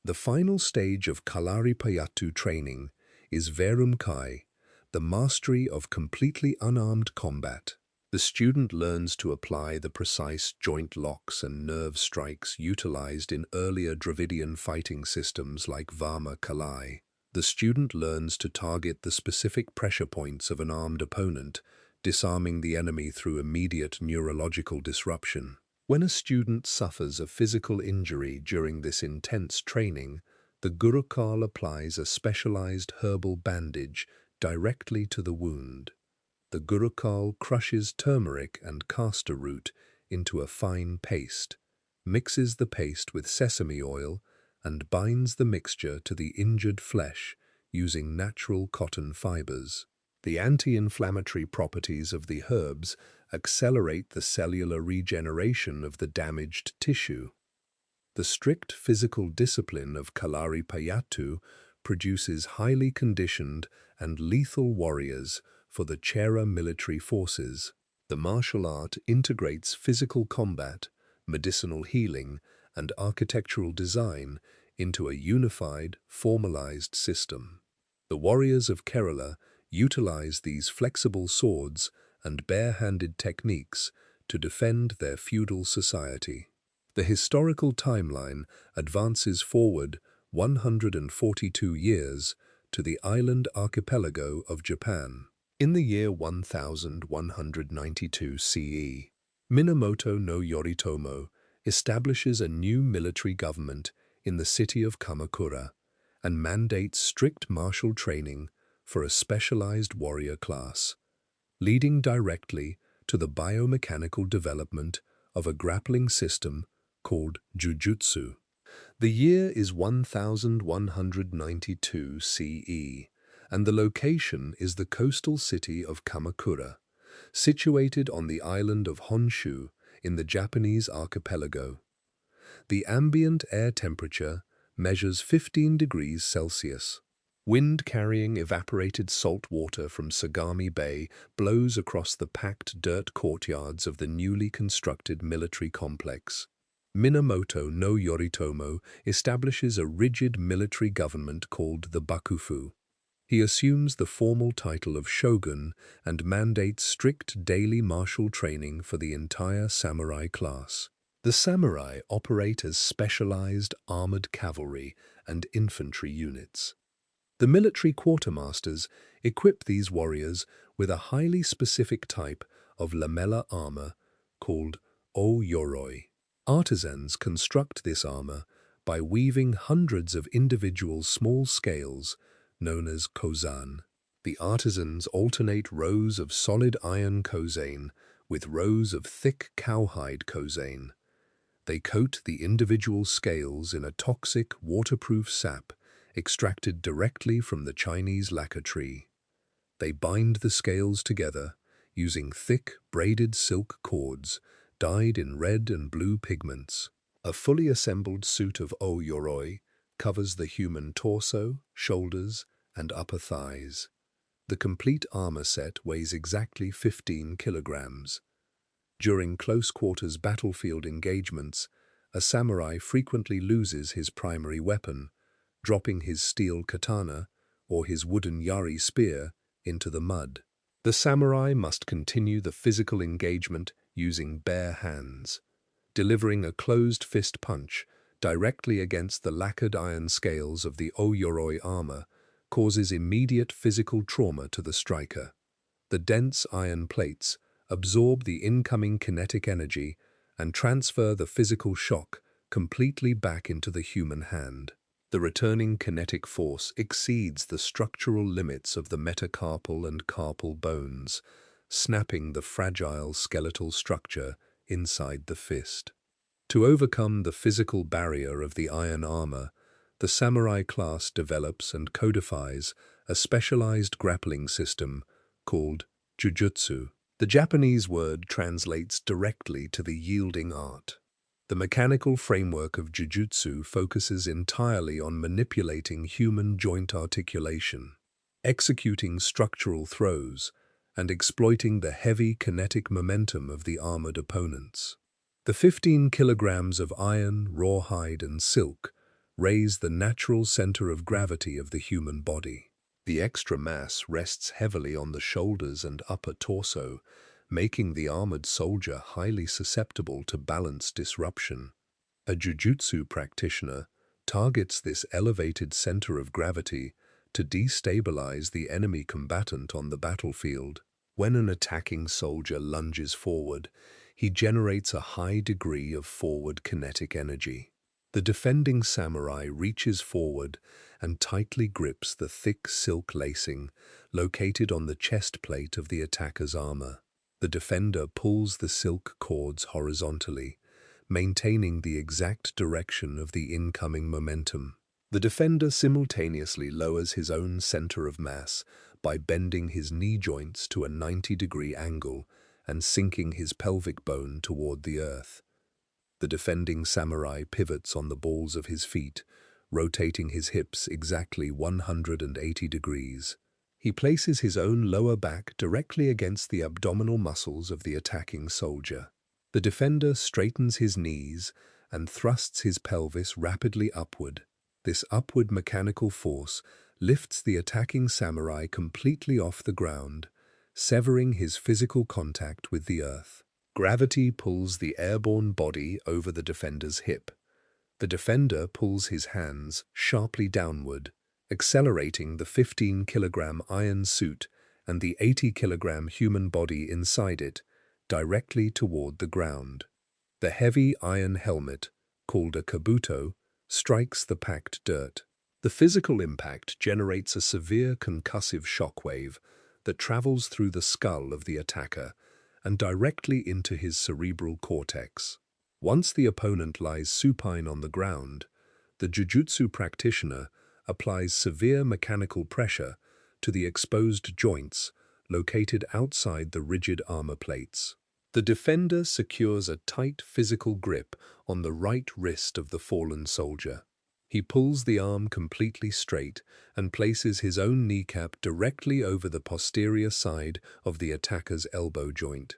The final stage of Kalaripayattu training is Verum Kai, the mastery of completely unarmed combat. The student learns to apply the precise joint locks and nerve strikes utilized in earlier Dravidian fighting systems like Varma Kalai. The student learns to target the specific pressure points of an armed opponent, disarming the enemy through immediate neurological disruption. When a student suffers a physical injury during this intense training, the Gurukul applies a specialized herbal bandage directly to the wound. The Gurukul crushes turmeric and castor root into a fine paste, mixes the paste with sesame oil, and binds the mixture to the injured flesh using natural cotton fibers. The anti-inflammatory properties of the herbs accelerate the cellular regeneration of the damaged tissue. The strict physical discipline of Kalaripayattu produces highly conditioned and lethal warriors for the Chera military forces. The martial art integrates physical combat, medicinal healing, and architectural design into a unified, formalized system. The warriors of Kerala utilize these flexible swords and bare-handed techniques to defend their feudal society. The historical timeline advances forward 142 years to the island archipelago of Japan. In the year 1192 CE, Minamoto no Yoritomo establishes a new military government in the city of Kamakura and mandates strict martial training for a specialized warrior class, leading directly to the biomechanical development of a grappling system called Jujutsu. The year is 1192 CE, and the location is the coastal city of Kamakura, situated on the island of Honshu in the Japanese archipelago. The ambient air temperature measures 15 degrees Celsius. Wind carrying evaporated salt water from Sagami Bay blows across the packed dirt courtyards of the newly constructed military complex. Minamoto no Yoritomo establishes a rigid military government called the Bakufu. He assumes the formal title of shogun and mandates strict daily martial training for the entire samurai class. The samurai operate as specialized armored cavalry and infantry units. The military quartermasters equip these warriors with a highly specific type of lamella armor called o-yoroi. Artisans construct this armor by weaving hundreds of individual small scales known as kozan. The artisans alternate rows of solid iron kozan with rows of thick cowhide kozan. They coat the individual scales in a toxic, waterproof sap extracted directly from the Chinese lacquer tree. They bind the scales together using thick, braided silk cords dyed in red and blue pigments. A fully assembled suit of o-yoroi covers the human torso, shoulders, and upper thighs. The complete armor set weighs exactly 15 kilograms. During close-quarters battlefield engagements, a samurai frequently loses his primary weapon, dropping his steel katana or his wooden yari spear into the mud. The samurai must continue the physical engagement using bare hands. Delivering a closed-fist punch directly against the lacquered iron scales of the o-yoroi armor causes immediate physical trauma to the striker. The dense iron plates absorb the incoming kinetic energy and transfer the physical shock completely back into the human hand. The returning kinetic force exceeds the structural limits of the metacarpal and carpal bones, snapping the fragile skeletal structure inside the fist. To overcome the physical barrier of the iron armor, the samurai class develops and codifies a specialized grappling system called jujutsu. The Japanese word translates directly to the yielding art. The mechanical framework of jujutsu focuses entirely on manipulating human joint articulation, executing structural throws, and exploiting the heavy kinetic momentum of the armored opponents. The 15 kilograms of iron, rawhide, and silk raise the natural center of gravity of the human body. The extra mass rests heavily on the shoulders and upper torso, making the armored soldier highly susceptible to balance disruption. A jujutsu practitioner targets this elevated center of gravity to destabilize the enemy combatant on the battlefield. When an attacking soldier lunges forward, he generates a high degree of forward kinetic energy. The defending samurai reaches forward and tightly grips the thick silk lacing located on the chest plate of the attacker's armor. The defender pulls the silk cords horizontally, maintaining the exact direction of the incoming momentum. The defender simultaneously lowers his own center of mass by bending his knee joints to a 90-degree angle and sinking his pelvic bone toward the earth. The defending samurai pivots on the balls of his feet, rotating his hips exactly 180 degrees. He places his own lower back directly against the abdominal muscles of the attacking soldier. The defender straightens his knees and thrusts his pelvis rapidly upward. This upward mechanical force lifts the attacking samurai completely off the ground, severing his physical contact with the earth. Gravity pulls the airborne body over the defender's hip. The defender pulls his hands sharply downward, accelerating the 15-kilogram iron suit and the 80-kilogram human body inside it directly toward the ground. The heavy iron helmet, called a kabuto, strikes the packed dirt. The physical impact generates a severe concussive shockwave that travels through the skull of the attacker and directly into his cerebral cortex. Once the opponent lies supine on the ground, the jujutsu practitioner applies severe mechanical pressure to the exposed joints located outside the rigid armor plates. The defender secures a tight physical grip on the right wrist of the fallen soldier. He pulls the arm completely straight and places his own kneecap directly over the posterior side of the attacker's elbow joint.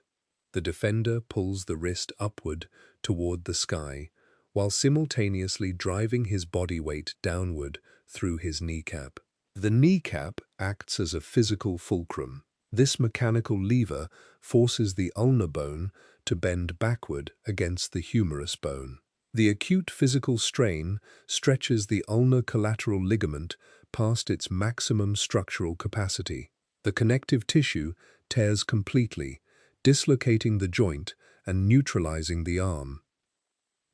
The defender pulls the wrist upward toward the sky, while simultaneously driving his body weight downward through his kneecap. The kneecap acts as a physical fulcrum. This mechanical lever forces the ulnar bone to bend backward against the humerus bone. The acute physical strain stretches the ulnar collateral ligament past its maximum structural capacity. The connective tissue tears completely, dislocating the joint and neutralizing the arm.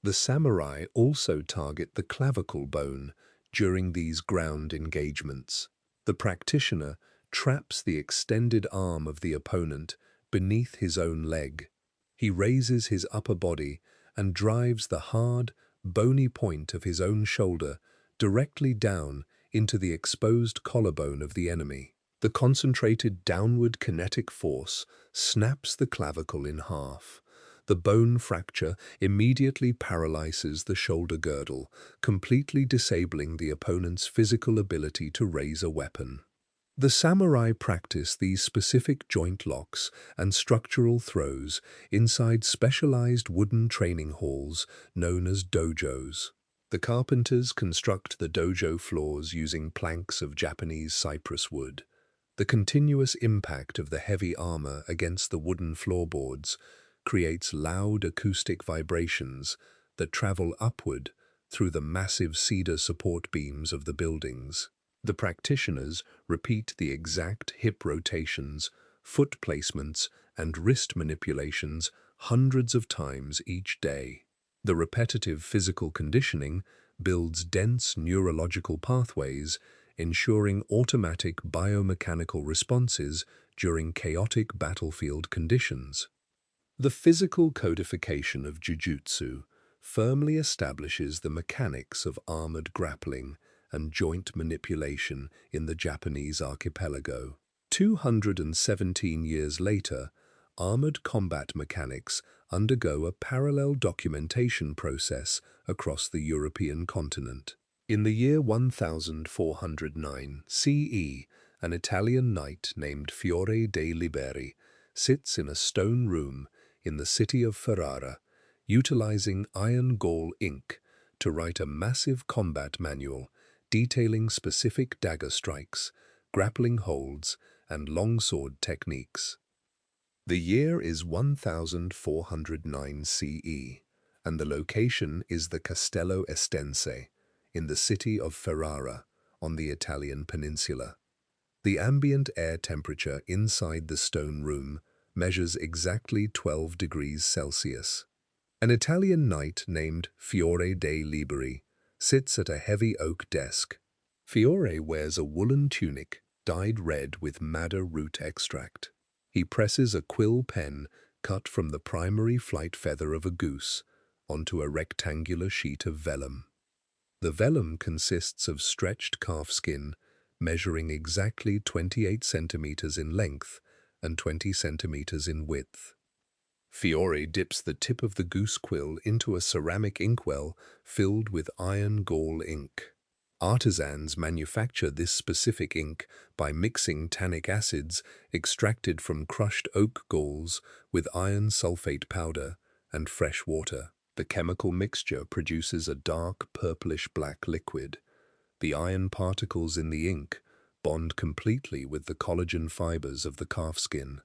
The samurai also target the clavicle bone during these ground engagements. The practitioner traps the extended arm of the opponent beneath his own leg. He raises his upper body and drives the hard, bony point of his own shoulder directly down into the exposed collarbone of the enemy. The concentrated downward kinetic force snaps the clavicle in half. The bone fracture immediately paralyzes the shoulder girdle, completely disabling the opponent's physical ability to raise a weapon. The samurai practice these specific joint locks and structural throws inside specialized wooden training halls known as dojos. The carpenters construct the dojo floors using planks of Japanese cypress wood. The continuous impact of the heavy armor against the wooden floorboards creates loud acoustic vibrations that travel upward through the massive cedar support beams of the buildings. The practitioners repeat the exact hip rotations, foot placements, and wrist manipulations hundreds of times each day. The repetitive physical conditioning builds dense neurological pathways, ensuring automatic biomechanical responses during chaotic battlefield conditions. The physical codification of jujutsu firmly establishes the mechanics of armored grappling and joint manipulation in the Japanese archipelago. 217 years later, armored combat mechanics undergo a parallel documentation process across the European continent. In the year 1409 CE, an Italian knight named Fiore dei Liberi sits in a stone room in the city of Ferrara, utilizing iron gall ink to write a massive combat manual detailing specific dagger strikes, grappling holds, and longsword techniques. The year is 1409 CE, and the location is the Castello Estense, in the city of Ferrara, on the Italian peninsula. The ambient air temperature inside the stone room measures exactly 12 degrees Celsius. An Italian knight named Fiore dei Liberi sits at a heavy oak desk. Fiore wears a woolen tunic dyed red with madder root extract. He presses a quill pen cut from the primary flight feather of a goose onto a rectangular sheet of vellum. The vellum consists of stretched calf skin measuring exactly 28 centimeters in length and 20 centimeters in width. Fiore dips the tip of the goose quill into a ceramic inkwell filled with iron gall ink. Artisans manufacture this specific ink by mixing tannic acids extracted from crushed oak galls with iron sulfate powder and fresh water. The chemical mixture produces a dark purplish-black liquid. The iron particles in the ink bond completely with the collagen fibers of the calf skin.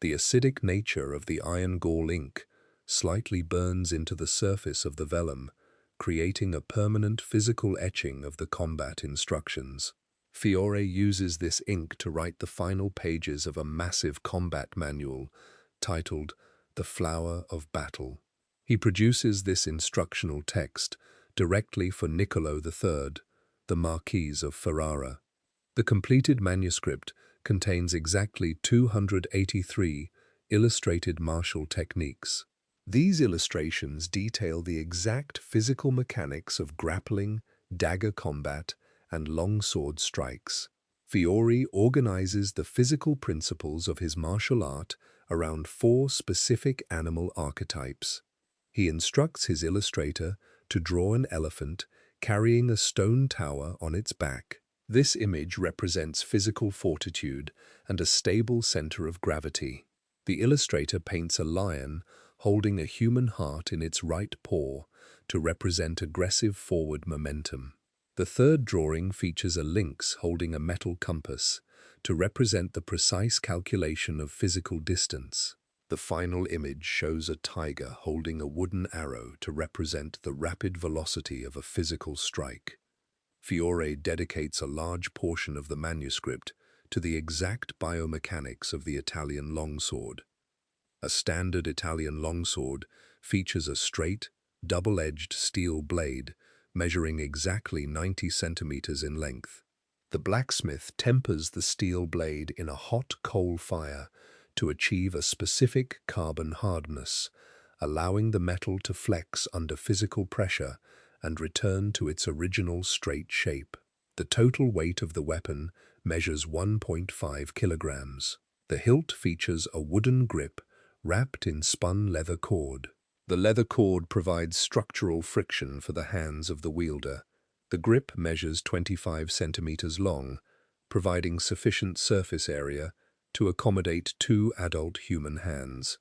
The acidic nature of the iron gall ink slightly burns into the surface of the vellum, creating a permanent physical etching of the combat instructions. Fiore uses this ink to write the final pages of a massive combat manual titled The Flower of Battle. He produces this instructional text directly for Niccolo III, the Marquis of Ferrara. The completed manuscript contains exactly 283 illustrated martial techniques. These illustrations detail the exact physical mechanics of grappling, dagger combat, and longsword strikes. Fiore organizes the physical principles of his martial art around four specific animal archetypes. He instructs his illustrator to draw an elephant carrying a stone tower on its back. This image represents physical fortitude and a stable center of gravity. The illustrator paints a lion holding a human heart in its right paw to represent aggressive forward momentum. The third drawing features a lynx holding a metal compass to represent the precise calculation of physical distance. The final image shows a tiger holding a wooden arrow to represent the rapid velocity of a physical strike. Fiore dedicates a large portion of the manuscript to the exact biomechanics of the Italian longsword. A standard Italian longsword features a straight, double-edged steel blade measuring exactly 90 centimeters in length. The blacksmith tempers the steel blade in a hot coal fire to achieve a specific carbon hardness, allowing the metal to flex under physical pressure and return to its original straight shape. The total weight of the weapon measures 1.5 kilograms. The hilt features a wooden grip wrapped in spun leather cord. The leather cord provides structural friction for the hands of the wielder. The grip measures 25 centimeters long, providing sufficient surface area to accommodate two adult human hands.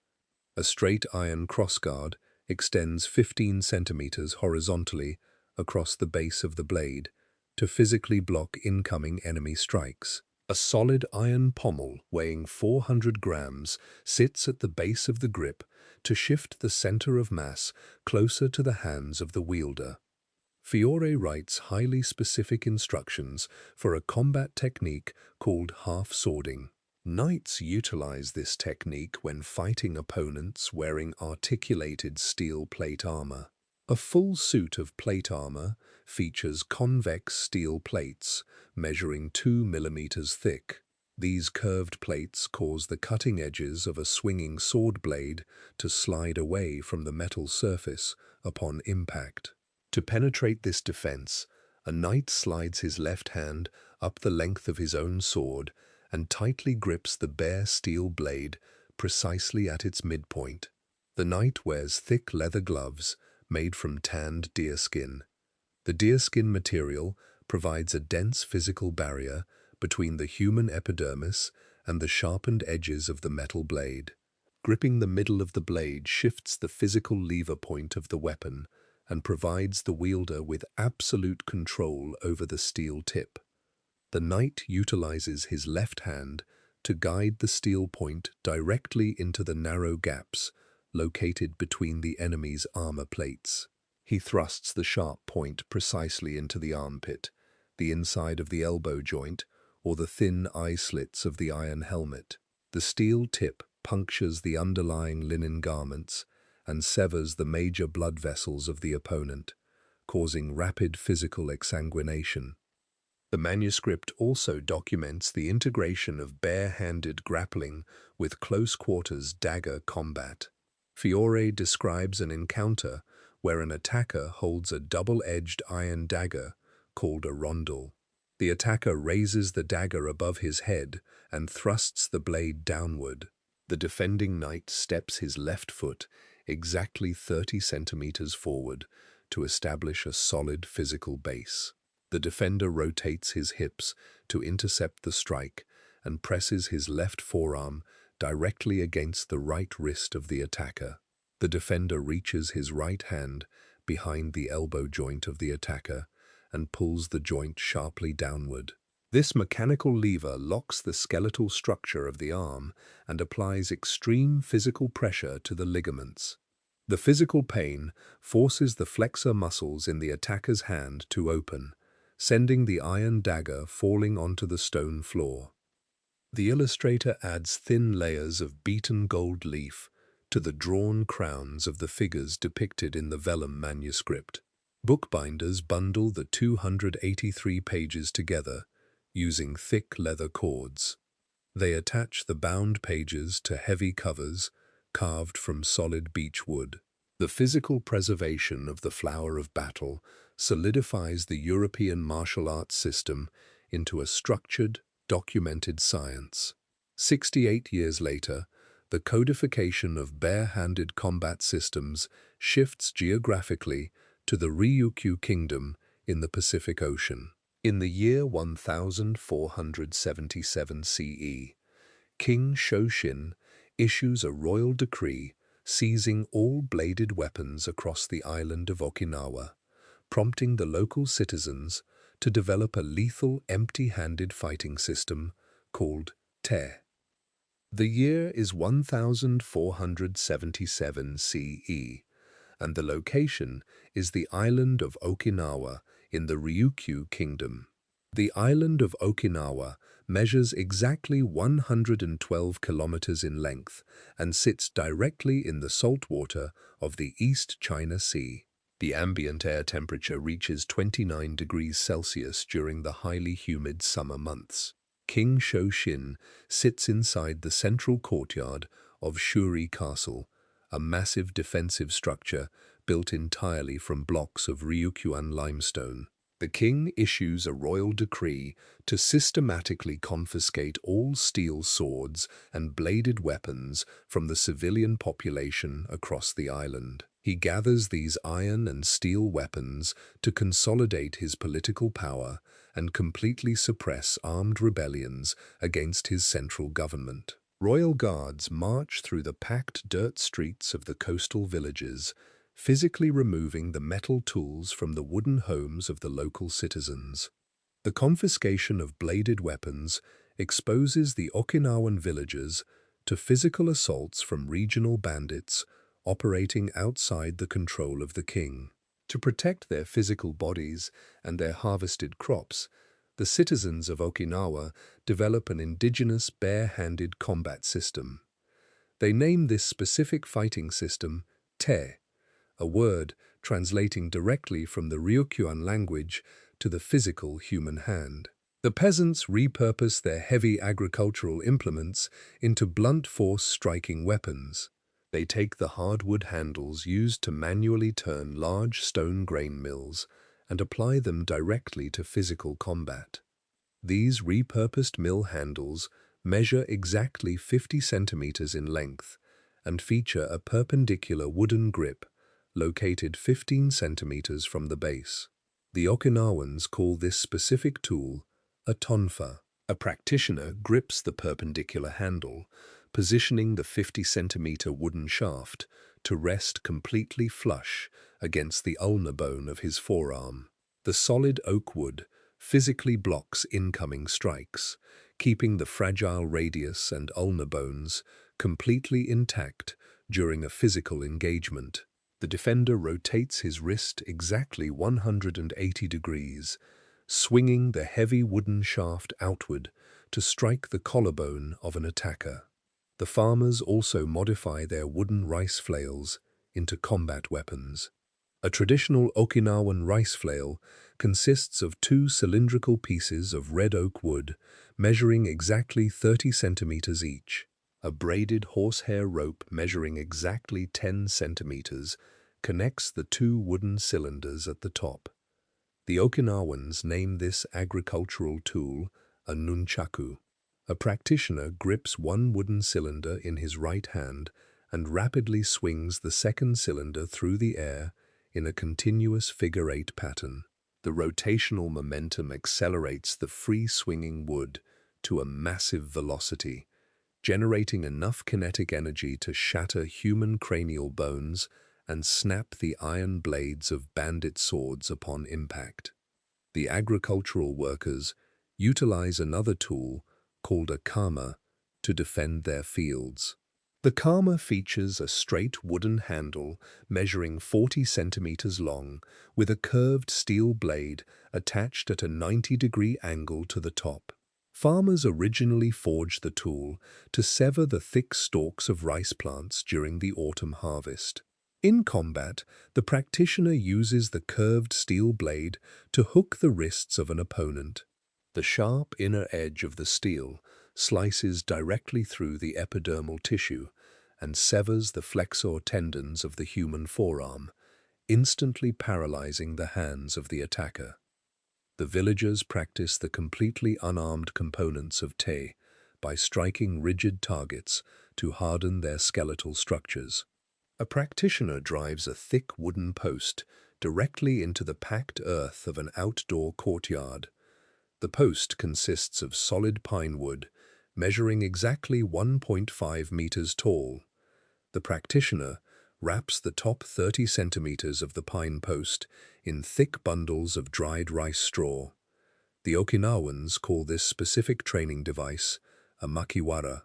A straight iron crossguard extends 15 centimeters horizontally across the base of the blade to physically block incoming enemy strikes. A solid iron pommel weighing 400 grams sits at the base of the grip to shift the center of mass closer to the hands of the wielder. Fiore writes highly specific instructions for a combat technique called half-swording. Knights utilize this technique when fighting opponents wearing articulated steel plate armor. A full suit of plate armor features convex steel plates measuring 2 millimeters thick. These curved plates cause the cutting edges of a swinging sword blade to slide away from the metal surface upon impact. To penetrate this defense, a knight slides his left hand up the length of his own sword and tightly grips the bare steel blade precisely at its midpoint. The knight wears thick leather gloves made from tanned deerskin. The deerskin material provides a dense physical barrier between the human epidermis and the sharpened edges of the metal blade. Gripping the middle of the blade shifts the physical lever point of the weapon and provides the wielder with absolute control over the steel tip. The knight utilizes his left hand to guide the steel point directly into the narrow gaps located between the enemy's armor plates. He thrusts the sharp point precisely into the armpit, the inside of the elbow joint, or the thin eye slits of the iron helmet. The steel tip punctures the underlying linen garments and severs the major blood vessels of the opponent, causing rapid physical exsanguination. The manuscript also documents the integration of bare-handed grappling with close-quarters dagger combat. Fiore describes an encounter where an attacker holds a double-edged iron dagger called a rondel. The attacker raises the dagger above his head and thrusts the blade downward. The defending knight steps his left foot exactly 30 centimeters forward to establish a solid physical base. The defender rotates his hips to intercept the strike and presses his left forearm directly against the right wrist of the attacker. The defender reaches his right hand behind the elbow joint of the attacker and pulls the joint sharply downward. This mechanical lever locks the skeletal structure of the arm and applies extreme physical pressure to the ligaments. The physical pain forces the flexor muscles in the attacker's hand to open, sending the iron dagger falling onto the stone floor. The illustrator adds thin layers of beaten gold leaf to the drawn crowns of the figures depicted in the vellum manuscript. Bookbinders bundle the 283 pages together using thick leather cords. They attach the bound pages to heavy covers carved from solid beech wood. The physical preservation of the flower of battle solidifies the European martial arts system into a structured, documented science. 68 years later, the codification of bare-handed combat systems shifts geographically to the Ryukyu Kingdom in the Pacific Ocean. In the year 1477 CE, King Shoshin issues a royal decree seizing all bladed weapons across the island of Okinawa, prompting the local citizens to develop a lethal empty-handed fighting system called Te. The year is 1477 CE, and the location is the island of Okinawa in the Ryukyu Kingdom. The island of Okinawa measures exactly 112 kilometers in length and sits directly in the saltwater of the East China Sea. The ambient air temperature reaches 29 degrees Celsius during the highly humid summer months. King Shoshin sits inside the central courtyard of Shuri Castle, a massive defensive structure built entirely from blocks of Ryukyuan limestone. The king issues a royal decree to systematically confiscate all steel swords and bladed weapons from the civilian population across the island. He gathers these iron and steel weapons to consolidate his political power and completely suppress armed rebellions against his central government. Royal guards march through the packed dirt streets of the coastal villages, physically removing the metal tools from the wooden homes of the local citizens. The confiscation of bladed weapons exposes the Okinawan villagers to physical assaults from regional bandits operating outside the control of the king. To protect their physical bodies and their harvested crops, the citizens of Okinawa develop an indigenous bare-handed combat system. They name this specific fighting system Te, a word translating directly from the Ryukyuan language to the physical human hand. The peasants repurpose their heavy agricultural implements into blunt force striking weapons. They take the hardwood handles used to manually turn large stone grain mills and apply them directly to physical combat. These repurposed mill handles measure exactly 50 centimeters in length and feature a perpendicular wooden grip located 15 centimeters from the base. The Okinawans call this specific tool a tonfa. A practitioner grips the perpendicular handle, positioning the 50-centimeter wooden shaft to rest completely flush against the ulna bone of his forearm. The solid oak wood physically blocks incoming strikes, keeping the fragile radius and ulna bones completely intact during a physical engagement. The defender rotates his wrist exactly 180 degrees, swinging the heavy wooden shaft outward to strike the collarbone of an attacker. The farmers also modify their wooden rice flails into combat weapons. A traditional Okinawan rice flail consists of two cylindrical pieces of red oak wood measuring exactly 30 centimeters each. A braided horsehair rope measuring exactly 10 centimeters connects the two wooden cylinders at the top. The Okinawans name this agricultural tool a nunchaku. A practitioner grips one wooden cylinder in his right hand and rapidly swings the second cylinder through the air in a continuous figure-8 pattern. The rotational momentum accelerates the free-swinging wood to a massive velocity, generating enough kinetic energy to shatter human cranial bones and snap the iron blades of bandit swords upon impact. The agricultural workers utilize another tool called a kama to defend their fields. The kama features a straight wooden handle measuring 40 centimeters long with a curved steel blade attached at a 90-degree angle to the top. Farmers originally forged the tool to sever the thick stalks of rice plants during the autumn harvest. In combat, the practitioner uses the curved steel blade to hook the wrists of an opponent. The sharp inner edge of the steel slices directly through the epidermal tissue and severs the flexor tendons of the human forearm, instantly paralyzing the hands of the attacker. The villagers practice the completely unarmed components of te by striking rigid targets to harden their skeletal structures. A practitioner drives a thick wooden post directly into the packed earth of an outdoor courtyard. The post consists of solid pine wood, measuring exactly 1.5 meters tall. The practitioner wraps the top 30 centimeters of the pine post in thick bundles of dried rice straw. The Okinawans call this specific training device a makiwara.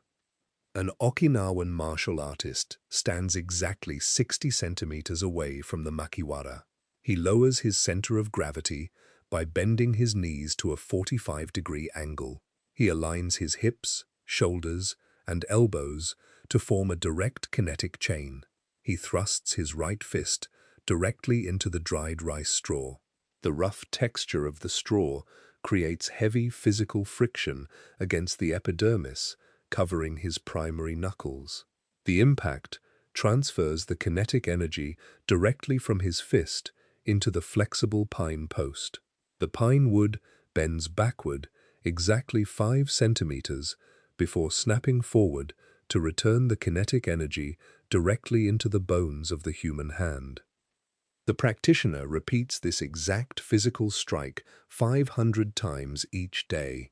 An Okinawan martial artist stands exactly 60 centimeters away from the makiwara. He lowers his center of gravity by bending his knees to a 45-degree angle. He aligns his hips, shoulders, and elbows to form a direct kinetic chain. He thrusts his right fist directly into the dried rice straw. The rough texture of the straw creates heavy physical friction against the epidermis, covering his primary knuckles. The impact transfers the kinetic energy directly from his fist into the flexible pine post. The pine wood bends backward exactly 5 centimeters before snapping forward to return the kinetic energy directly into the bones of the human hand. The practitioner repeats this exact physical strike 500 times each day.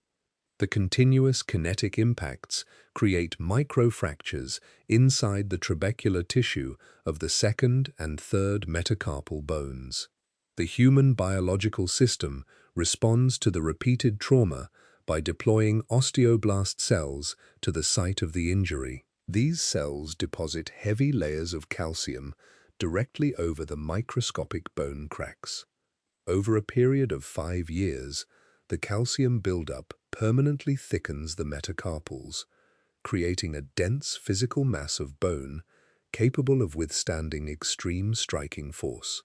The continuous kinetic impacts create microfractures inside the trabecular tissue of the second and third metacarpal bones. The human biological system responds to the repeated trauma by deploying osteoblast cells to the site of the injury. These cells deposit heavy layers of calcium directly over the microscopic bone cracks. Over a period of 5 years, the calcium buildup permanently thickens the metacarpals, creating a dense physical mass of bone capable of withstanding extreme striking force.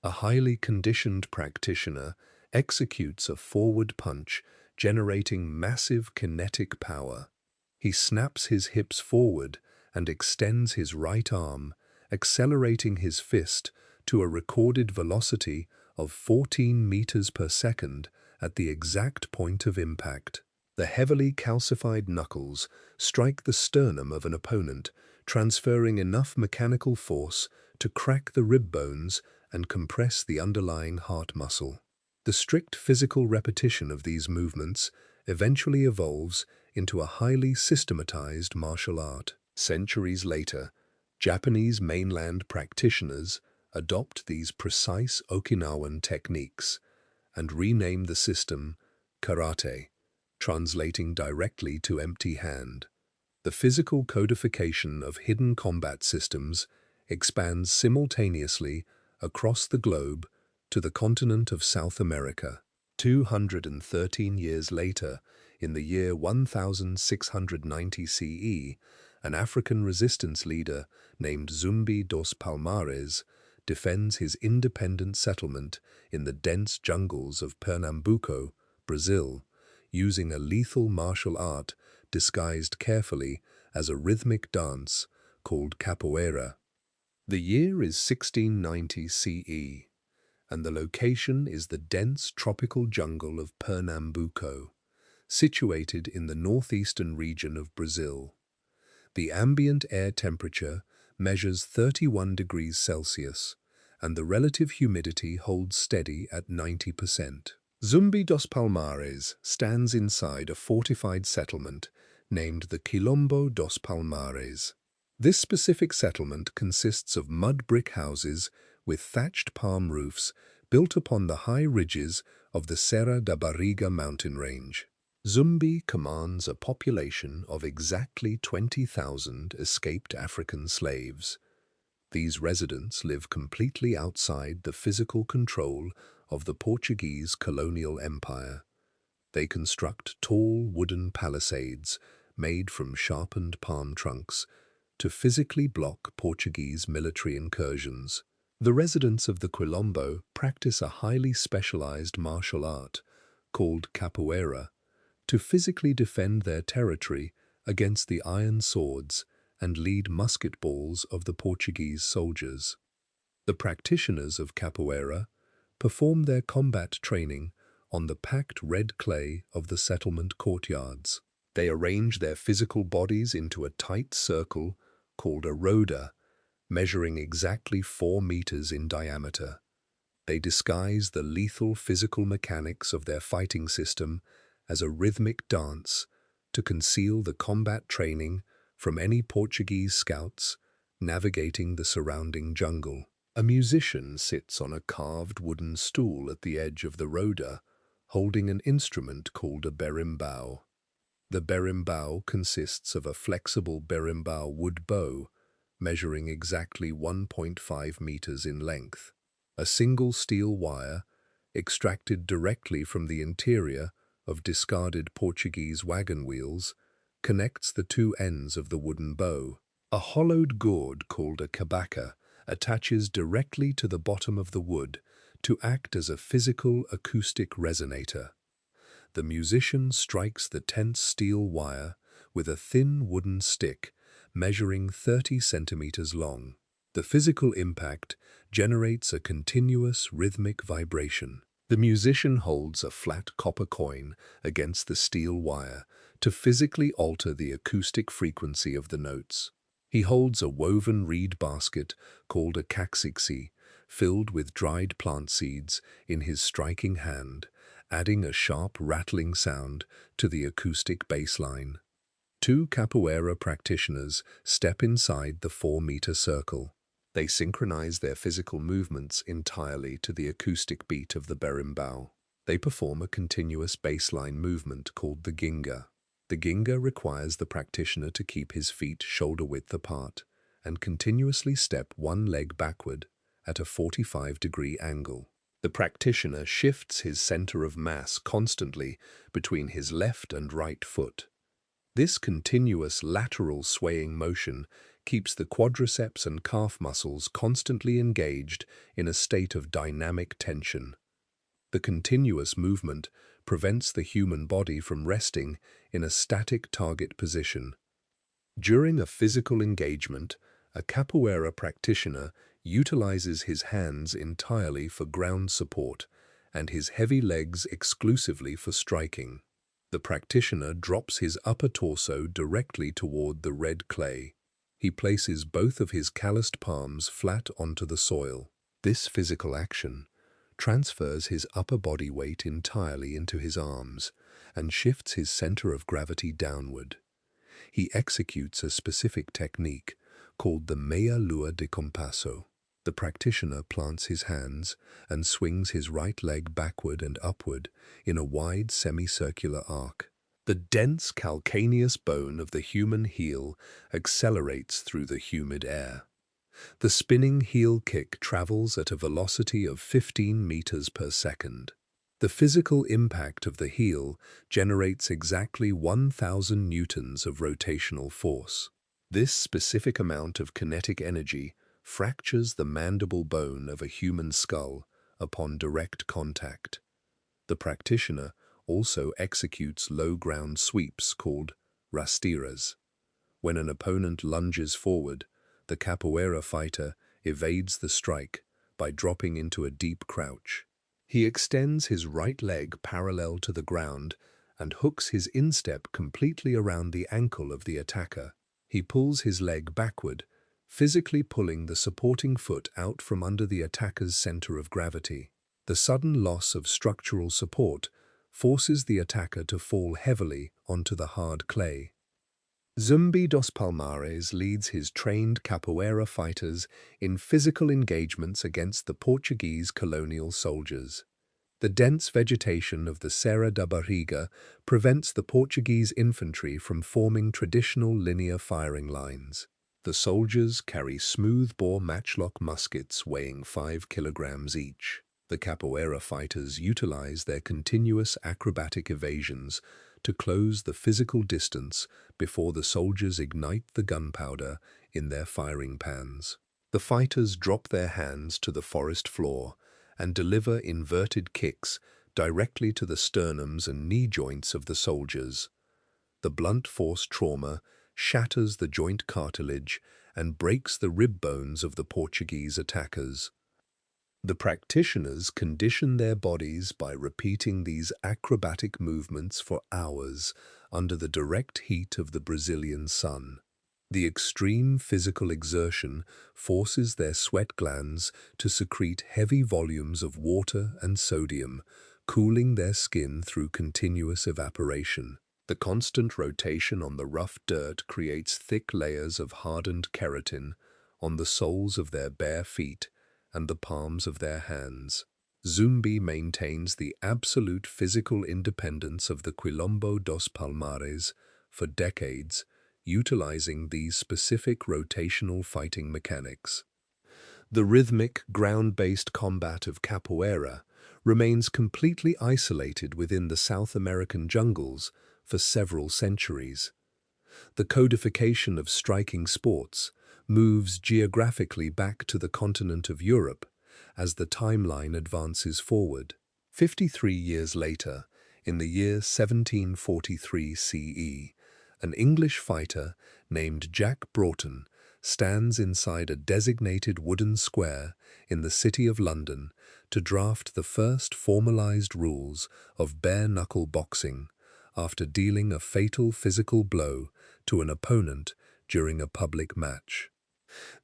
A highly conditioned practitioner executes a forward punch, generating massive kinetic power. He snaps his hips forward and extends his right arm, accelerating his fist to a recorded velocity of 14 meters per second at the exact point of impact. The heavily calcified knuckles strike the sternum of an opponent, transferring enough mechanical force to crack the rib bones and compress the underlying heart muscle. The strict physical repetition of these movements eventually evolves into a highly systematized martial art. Centuries later, Japanese mainland practitioners adopt these precise Okinawan techniques and rename the system karate, translating directly to empty hand. The physical codification of hidden combat systems expands simultaneously across the globe to the continent of South America. 213 years later, in the year 1690 CE, an African resistance leader named Zumbi dos Palmares defends his independent settlement in the dense jungles of Pernambuco, Brazil, using a lethal martial art disguised carefully as a rhythmic dance called capoeira. The year is 1690 CE, and the location is the dense tropical jungle of Pernambuco, situated in the northeastern region of Brazil. The ambient air temperature measures 31 degrees Celsius, and the relative humidity holds steady at 90%. Zumbi dos Palmares stands inside a fortified settlement named the Quilombo dos Palmares. This specific settlement consists of mud brick houses with thatched palm roofs built upon the high ridges of the Serra da Barriga mountain range. Zumbi commands a population of exactly 20,000 escaped African slaves. These residents live completely outside the physical control of the Portuguese colonial empire. They construct tall wooden palisades made from sharpened palm trunks to physically block Portuguese military incursions. The residents of the Quilombo practice a highly specialized martial art called capoeira to physically defend their territory against the iron swords and lead musket balls of the Portuguese soldiers. The practitioners of capoeira perform their combat training on the packed red clay of the settlement courtyards. They arrange their physical bodies into a tight circle called a rhoda, measuring exactly 4 meters in diameter. They disguise the lethal physical mechanics of their fighting system as a rhythmic dance to conceal the combat training from any Portuguese scouts navigating the surrounding jungle. A musician sits on a carved wooden stool at the edge of the rhoda, holding an instrument called a berimbau. The berimbau consists of a flexible berimbau wood bow, measuring exactly 1.5 meters in length. A single steel wire, extracted directly from the interior of discarded Portuguese wagon wheels, connects the two ends of the wooden bow. A hollowed gourd called a cabaca attaches directly to the bottom of the wood to act as a physical acoustic resonator. The musician strikes the tense steel wire with a thin wooden stick measuring 30 centimeters long. The physical impact generates a continuous rhythmic vibration. The musician holds a flat copper coin against the steel wire to physically alter the acoustic frequency of the notes. He holds a woven reed basket called a caxixi, filled with dried plant seeds, in his striking hand, adding a sharp rattling sound to the acoustic baseline. Two capoeira practitioners step inside the 4-meter circle. They synchronize their physical movements entirely to the acoustic beat of the berimbau. They perform a continuous baseline movement called the ginga. The ginga requires the practitioner to keep his feet shoulder-width apart and continuously step one leg backward at a 45-degree angle. The practitioner shifts his center of mass constantly between his left and right foot. This continuous lateral swaying motion keeps the quadriceps and calf muscles constantly engaged in a state of dynamic tension. The continuous movement prevents the human body from resting in a static target position. During a physical engagement, a capoeira practitioner utilizes his hands entirely for ground support and his heavy legs exclusively for striking. The practitioner drops his upper torso directly toward the red clay. He places both of his calloused palms flat onto the soil. This physical action transfers his upper body weight entirely into his arms and shifts his center of gravity downward. He executes a specific technique called the meia lua de compasso. The practitioner plants his hands and swings his right leg backward and upward in a wide semicircular arc. The dense calcaneus bone of the human heel accelerates through the humid air. The spinning heel kick travels at a velocity of 15 meters per second. The physical impact of the heel generates exactly 1,000 newtons of rotational force. This specific amount of kinetic energy fractures the mandible bone of a human skull upon direct contact. The practitioner also executes low ground sweeps called rasteiras. When an opponent lunges forward, the capoeira fighter evades the strike by dropping into a deep crouch. He extends his right leg parallel to the ground and hooks his instep completely around the ankle of the attacker. He pulls his leg backward, physically pulling the supporting foot out from under the attacker's center of gravity. The sudden loss of structural support forces the attacker to fall heavily onto the hard clay. Zumbi dos Palmares leads his trained capoeira fighters in physical engagements against the Portuguese colonial soldiers. The dense vegetation of the Serra da Barriga prevents the Portuguese infantry from forming traditional linear firing lines. The soldiers carry smooth-bore matchlock muskets weighing 5 kilograms each. The capoeira fighters utilize their continuous acrobatic evasions to close the physical distance before the soldiers ignite the gunpowder in their firing pans. The fighters drop their hands to the forest floor and deliver inverted kicks directly to the sternums and knee joints of the soldiers. The blunt force trauma shatters the joint cartilage and breaks the rib bones of the Portuguese attackers. The practitioners condition their bodies by repeating these acrobatic movements for hours under the direct heat of the Brazilian sun. The extreme physical exertion forces their sweat glands to secrete heavy volumes of water and sodium, cooling their skin through continuous evaporation. The constant rotation on the rough dirt creates thick layers of hardened keratin on the soles of their bare feet and the palms of their hands. Zumbi maintains the absolute physical independence of the Quilombo dos Palmares for decades, utilizing these specific rotational fighting mechanics. The rhythmic, ground-based combat of capoeira remains completely isolated within the South American jungles for several centuries. The codification of striking sports moves geographically back to the continent of Europe as the timeline advances forward. 53 years later, in the year 1743 CE, an English fighter named Jack Broughton stands inside a designated wooden square in the City of London to draft the first formalized rules of bare-knuckle boxing after dealing a fatal physical blow to an opponent during a public match.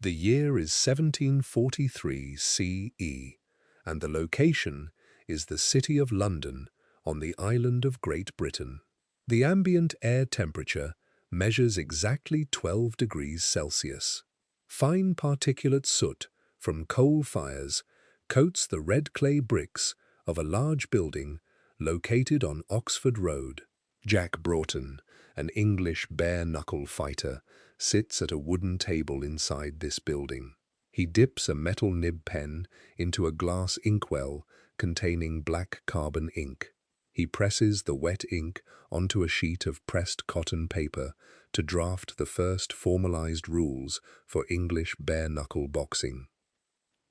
The year is 1743 CE, and the location is the City of London on the island of Great Britain. The ambient air temperature measures exactly 12 degrees Celsius. Fine particulate soot from coal fires coats the red clay bricks of a large building located on Oxford Road. Jack Broughton, an English bare-knuckle fighter, sits at a wooden table inside this building. He dips a metal nib pen into a glass inkwell containing black carbon ink. He presses the wet ink onto a sheet of pressed cotton paper to draft the first formalized rules for English bare-knuckle boxing.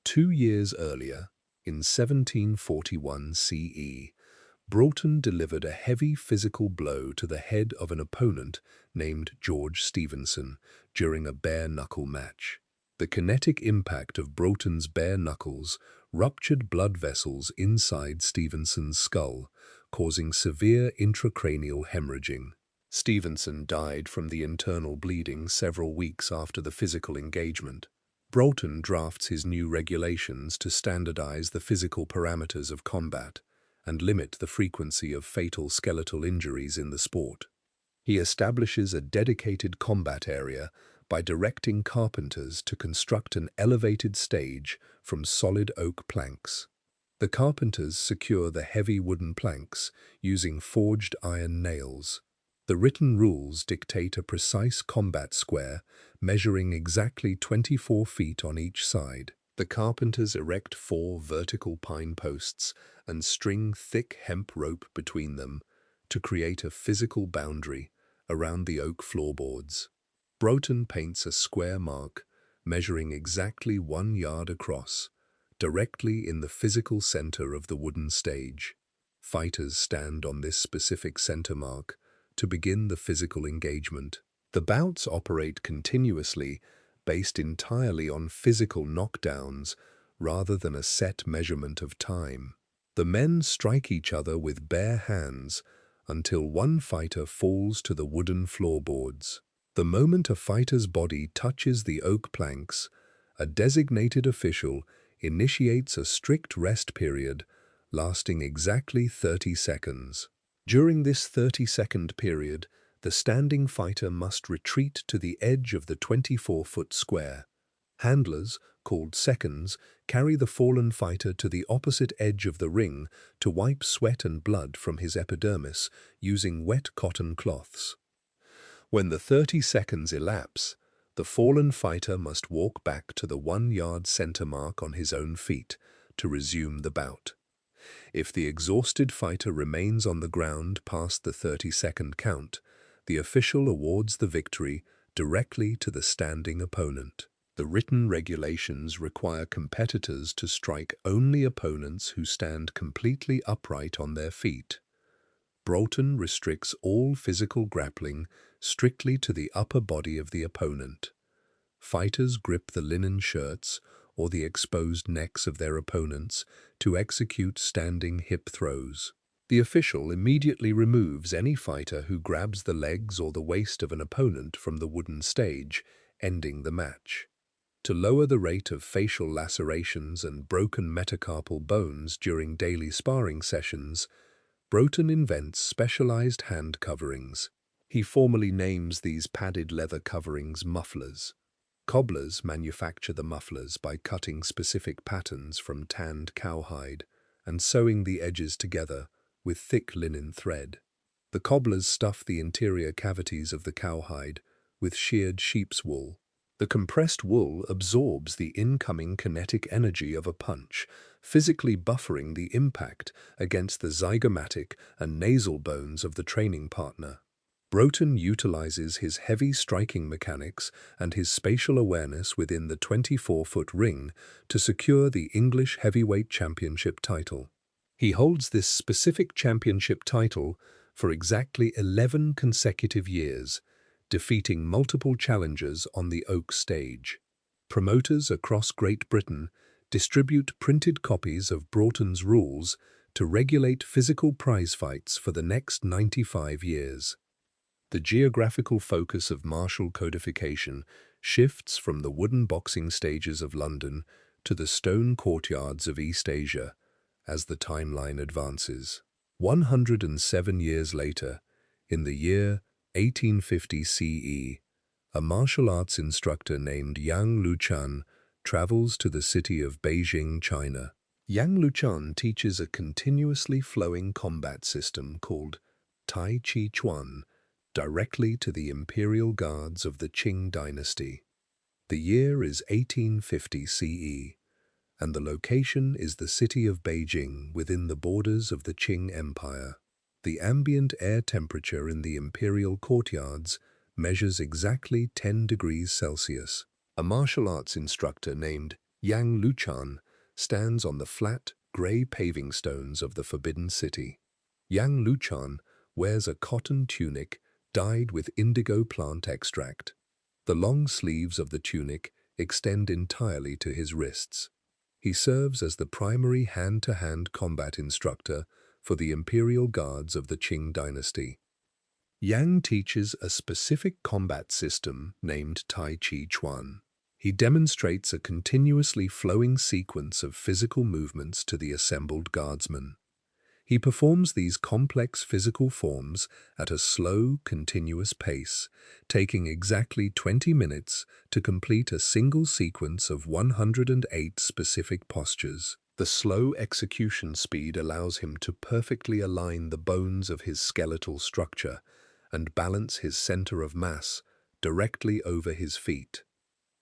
2 years earlier, in 1741 CE, Broughton delivered a heavy physical blow to the head of an opponent named George Stephenson during a bare-knuckle match. The kinetic impact of Broughton's bare knuckles ruptured blood vessels inside Stephenson's skull, causing severe intracranial hemorrhaging. Stephenson died from the internal bleeding several weeks after the physical engagement. Broughton drafts his new regulations to standardize the physical parameters of combat and limit the frequency of fatal skeletal injuries in the sport. He establishes a dedicated combat area by directing carpenters to construct an elevated stage from solid oak planks. The carpenters secure the heavy wooden planks using forged iron nails. The written rules dictate a precise combat square measuring exactly 24 feet on each side. The carpenters erect 4 vertical pine posts and string thick hemp rope between them to create a physical boundary around the oak floorboards. Broughton paints a square mark measuring exactly 1 yard across, directly in the physical center of the wooden stage. Fighters stand on this specific center mark to begin the physical engagement. The bouts operate continuously, based entirely on physical knockdowns rather than a set measurement of time. The men strike each other with bare hands until one fighter falls to the wooden floorboards. The moment a fighter's body touches the oak planks, a designated official initiates a strict rest period lasting exactly 30 seconds. During this 30-second period, the standing fighter must retreat to the edge of the 24-foot square. Handlers, called seconds, carry the fallen fighter to the opposite edge of the ring to wipe sweat and blood from his epidermis using wet cotton cloths. When the 30 seconds elapse, the fallen fighter must walk back to the 1 yard center mark on his own feet to resume the bout. If the exhausted fighter remains on the ground past the 30-second count, the official awards the victory directly to the standing opponent. The written regulations require competitors to strike only opponents who stand completely upright on their feet. Broughton restricts all physical grappling strictly to the upper body of the opponent. Fighters grip the linen shirts or the exposed necks of their opponents to execute standing hip throws. The official immediately removes any fighter who grabs the legs or the waist of an opponent from the wooden stage, ending the match. To lower the rate of facial lacerations and broken metacarpal bones during daily sparring sessions, Broughton invents specialized hand coverings. He formally names these padded leather coverings mufflers. Cobblers manufacture the mufflers by cutting specific patterns from tanned cowhide and sewing the edges together with thick linen thread. The cobblers stuff the interior cavities of the cowhide with sheared sheep's wool. The compressed wool absorbs the incoming kinetic energy of a punch, physically buffering the impact against the zygomatic and nasal bones of the training partner. Broughton utilizes his heavy striking mechanics and his spatial awareness within the 24-foot ring to secure the English Heavyweight Championship title. He holds this specific championship title for exactly 11 consecutive years, defeating multiple challengers on the Oak stage. Promoters across Great Britain distribute printed copies of Broughton's rules to regulate physical prize fights for the next 95 years. The geographical focus of martial codification shifts from the wooden boxing stages of London to the stone courtyards of East Asia as the timeline advances. 107 years later, in the year 1850 CE, a martial arts instructor named Yang Luchan travels to the city of Beijing, China. Yang Luchan teaches a continuously flowing combat system called Tai Chi Chuan directly to the imperial guards of the Qing dynasty. The year is 1850 CE, and the location is the city of Beijing within the borders of the Qing Empire. The ambient air temperature in the imperial courtyards measures exactly 10 degrees Celsius. A martial arts instructor named Yang Luchan stands on the flat, grey paving stones of the Forbidden City. Yang Luchan wears a cotton tunic dyed with indigo plant extract. The long sleeves of the tunic extend entirely to his wrists. He serves as the primary hand-to-hand combat instructor for the imperial guards of the Qing dynasty. Yang teaches a specific combat system named Tai Chi Chuan. He demonstrates a continuously flowing sequence of physical movements to the assembled guardsmen. He performs these complex physical forms at a slow, continuous pace, taking exactly 20 minutes to complete a single sequence of 108 specific postures. The slow execution speed allows him to perfectly align the bones of his skeletal structure and balance his center of mass directly over his feet.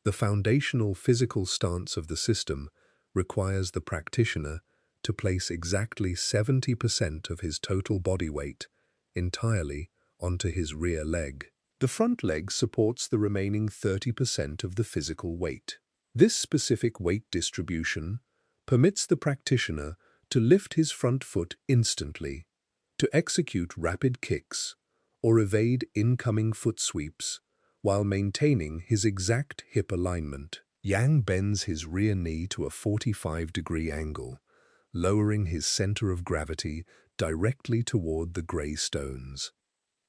The foundational physical stance of the system requires the practitioner to place exactly 70% of his total body weight entirely onto his rear leg. The front leg supports the remaining 30% of the physical weight. This specific weight distribution permits the practitioner to lift his front foot instantly, to execute rapid kicks, or evade incoming foot sweeps while maintaining his exact hip alignment. Yang bends his rear knee to a 45-degree angle, lowering his center of gravity directly toward the grey stones.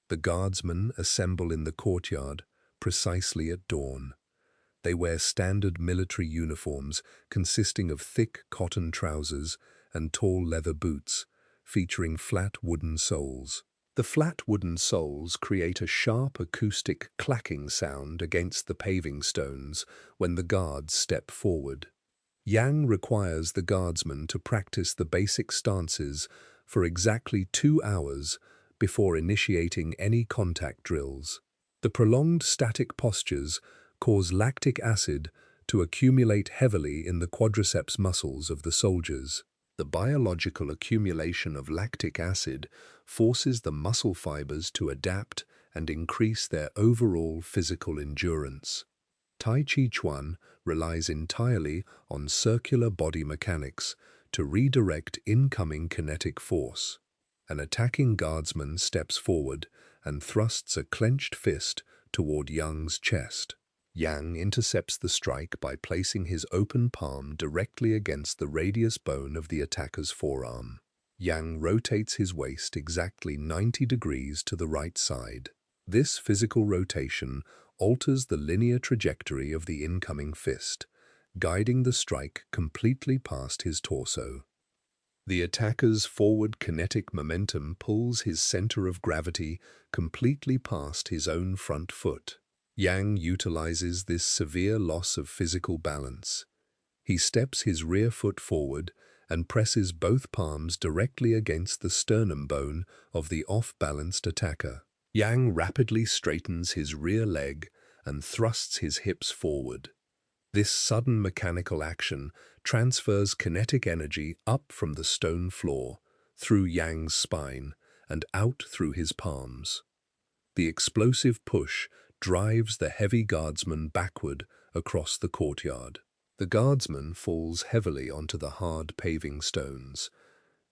The guardsmen assemble in the courtyard precisely at dawn. They wear standard military uniforms consisting of thick cotton trousers and tall leather boots, featuring flat wooden soles. The flat wooden soles create a sharp acoustic clacking sound against the paving stones when the guards step forward. Yang requires the guardsmen to practice the basic stances for exactly 2 hours before initiating any contact drills. The prolonged static postures cause lactic acid to accumulate heavily in the quadriceps muscles of the soldiers. The biological accumulation of lactic acid forces the muscle fibers to adapt and increase their overall physical endurance. Tai Chi Chuan relies entirely on circular body mechanics to redirect incoming kinetic force. An attacking guardsman steps forward and thrusts a clenched fist toward Yang's chest. Yang intercepts the strike by placing his open palm directly against the radius bone of the attacker's forearm. Yang rotates his waist exactly 90 degrees to the right side. This physical rotation alters the linear trajectory of the incoming fist, guiding the strike completely past his torso. The attacker's forward kinetic momentum pulls his center of gravity completely past his own front foot. Yang utilizes this severe loss of physical balance. He steps his rear foot forward and presses both palms directly against the sternum bone of the off-balanced attacker. Yang rapidly straightens his rear leg and thrusts his hips forward. This sudden mechanical action transfers kinetic energy up from the stone floor, through Yang's spine, and out through his palms. The explosive push drives the heavy guardsman backward across the courtyard. The guardsman falls heavily onto the hard paving stones.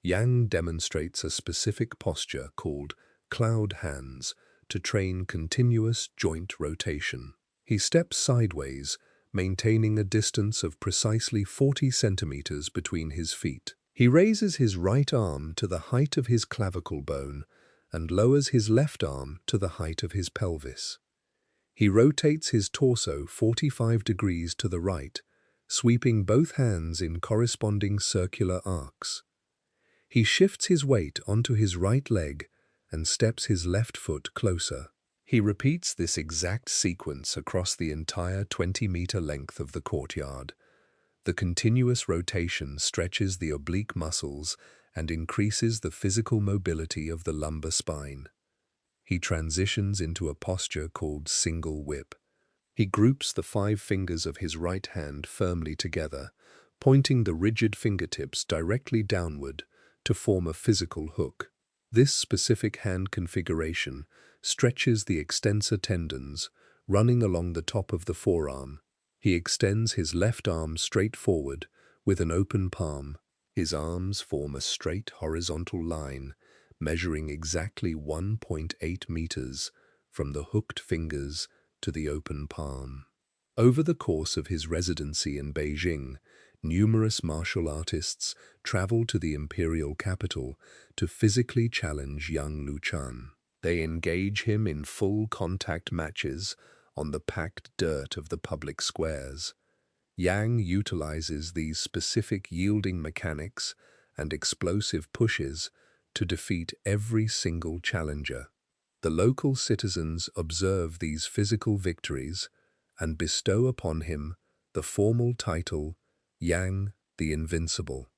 Yang demonstrates a specific posture called cloud hands to train continuous joint rotation. He steps sideways, maintaining a distance of precisely 40 centimeters between his feet. He raises his right arm to the height of his clavicle bone and lowers his left arm to the height of his pelvis. He rotates his torso 45 degrees to the right, sweeping both hands in corresponding circular arcs. He shifts his weight onto his right leg and steps his left foot closer. He repeats this exact sequence across the entire 20-meter length of the courtyard. The continuous rotation stretches the oblique muscles and increases the physical mobility of the lumbar spine. He transitions into a posture called single whip. He groups the 5 fingers of his right hand firmly together, pointing the rigid fingertips directly downward to form a physical hook. This specific hand configuration stretches the extensor tendons running along the top of the forearm. He extends his left arm straight forward with an open palm. His arms form a straight horizontal line, measuring exactly 1.8 meters from the hooked fingers to the open palm. Over the course of his residency in Beijing, numerous martial artists traveled to the imperial capital to physically challenge young Luchan. They engage him in full contact matches on the packed dirt of the public squares. Yang utilizes these specific yielding mechanics and explosive pushes to defeat every single challenger. The local citizens observe these physical victories and bestow upon him the formal title Yang the Invincible.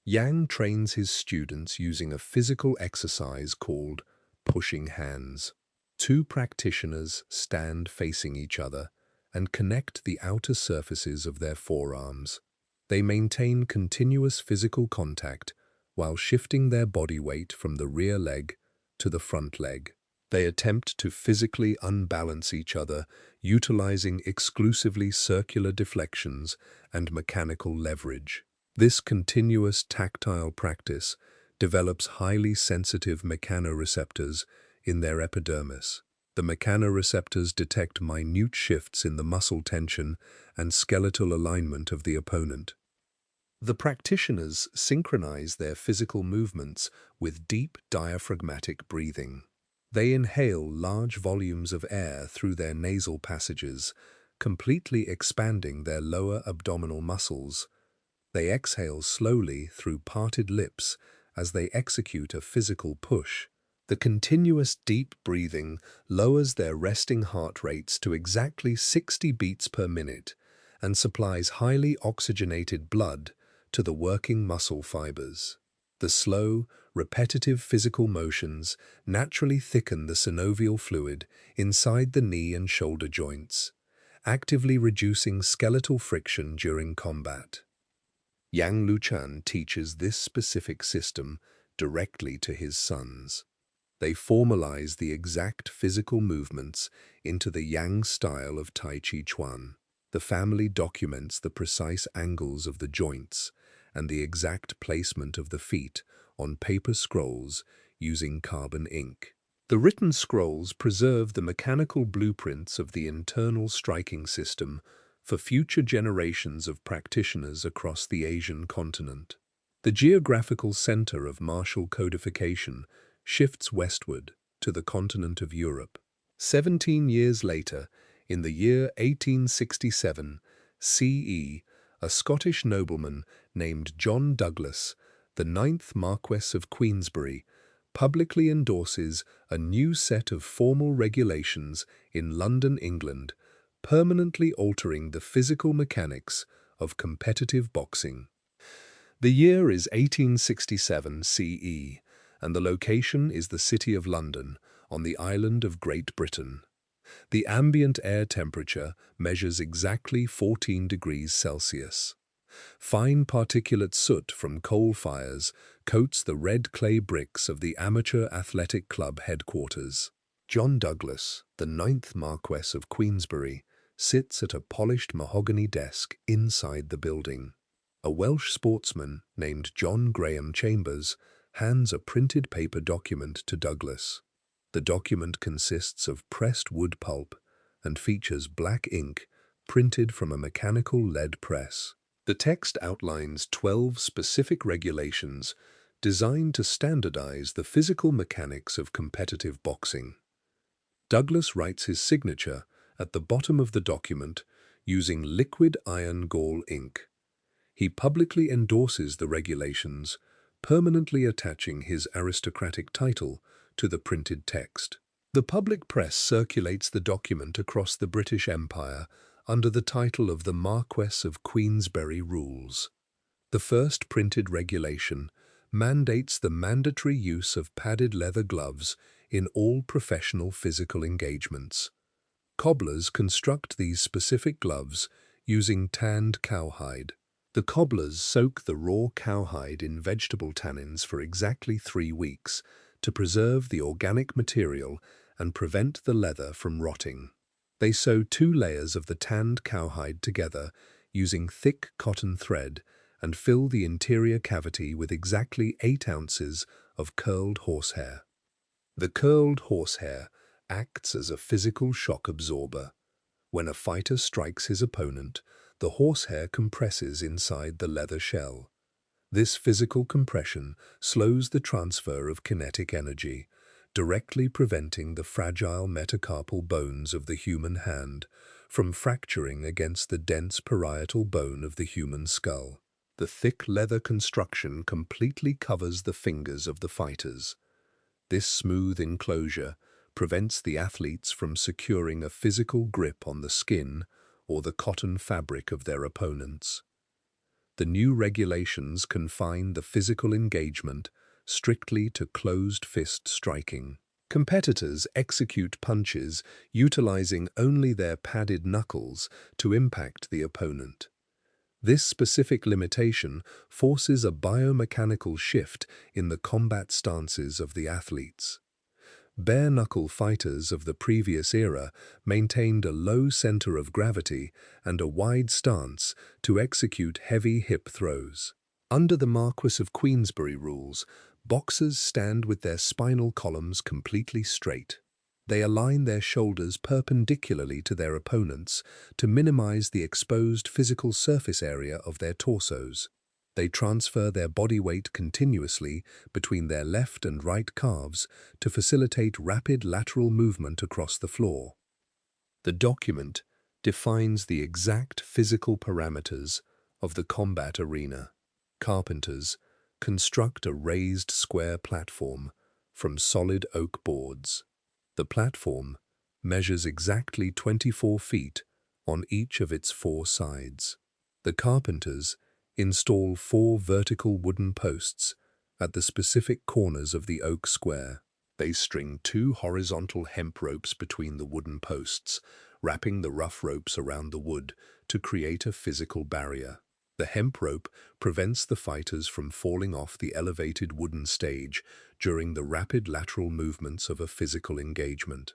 Yang trains his students using a physical exercise called pushing hands. 2 practitioners stand facing each other and connect the outer surfaces of their forearms. They maintain continuous physical contact while shifting their body weight from the rear leg to the front leg. They attempt to physically unbalance each other, utilizing exclusively circular deflections and mechanical leverage. This continuous tactile practice develops highly sensitive mechanoreceptors in their epidermis. The mechanoreceptors detect minute shifts in the muscle tension and skeletal alignment of the opponent. The practitioners synchronize their physical movements with deep diaphragmatic breathing. They inhale large volumes of air through their nasal passages, completely expanding their lower abdominal muscles. They exhale slowly through parted lips as they execute a physical push. The continuous deep breathing lowers their resting heart rates to exactly 60 beats per minute and supplies highly oxygenated blood to the working muscle fibers. The slow, repetitive physical motions naturally thicken the synovial fluid inside the knee and shoulder joints, actively reducing skeletal friction during combat. Yang Luchan teaches this specific system directly to his sons. They formalize the exact physical movements into the Yang style of Tai Chi Chuan. The family documents the precise angles of the joints and the exact placement of the feet on paper scrolls using carbon ink. The written scrolls preserve the mechanical blueprints of the internal striking system for future generations of practitioners across the Asian continent. The geographical center of martial codification shifts westward to the continent of Europe. 17 years later, in the year 1867 CE, a Scottish nobleman named John Douglas, the ninth Marquess of Queensberry, publicly endorses a new set of formal regulations in London, England, permanently altering the physical mechanics of competitive boxing. The year is 1867 CE, and the location is the City of London on the island of Great Britain. The ambient air temperature measures exactly 14 degrees Celsius. Fine particulate soot from coal fires coats the red clay bricks of the Amateur Athletic Club headquarters. John Douglas, the ninth Marquess of Queensberry, sits at a polished mahogany desk inside the building. A Welsh sportsman named John Graham Chambers hands a printed paper document to Douglas. The document consists of pressed wood pulp and features black ink printed from a mechanical lead press. The text outlines 12 specific regulations designed to standardize the physical mechanics of competitive boxing. Douglas writes his signature at the bottom of the document using liquid iron gall ink. He publicly endorses the regulations, permanently attaching his aristocratic title to the printed text. The public press circulates the document across the British Empire under the title of the Marquess of Queensberry Rules. The first printed regulation mandates the mandatory use of padded leather gloves in all professional physical engagements. Cobblers construct these specific gloves using tanned cowhide. The cobblers soak the raw cowhide in vegetable tannins for exactly 3 weeks to preserve the organic material and prevent the leather from rotting. They sew 2 layers of the tanned cowhide together using thick cotton thread and fill the interior cavity with exactly 8 ounces of curled horsehair. The curled horsehair acts as a physical shock absorber. When a fighter strikes his opponent, the horsehair compresses inside the leather shell. This physical compression slows the transfer of kinetic energy, directly preventing the fragile metacarpal bones of the human hand from fracturing against the dense parietal bone of the human skull. The thick leather construction completely covers the fingers of the fighters. This smooth enclosure prevents the athletes from securing a physical grip on the skin or the cotton fabric of their opponents. The new regulations confine the physical engagement strictly to closed fist striking. Competitors execute punches utilizing only their padded knuckles to impact the opponent. This specific limitation forces a biomechanical shift in the combat stances of the athletes. Bare-knuckle fighters of the previous era maintained a low center of gravity and a wide stance to execute heavy hip throws. Under the Marquess of Queensberry rules, boxers stand with their spinal columns completely straight. They align their shoulders perpendicularly to their opponents to minimize the exposed physical surface area of their torsos. They transfer their body weight continuously between their left and right calves to facilitate rapid lateral movement across the floor. The document defines the exact physical parameters of the combat arena. Carpenters construct a raised square platform from solid oak boards. The platform measures exactly 24 feet on each of its 4 sides. The carpenters install 4 vertical wooden posts at the specific corners of the oak square. They string 2 horizontal hemp ropes between the wooden posts, wrapping the rough ropes around the wood to create a physical barrier. The hemp rope prevents the fighters from falling off the elevated wooden stage during the rapid lateral movements of a physical engagement.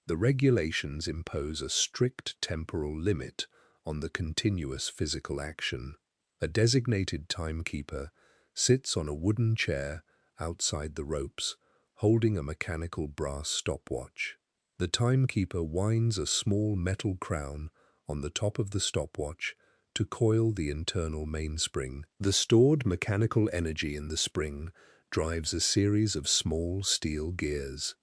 The regulations impose a strict temporal limit on the continuous physical action. A designated timekeeper sits on a wooden chair outside the ropes, holding a mechanical brass stopwatch. The timekeeper winds a small metal crown on the top of the stopwatch to coil the internal mainspring. The stored mechanical energy in the spring drives a series of small steel gears.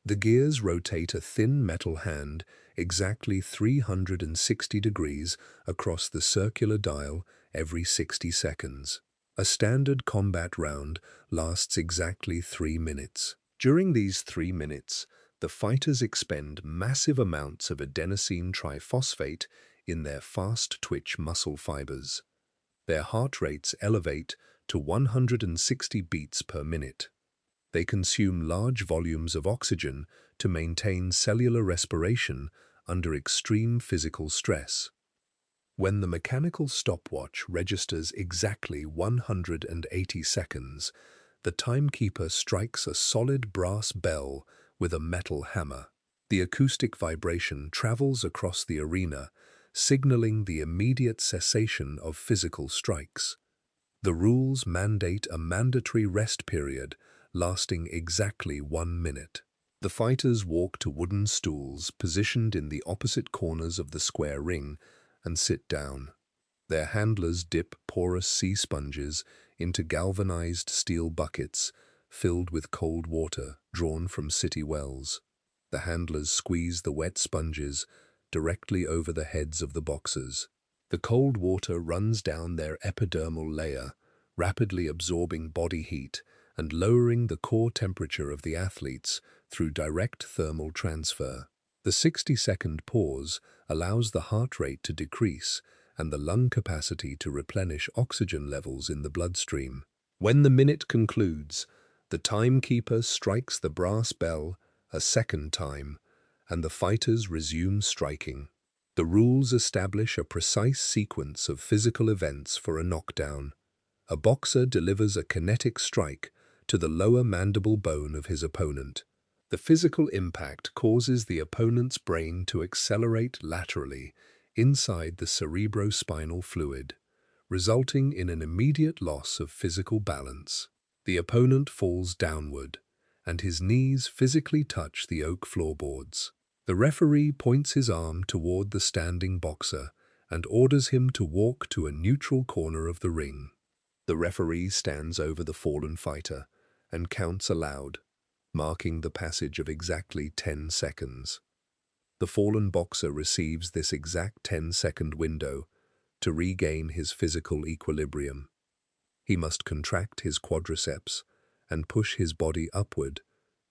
The gears rotate a thin metal hand exactly 360 degrees across the circular dial every 60 seconds. A standard combat round lasts exactly 3 minutes. During these 3 minutes, the fighters expend massive amounts of adenosine triphosphate in their fast-twitch muscle fibers. Their heart rates elevate to 160 beats per minute. They consume large volumes of oxygen to maintain cellular respiration under extreme physical stress. When the mechanical stopwatch registers exactly 180 seconds, the timekeeper strikes a solid brass bell with a metal hammer. The acoustic vibration travels across the arena, signaling the immediate cessation of physical strikes. The rules mandate a mandatory rest period lasting exactly 1 minute. The fighters walk to wooden stools positioned in the opposite corners of the square ring and sit down. Their handlers dip porous sea sponges into galvanized steel buckets filled with cold water drawn from city wells. The handlers squeeze the wet sponges directly over the heads of the boxers. The cold water runs down their epidermal layer, rapidly absorbing body heat and lowering the core temperature of the athletes through direct thermal transfer. The 60-second pause allows the heart rate to decrease and the lung capacity to replenish oxygen levels in the bloodstream. When the minute concludes, the timekeeper strikes the brass bell a second time, and the fighters resume striking. The rules establish a precise sequence of physical events for a knockdown. A boxer delivers a kinetic strike to the lower mandible bone of his opponent. The physical impact causes the opponent's brain to accelerate laterally inside the cerebrospinal fluid, resulting in an immediate loss of physical balance. The opponent falls downward, and his knees physically touch the oak floorboards. The referee points his arm toward the standing boxer and orders him to walk to a neutral corner of the ring. The referee stands over the fallen fighter and counts aloud, marking the passage of exactly 10 seconds. The fallen boxer receives this exact 10-second window to regain his physical equilibrium. He must contract his quadriceps and push his body upward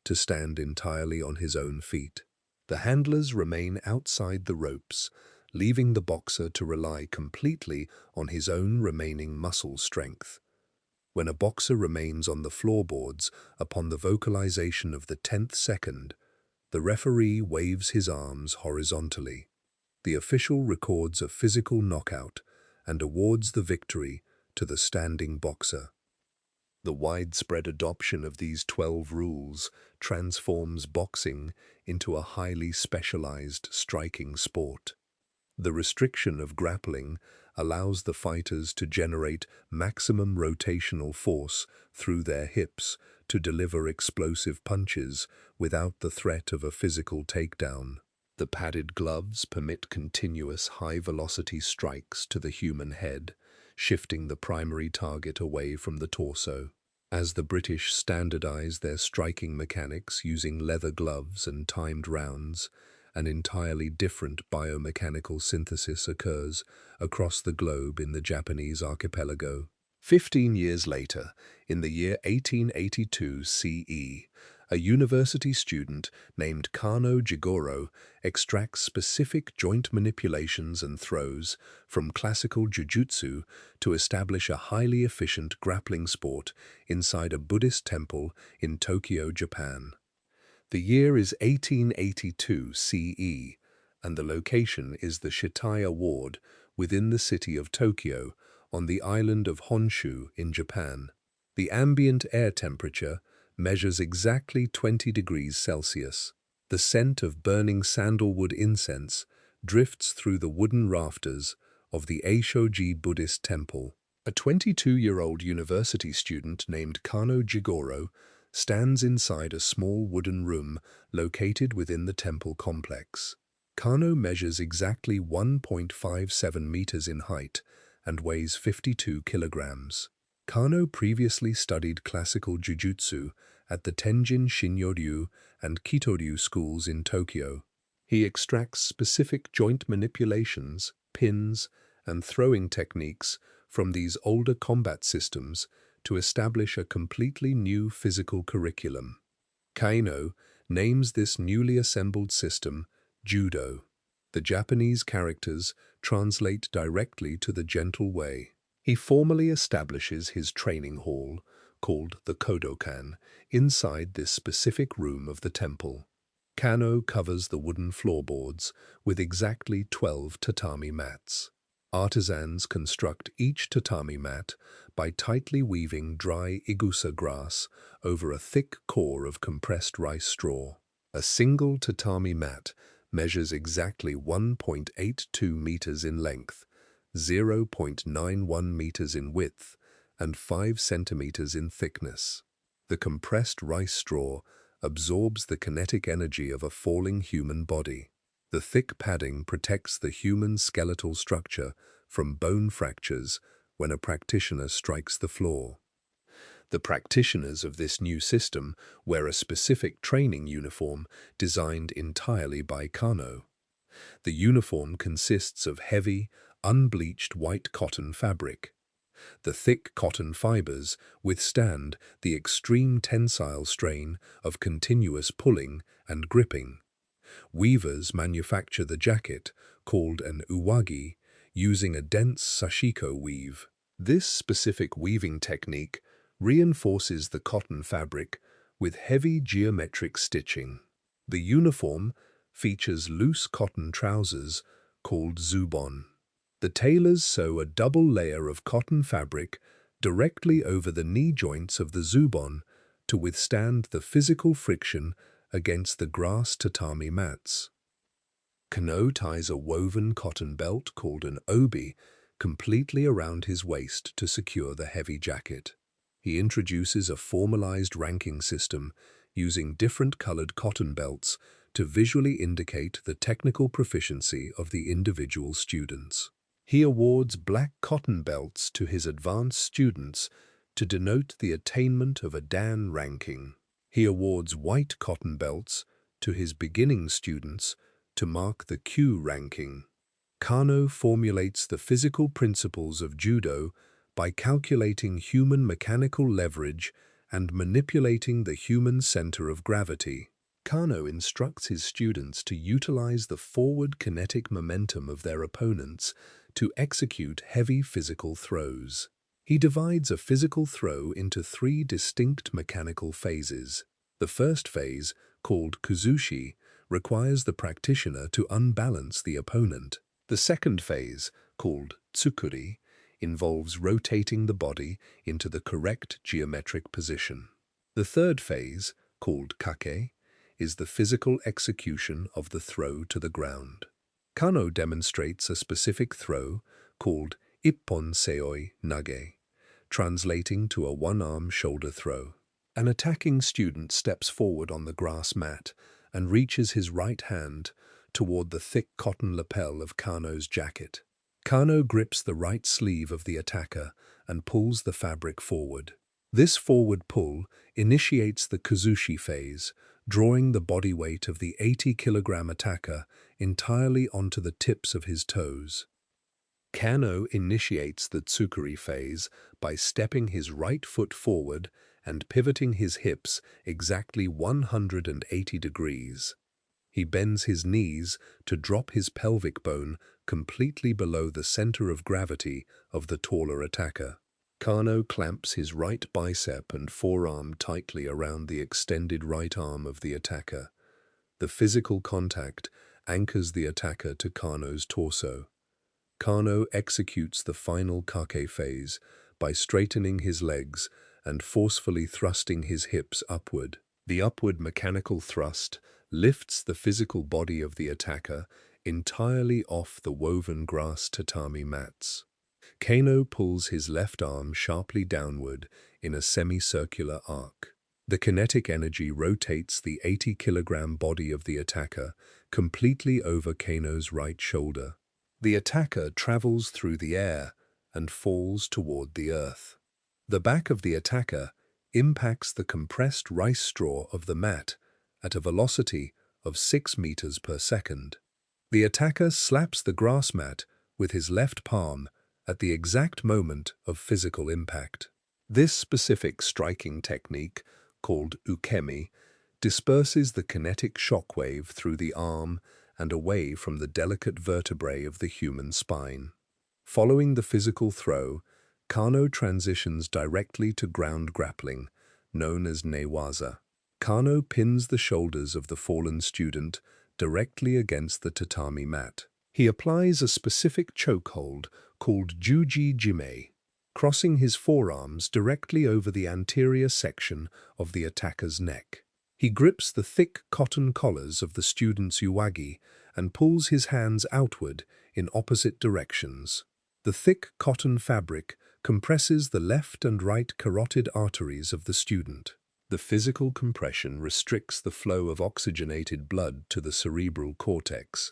to stand entirely on his own feet. The handlers remain outside the ropes, leaving the boxer to rely completely on his own remaining muscle strength. When a boxer remains on the floorboards upon the vocalization of the 10th second, the referee waves his arms horizontally. The official records a physical knockout and awards the victory to the standing boxer. The widespread adoption of these 12 rules transforms boxing into a highly specialized striking sport. The restriction of grappling allows the fighters to generate maximum rotational force through their hips to deliver explosive punches without the threat of a physical takedown. The padded gloves permit continuous high-velocity strikes to the human head, shifting the primary target away from the torso. As the British standardized their striking mechanics using leather gloves and timed rounds, an entirely different biomechanical synthesis occurs across the globe in the Japanese archipelago. 15 years later, in the year 1882 CE, a university student named Kano Jigoro extracts specific joint manipulations and throws from classical jujutsu to establish a highly efficient grappling sport inside a Buddhist temple in Tokyo, Japan. The year is 1882 CE, and the location is the Shitaya Ward within the city of Tokyo on the island of Honshu in Japan. The ambient air temperature measures exactly 20 degrees Celsius. The scent of burning sandalwood incense drifts through the wooden rafters of the Eishoji Buddhist temple. A 22-year-old university student named Kano Jigoro stands inside a small wooden room located within the temple complex. Kano measures exactly 1.57 meters in height and weighs 52 kilograms. Kano previously studied classical jujutsu at the Tenjin Shinryu and Kitoryu schools in Tokyo. He extracts specific joint manipulations, pins, and throwing techniques from these older combat systems to establish a completely new physical curriculum. Kaino names this newly assembled system Judo. The Japanese characters translate directly to the gentle way. He formally establishes his training hall, called the Kodokan, inside this specific room of the temple. Kano covers the wooden floorboards with exactly 12 tatami mats. Artisans construct each tatami mat by tightly weaving dry igusa grass over a thick core of compressed rice straw. A single tatami mat measures exactly 1.82 meters in length, 0.91 meters in width, and 5 centimeters in thickness. The compressed rice straw absorbs the kinetic energy of a falling human body. The thick padding protects the human skeletal structure from bone fractures when a practitioner strikes the floor. The practitioners of this new system wear a specific training uniform designed entirely by Kano. The uniform consists of heavy, unbleached white cotton fabric. The thick cotton fibers withstand the extreme tensile strain of continuous pulling and gripping. Weavers manufacture the jacket, called an uwagi, using a dense sashiko weave. This specific weaving technique reinforces the cotton fabric with heavy geometric stitching. The uniform features loose cotton trousers called zubon. The tailors sew a double layer of cotton fabric directly over the knee joints of the zubon to withstand the physical friction against the grass tatami mats. Kano ties a woven cotton belt called an obi completely around his waist to secure the heavy jacket. He introduces a formalized ranking system using different colored cotton belts to visually indicate the technical proficiency of the individual students. He awards black cotton belts to his advanced students to denote the attainment of a Dan ranking. He awards white cotton belts to his beginning students to mark the Q ranking. Kano formulates the physical principles of judo by calculating human mechanical leverage and manipulating the human center of gravity. Kano instructs his students to utilize the forward kinetic momentum of their opponents to execute heavy physical throws. He divides a physical throw into 3 distinct mechanical phases. The first phase, called kuzushi, requires the practitioner to unbalance the opponent. The second phase, called tsukuri, involves rotating the body into the correct geometric position. The third phase, called kake, is the physical execution of the throw to the ground. Kano demonstrates a specific throw called ippon seoi nage, translating to a one-arm shoulder throw. An attacking student steps forward on the grass mat and reaches his right hand toward the thick cotton lapel of Kano's jacket. Kano grips the right sleeve of the attacker and pulls the fabric forward. This forward pull initiates the kuzushi phase, drawing the body weight of the 80-kilogram attacker entirely onto the tips of his toes. Kano initiates the tsukuri phase by stepping his right foot forward and pivoting his hips exactly 180 degrees. He bends his knees to drop his pelvic bone completely below the center of gravity of the taller attacker. Kano clamps his right bicep and forearm tightly around the extended right arm of the attacker. The physical contact anchors the attacker to Kano's torso. Kano executes the final kake phase by straightening his legs and forcefully thrusting his hips upward. The upward mechanical thrust lifts the physical body of the attacker entirely off the woven grass tatami mats. Kano pulls his left arm sharply downward in a semicircular arc. The kinetic energy rotates the 80-kilogram body of the attacker completely over Kano's right shoulder. The attacker travels through the air and falls toward the earth. The back of the attacker impacts the compressed rice straw of the mat at a velocity of 6 meters per second. The attacker slaps the grass mat with his left palm at the exact moment of physical impact. This specific striking technique, called ukemi, disperses the kinetic shockwave through the arm and away from the delicate vertebrae of the human spine. Following the physical throw, Kano transitions directly to ground grappling, known as newaza. Kano pins the shoulders of the fallen student directly against the tatami mat. He applies a specific chokehold called juji jime, crossing his forearms directly over the anterior section of the attacker's neck. He grips the thick cotton collars of the student's uwagi and pulls his hands outward in opposite directions. The thick cotton fabric compresses the left and right carotid arteries of the student. The physical compression restricts the flow of oxygenated blood to the cerebral cortex.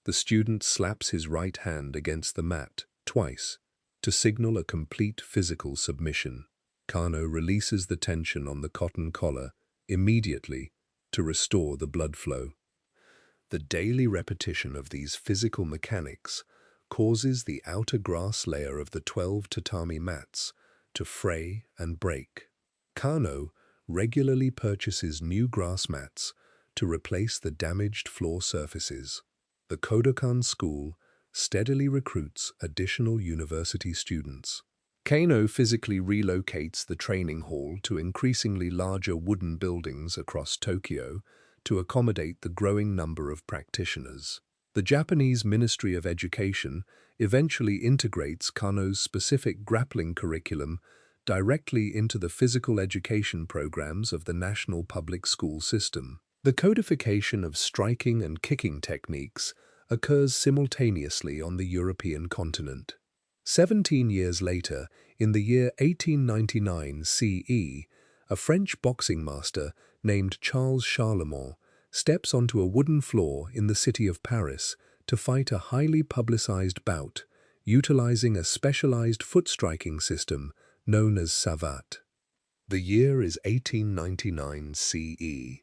The student slaps his right hand against the mat twice to signal a complete physical submission. Kano releases the tension on the cotton collar immediately to restore the blood flow. The daily repetition of these physical mechanics causes the outer grass layer of the 12 tatami mats to fray and break. Kano regularly purchases new grass mats to replace the damaged floor surfaces. The Kodokan School steadily recruits additional university students. Kano physically relocates the training hall to increasingly larger wooden buildings across Tokyo to accommodate the growing number of practitioners. The Japanese Ministry of Education eventually integrates Kano's specific grappling curriculum directly into the physical education programs of the national public school system. The codification of striking and kicking techniques occurs simultaneously on the European continent. 17 years later, in the year 1899 CE, a French boxing master named Charles Charlemagne steps onto a wooden floor in the city of Paris to fight a highly publicized bout, utilizing a specialized foot-striking system known as savate. The year is 1899 CE,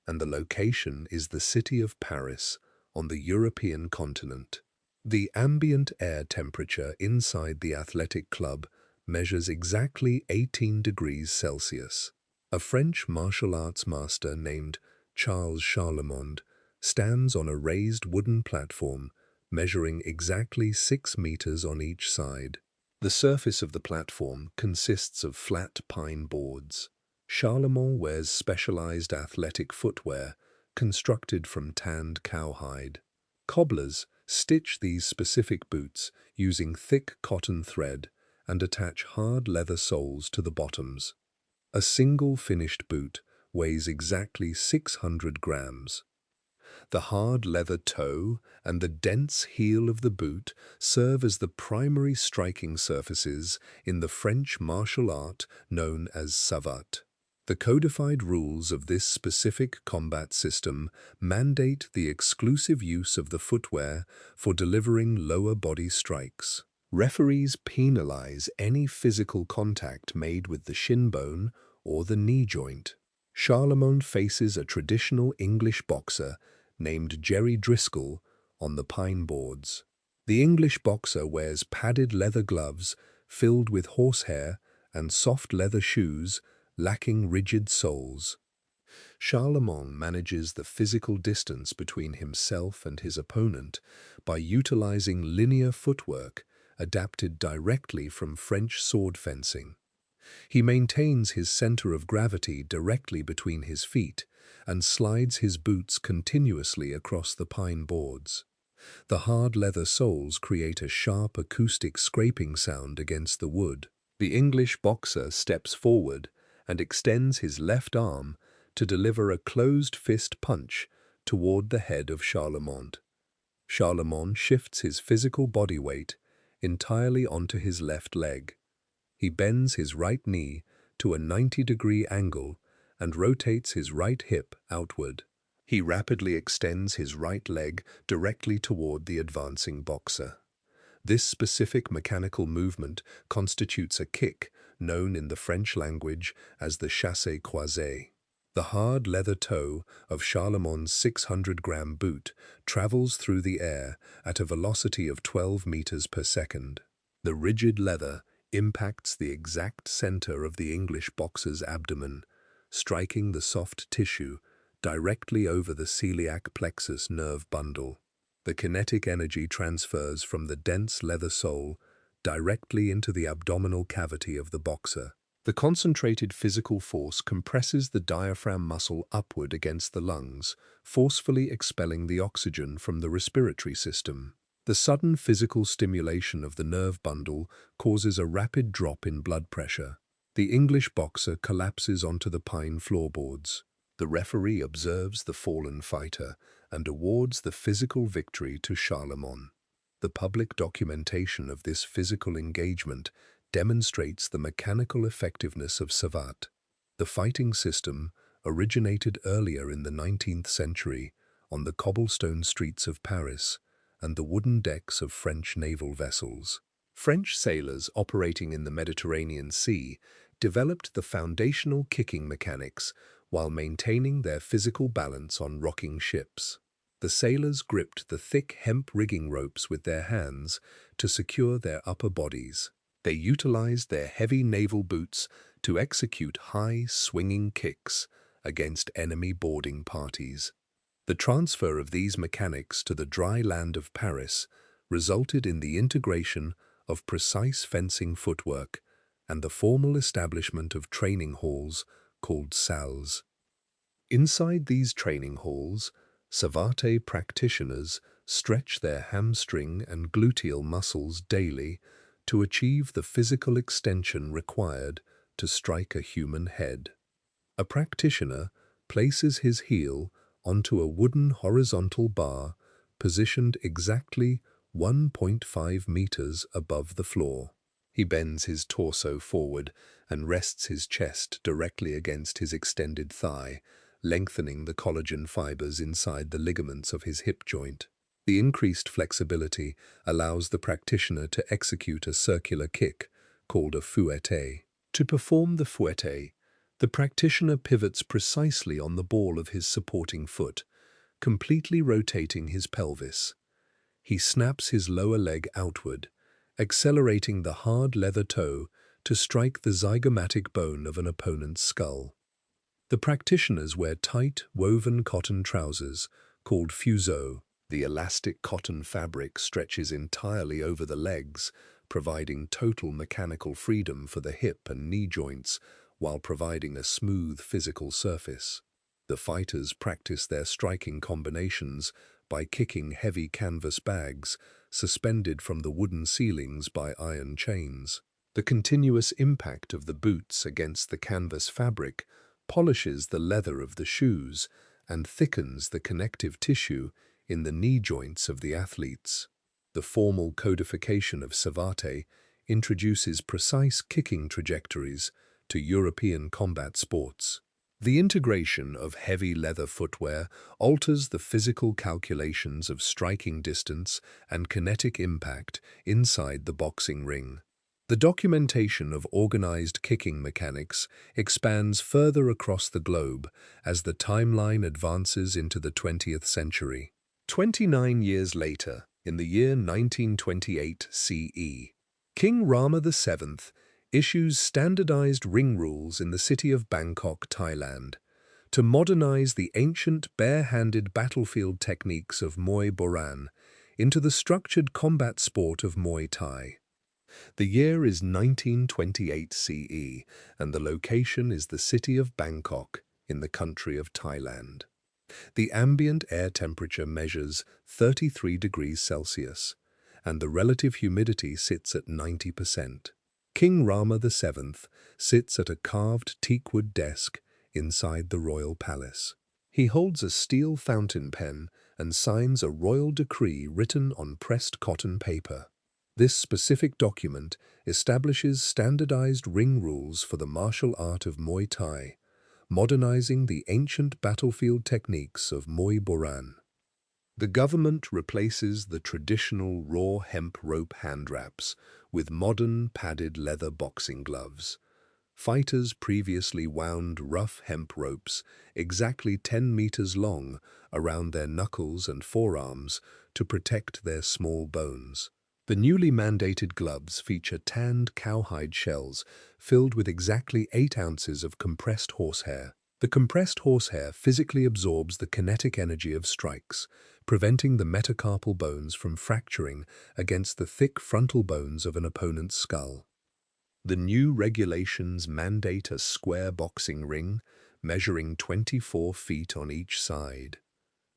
and the location is the city of Paris on the European continent. The ambient air temperature inside the athletic club measures exactly 18 degrees Celsius. A French martial arts master named Charles Charlemagne stands on a raised wooden platform measuring exactly 6 meters on each side. The surface of the platform consists of flat pine boards. Charlemagne wears specialized athletic footwear constructed from tanned cowhide. Cobblers stitch these specific boots using thick cotton thread and attach hard leather soles to the bottoms. A single finished boot weighs exactly 600 grams. The hard leather toe and the dense heel of the boot serve as the primary striking surfaces in the French martial art known as savate. The codified rules of this specific combat system mandate the exclusive use of the footwear for delivering lower body strikes. Referees penalize any physical contact made with the shin bone or the knee joint. Charlemagne faces a traditional English boxer named Jerry Driscoll on the pine boards. The English boxer wears padded leather gloves filled with horsehair and soft leather shoes lacking rigid soles. Charlemagne manages the physical distance between himself and his opponent by utilizing linear footwork adapted directly from French sword fencing. He maintains his center of gravity directly between his feet and slides his boots continuously across the pine boards. The hard leather soles create a sharp acoustic scraping sound against the wood. The English boxer steps forward and extends his left arm to deliver a closed fist punch toward the head of Charlemagne. Charlemagne shifts his physical body weight entirely onto his left leg. He bends his right knee to a 90-degree angle and rotates his right hip outward. He rapidly extends his right leg directly toward the advancing boxer. This specific mechanical movement constitutes a kick known in the French language as the chassé croisé. The hard leather toe of Charlemont's 600-gram boot travels through the air at a velocity of 12 meters per second. The rigid leather impacts the exact center of the English boxer's abdomen, striking the soft tissue directly over the celiac plexus nerve bundle. The kinetic energy transfers from the dense leather sole directly into the abdominal cavity of the boxer. The concentrated physical force compresses the diaphragm muscle upward against the lungs, forcefully expelling the oxygen from the respiratory system. The sudden physical stimulation of the nerve bundle causes a rapid drop in blood pressure. The English boxer collapses onto the pine floorboards. The referee observes the fallen fighter and awards the physical victory to Charlemont. The public documentation of this physical engagement demonstrates the mechanical effectiveness of savate. The fighting system originated earlier in the 19th century on the cobblestone streets of Paris and the wooden decks of French naval vessels. French sailors operating in the Mediterranean Sea developed the foundational kicking mechanics while maintaining their physical balance on rocking ships. The sailors gripped the thick hemp rigging ropes with their hands to secure their upper bodies. They utilized their heavy naval boots to execute high, swinging kicks against enemy boarding parties. The transfer of these mechanics to the dry land of Paris resulted in the integration of precise fencing footwork and the formal establishment of training halls called salles. Inside these training halls, savate practitioners stretch their hamstring and gluteal muscles daily to achieve the physical extension required to strike a human head. A practitioner places his heel onto a wooden horizontal bar positioned exactly 1.5 meters above the floor. He bends his torso forward and rests his chest directly against his extended thigh, lengthening the collagen fibers inside the ligaments of his hip joint. The increased flexibility allows the practitioner to execute a circular kick called a fouetté. To perform the fouetté, the practitioner pivots precisely on the ball of his supporting foot, completely rotating his pelvis. He snaps his lower leg outward, accelerating the hard leather toe to strike the zygomatic bone of an opponent's skull. The practitioners wear tight, woven cotton trousers called fuseaux. The elastic cotton fabric stretches entirely over the legs, providing total mechanical freedom for the hip and knee joints while providing a smooth physical surface. The fighters practice their striking combinations by kicking heavy canvas bags suspended from the wooden ceilings by iron chains. The continuous impact of the boots against the canvas fabric polishes the leather of the shoes and thickens the connective tissue in the knee joints of the athletes. The formal codification of savate introduces precise kicking trajectories to European combat sports. The integration of heavy leather footwear alters the physical calculations of striking distance and kinetic impact inside the boxing ring. The documentation of organized kicking mechanics expands further across the globe as the timeline advances into the 20th century. 29 years later, in the year 1928 CE, King Rama VII issues standardized ring rules in the city of Bangkok, Thailand, to modernize the ancient bare-handed battlefield techniques of Muay Boran into the structured combat sport of Muay Thai. The year is 1928 CE, and the location is the city of Bangkok in the country of Thailand. The ambient air temperature measures 33 degrees Celsius, and the relative humidity sits at 90%. King Rama VII sits at a carved teakwood desk inside the royal palace. He holds a steel fountain pen and signs a royal decree written on pressed cotton paper. This specific document establishes standardized ring rules for the martial art of Muay Thai, modernizing the ancient battlefield techniques of Muay Boran. The government replaces the traditional raw hemp rope hand wraps with modern padded leather boxing gloves. Fighters previously wound rough hemp ropes exactly 10 meters long around their knuckles and forearms to protect their small bones. The newly mandated gloves feature tanned cowhide shells filled with exactly 8 ounces of compressed horsehair. The compressed horsehair physically absorbs the kinetic energy of strikes, preventing the metacarpal bones from fracturing against the thick frontal bones of an opponent's skull. The new regulations mandate a square boxing ring measuring 24 feet on each side.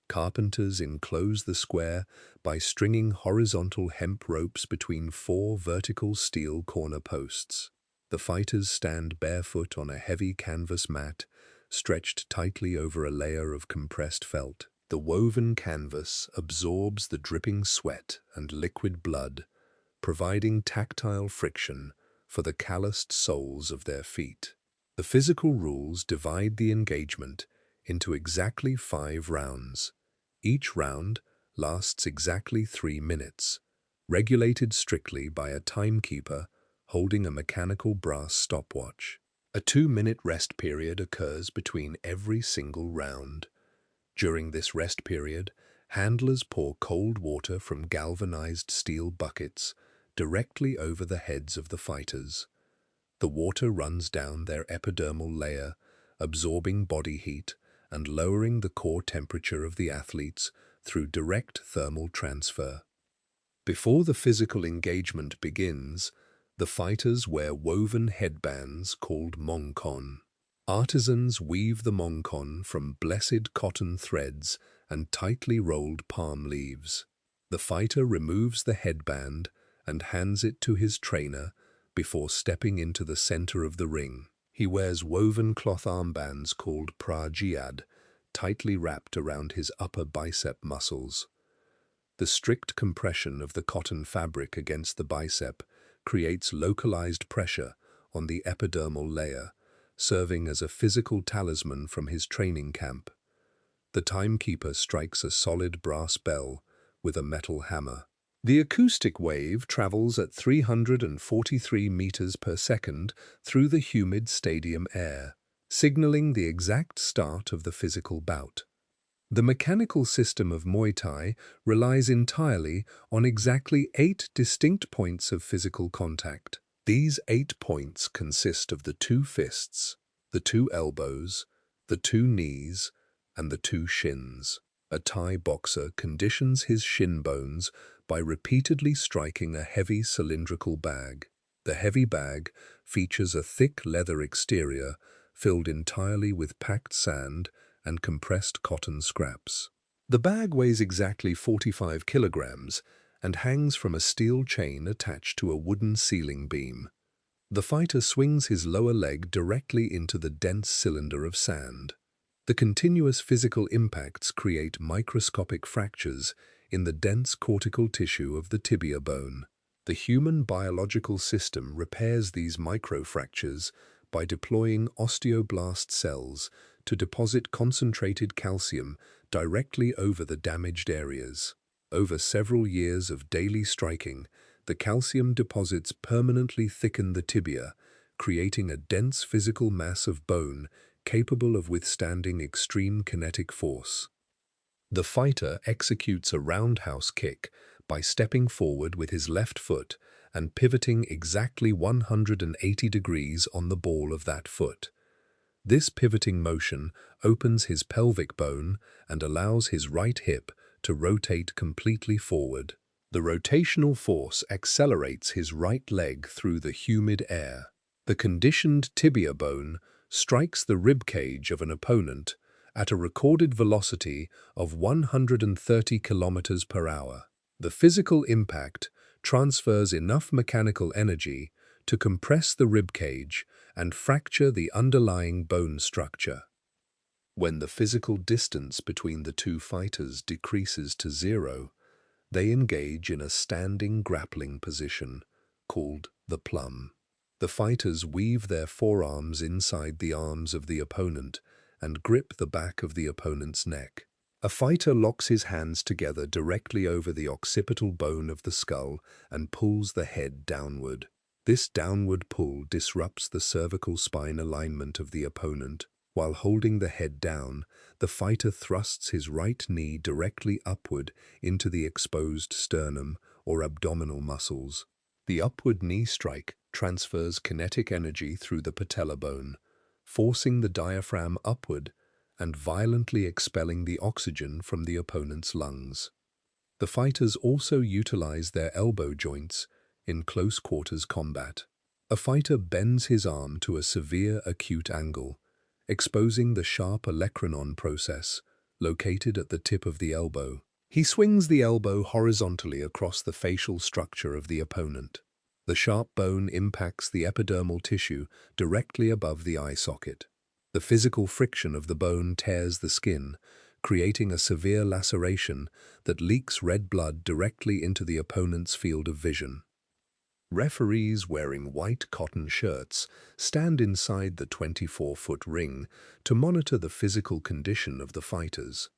Carpenters enclose the square by stringing horizontal hemp ropes between 4 vertical steel corner posts. The fighters stand barefoot on a heavy canvas mat, stretched tightly over a layer of compressed felt. The woven canvas absorbs the dripping sweat and liquid blood, providing tactile friction for the calloused soles of their feet. The physical rules divide the engagement into exactly 5 rounds. Each round lasts exactly 3 minutes, regulated strictly by a timekeeper holding a mechanical brass stopwatch. A 2-minute rest period occurs between every single round. During this rest period, handlers pour cold water from galvanized steel buckets directly over the heads of the fighters. The water runs down their epidermal layer, absorbing body heat and lowering the core temperature of the athletes through direct thermal transfer. Before the physical engagement begins, the fighters wear woven headbands called mongkon. Artisans weave the mongkon from blessed cotton threads and tightly rolled palm leaves. The fighter removes the headband and hands it to his trainer before stepping into the center of the ring. He wears woven cloth armbands called prajiad, tightly wrapped around his upper bicep muscles. The strict compression of the cotton fabric against the bicep creates localized pressure on the epidermal layer, serving as a physical talisman from his training camp. The timekeeper strikes a solid brass bell with a metal hammer. The acoustic wave travels at 343 meters per second through the humid stadium air, signaling the exact start of the physical bout. The mechanical system of Muay Thai relies entirely on exactly 8 distinct points of physical contact. These 8 points consist of the 2 fists, the 2 elbows, the 2 knees, and the 2 shins. A Thai boxer conditions his shin bones by repeatedly striking a heavy cylindrical bag. The heavy bag features a thick leather exterior filled entirely with packed sand and compressed cotton scraps. The bag weighs exactly 45 kilograms and hangs from a steel chain attached to a wooden ceiling beam. The fighter swings his lower leg directly into the dense cylinder of sand. The continuous physical impacts create microscopic fractures in the dense cortical tissue of the tibia bone. The human biological system repairs these microfractures by deploying osteoblast cells to deposit concentrated calcium directly over the damaged areas. Over several years of daily striking, the calcium deposits permanently thicken the tibia, creating a dense physical mass of bone capable of withstanding extreme kinetic force. The fighter executes a roundhouse kick by stepping forward with his left foot and pivoting exactly 180 degrees on the ball of that foot. This pivoting motion opens his pelvic bone and allows his right hip to rotate completely forward. The rotational force accelerates his right leg through the humid air. The conditioned tibia bone strikes the rib cage of an opponent at a recorded velocity of 130 kilometers per hour. The physical impact transfers enough mechanical energy to compress the rib cage and fracture the underlying bone structure. When the physical distance between the 2 fighters decreases to 0, they engage in a standing grappling position called the plum. The fighters weave their forearms inside the arms of the opponent and grip the back of the opponent's neck. A fighter locks his hands together directly over the occipital bone of the skull and pulls the head downward. This downward pull disrupts the cervical spine alignment of the opponent. While holding the head down, the fighter thrusts his right knee directly upward into the exposed sternum or abdominal muscles. The upward knee strike transfers kinetic energy through the patella bone, forcing the diaphragm upward and violently expelling the oxygen from the opponent's lungs. The fighters also utilize their elbow joints in close-quarters combat. A fighter bends his arm to a severe acute angle, exposing the sharp olecranon process located at the tip of the elbow. He swings the elbow horizontally across the facial structure of the opponent. The sharp bone impacts the epidermal tissue directly above the eye socket. The physical friction of the bone tears the skin, creating a severe laceration that leaks red blood directly into the opponent's field of vision. Referees wearing white cotton shirts stand inside the 24-foot ring to monitor the physical condition of the fighters.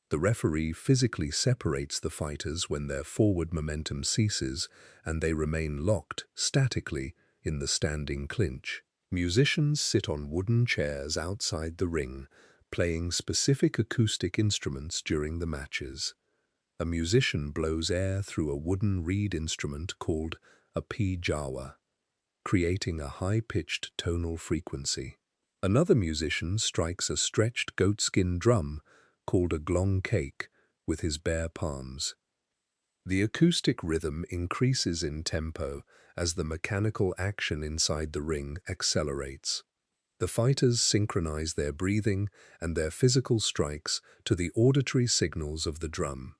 The referee physically separates the fighters when their forward momentum ceases and they remain locked statically in the standing clinch. Musicians sit on wooden chairs outside the ring, playing specific acoustic instruments during the matches. A musician blows air through a wooden reed instrument called a pi-jawa, creating a high-pitched tonal frequency. Another musician strikes a stretched goatskin drum called a glong cake with his bare palms. The acoustic rhythm increases in tempo as the mechanical action inside the ring accelerates. The fighters synchronize their breathing and their physical strikes to the auditory signals of the drum.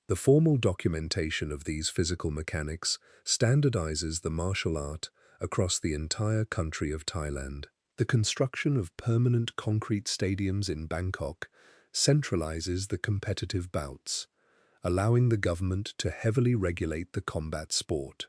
The formal documentation of these physical mechanics standardizes the martial art across the entire country of Thailand. The construction of permanent concrete stadiums in Bangkok centralizes the competitive bouts, allowing the government to heavily regulate the combat sport.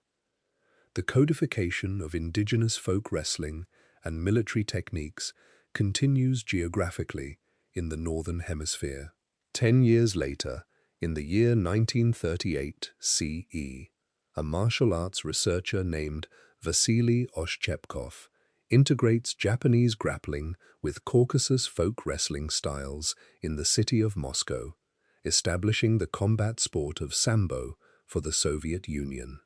The codification of indigenous folk wrestling and military techniques continues geographically in the Northern Hemisphere. 10 years later, in the year 1938 CE, a martial arts researcher named Vasily Oshchepkov integrates Japanese grappling with Caucasus folk wrestling styles in the city of Moscow, establishing the combat sport of Sambo for the Soviet Union.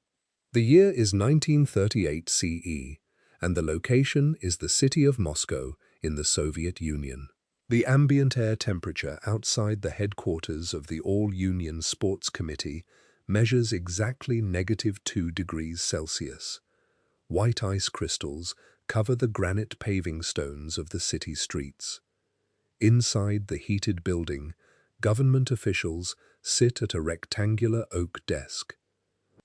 The year is 1938 CE, and the location is the city of Moscow in the Soviet Union. The ambient air temperature outside the headquarters of the All-Union Sports Committee measures exactly -2 degrees Celsius. White ice crystals cover the granite paving stones of the city streets. Inside the heated building, government officials sit at a rectangular oak desk.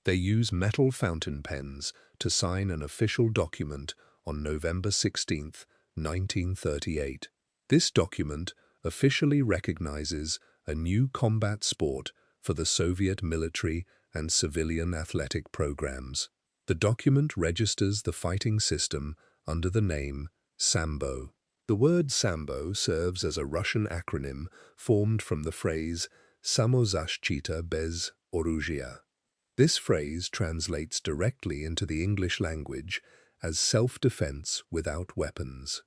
They use metal fountain pens to sign an official document on November 16, 1938. This document officially recognizes a new combat sport for the Soviet military and civilian athletic programs. The document registers the fighting system under the name Sambo. The word Sambo serves as a Russian acronym formed from the phrase Samozashchita bez orужия. This phrase translates directly into the English language as self-defense without weapons.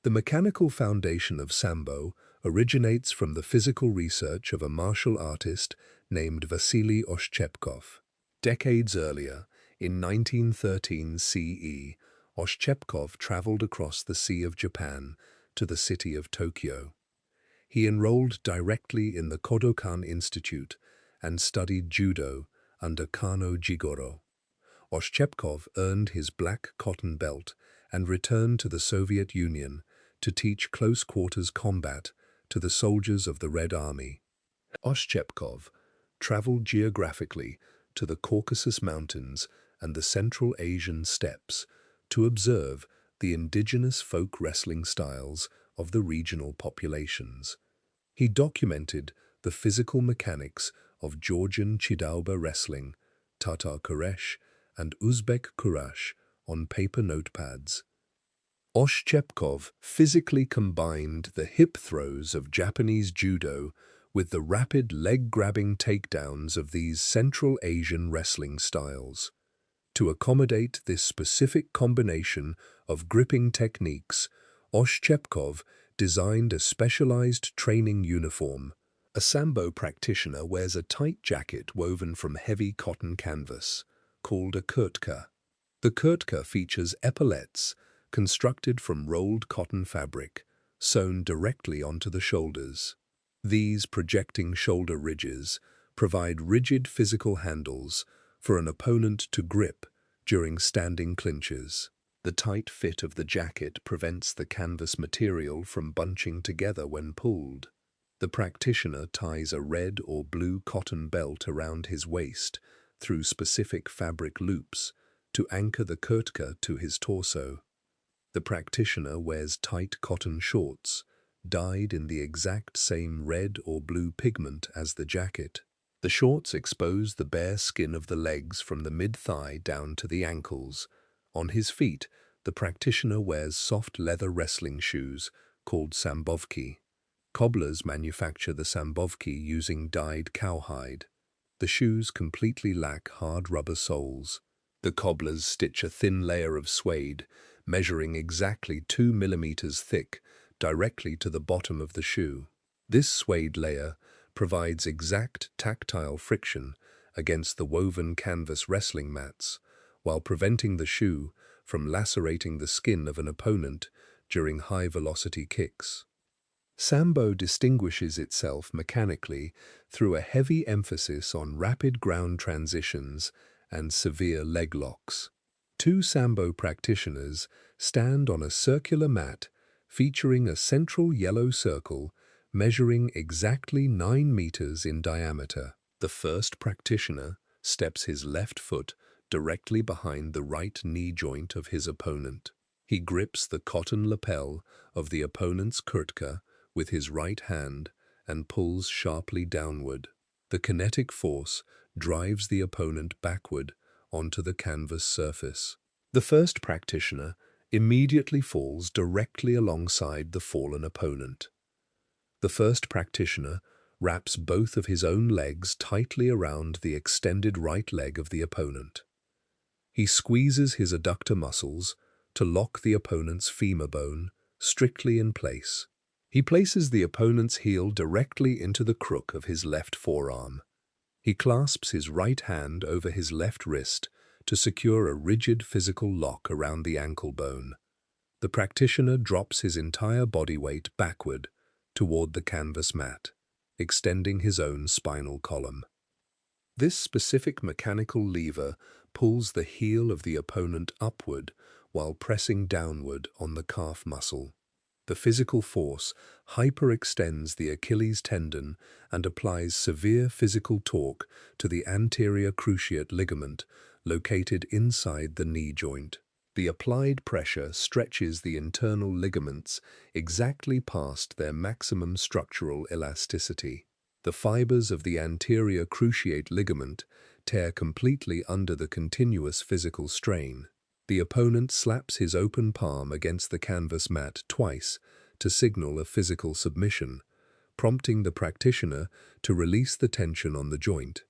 The mechanical foundation of Sambo originates from the physical research of a martial artist named Vasily Oshchepkov. Decades earlier, in 1913 CE, Oshchepkov traveled across the Sea of Japan to the city of Tokyo. He enrolled directly in the Kodokan Institute and studied judo under Kano Jigoro. Oshchepkov earned his black cotton belt and returned to the Soviet Union to teach close-quarters combat to the soldiers of the Red Army. Oshchepkov traveled geographically to the Caucasus Mountains and the Central Asian steppes to observe the indigenous folk wrestling styles of the regional populations. He documented the physical mechanics of Georgian Chidauba wrestling, Tatar Kuresh, and Uzbek Kurash on paper notepads. Oshchepkov physically combined the hip throws of Japanese judo with the rapid leg-grabbing takedowns of these Central Asian wrestling styles. To accommodate this specific combination of gripping techniques, Oshchepkov designed a specialized training uniform. A Sambo practitioner wears a tight jacket woven from heavy cotton canvas, called a kurtka. The kurtka features epaulettes constructed from rolled cotton fabric, sewn directly onto the shoulders. These projecting shoulder ridges provide rigid physical handles for an opponent to grip during standing clinches. The tight fit of the jacket prevents the canvas material from bunching together when pulled. The practitioner ties a red or blue cotton belt around his waist through specific fabric loops to anchor the kurtka to his torso. The practitioner wears tight cotton shorts, dyed in the exact same red or blue pigment as the jacket. The shorts expose the bare skin of the legs from the mid-thigh down to the ankles. On his feet, the practitioner wears soft leather wrestling shoes called sambovki. Cobblers manufacture the sambovki using dyed cowhide. The shoes completely lack hard rubber soles. The cobblers stitch a thin layer of suede, measuring exactly 2 millimeters thick, directly to the bottom of the shoe. This suede layer provides exact tactile friction against the woven canvas wrestling mats, while preventing the shoe from lacerating the skin of an opponent during high-velocity kicks. Sambo distinguishes itself mechanically through a heavy emphasis on rapid ground transitions and severe leg locks. Two Sambo practitioners stand on a circular mat featuring a central yellow circle measuring exactly 9 meters in diameter. The first practitioner steps his left foot directly behind the right knee joint of his opponent. He grips the cotton lapel of the opponent's kurtka with his right hand and pulls sharply downward. The kinetic force drives the opponent backward onto the canvas surface. The first practitioner immediately falls directly alongside the fallen opponent. The first practitioner wraps both of his own legs tightly around the extended right leg of the opponent. He squeezes his adductor muscles to lock the opponent's femur bone strictly in place. He places the opponent's heel directly into the crook of his left forearm. He clasps his right hand over his left wrist to secure a rigid physical lock around the ankle bone. The practitioner drops his entire body weight backward toward the canvas mat, extending his own spinal column. This specific mechanical lever pulls the heel of the opponent upward while pressing downward on the calf muscle. The physical force hyperextends the Achilles tendon and applies severe physical torque to the anterior cruciate ligament located inside the knee joint. The applied pressure stretches the internal ligaments exactly past their maximum structural elasticity. The fibers of the anterior cruciate ligament tear completely under the continuous physical strain. The opponent slaps his open palm against the canvas mat twice to signal a physical submission, prompting the practitioner to release the tension on the joint.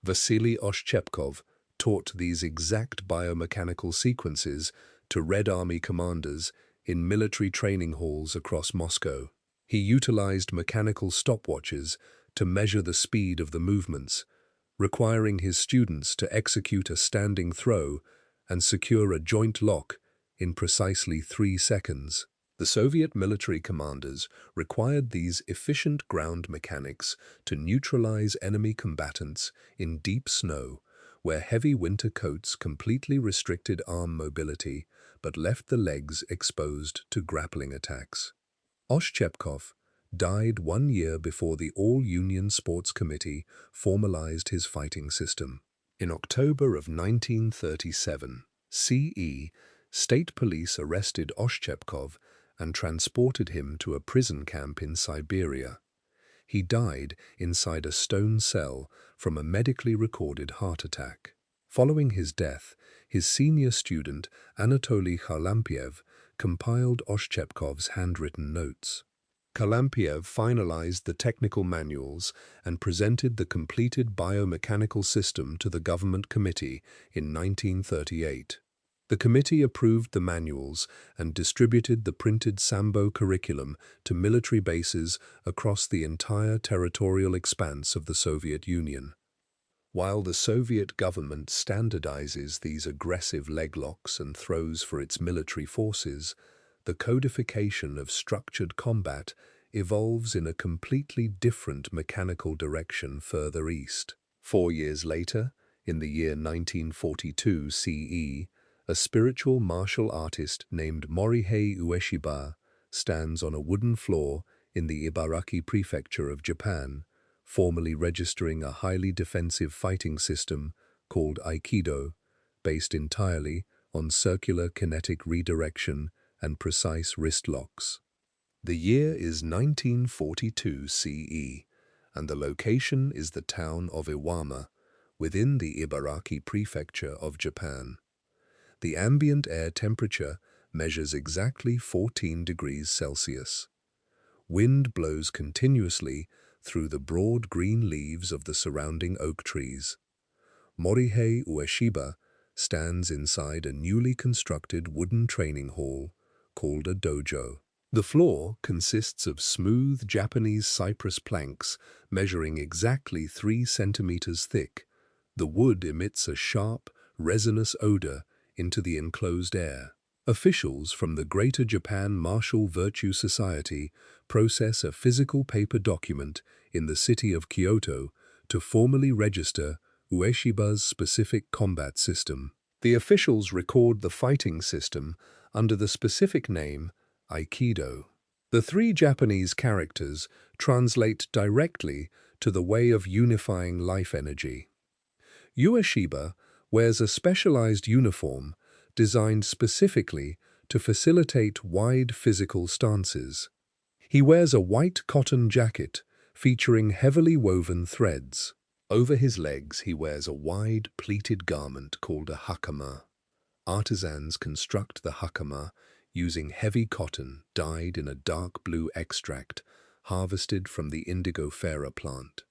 Vasily Oshchepkov taught these exact biomechanical sequences to Red Army commanders in military training halls across Moscow. He utilized mechanical stopwatches to measure the speed of the movements, requiring his students to execute a standing throw and secure a joint lock in precisely 3 seconds. The Soviet military commanders required these efficient ground mechanics to neutralize enemy combatants in deep snow, where heavy winter coats completely restricted arm mobility but left the legs exposed to grappling attacks. Oshchepkov died 1 year before the All-Union Sports Committee formalized his fighting system. In October of 1937, CE, state police arrested Oshchepkov and transported him to a prison camp in Siberia. He died inside a stone cell from a medically recorded heart attack. Following his death, his senior student, Anatoly Khalampiev, compiled Oshchepkov's handwritten notes. Khalampiev finalized the technical manuals and presented the completed biomechanical system to the government committee in 1938. The committee approved the manuals and distributed the printed Sambo curriculum to military bases across the entire territorial expanse of the Soviet Union. While the Soviet government standardizes these aggressive leg locks and throws for its military forces, the codification of structured combat evolves in a completely different mechanical direction further east. 4 years later, in the year 1942 CE, a spiritual martial artist named Morihei Ueshiba stands on a wooden floor in the Ibaraki prefecture of Japan, formally registering a highly defensive fighting system called Aikido, based entirely on circular kinetic redirection and precise wrist locks. The year is 1942 CE, and the location is the town of Iwama, within the Ibaraki prefecture of Japan. The ambient air temperature measures exactly 14 degrees Celsius. Wind blows continuously through the broad green leaves of the surrounding oak trees. Morihei Ueshiba stands inside a newly constructed wooden training hall called a dojo. The floor consists of smooth Japanese cypress planks measuring exactly 3 centimeters thick. The wood emits a sharp, resinous odor into the enclosed air. Officials from the Greater Japan Martial Virtue Society process a physical paper document in the city of Kyoto to formally register Ueshiba's specific combat system. The officials record the fighting system under the specific name Aikido. The 3 Japanese characters translate directly to the way of unifying life energy. Ueshiba wears a specialized uniform designed specifically to facilitate wide physical stances. He wears a white cotton jacket featuring heavily woven threads. Over his legs he wears a wide pleated garment called a hakama. Artisans construct the hakama using heavy cotton dyed in a dark blue extract harvested from the indigofera plant.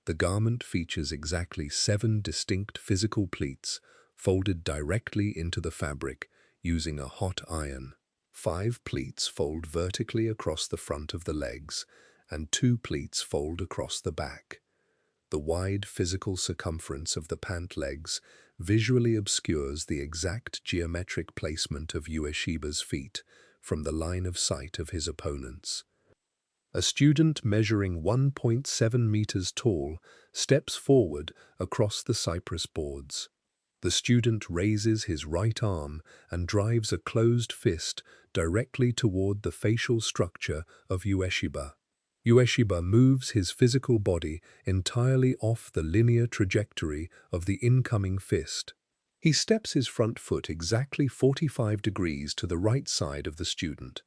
The garment features exactly 7 distinct physical pleats folded directly into the fabric using a hot iron. 5 pleats fold vertically across the front of the legs, and 2 pleats fold across the back. The wide physical circumference of the pant legs visually obscures the exact geometric placement of Ueshiba's feet from the line of sight of his opponents. A student measuring 1.7 meters tall steps forward across the cypress boards. The student raises his right arm and drives a closed fist directly toward the facial structure of Ueshiba. Ueshiba moves his physical body entirely off the linear trajectory of the incoming fist. He steps his front foot exactly 45 degrees to the right side of the student.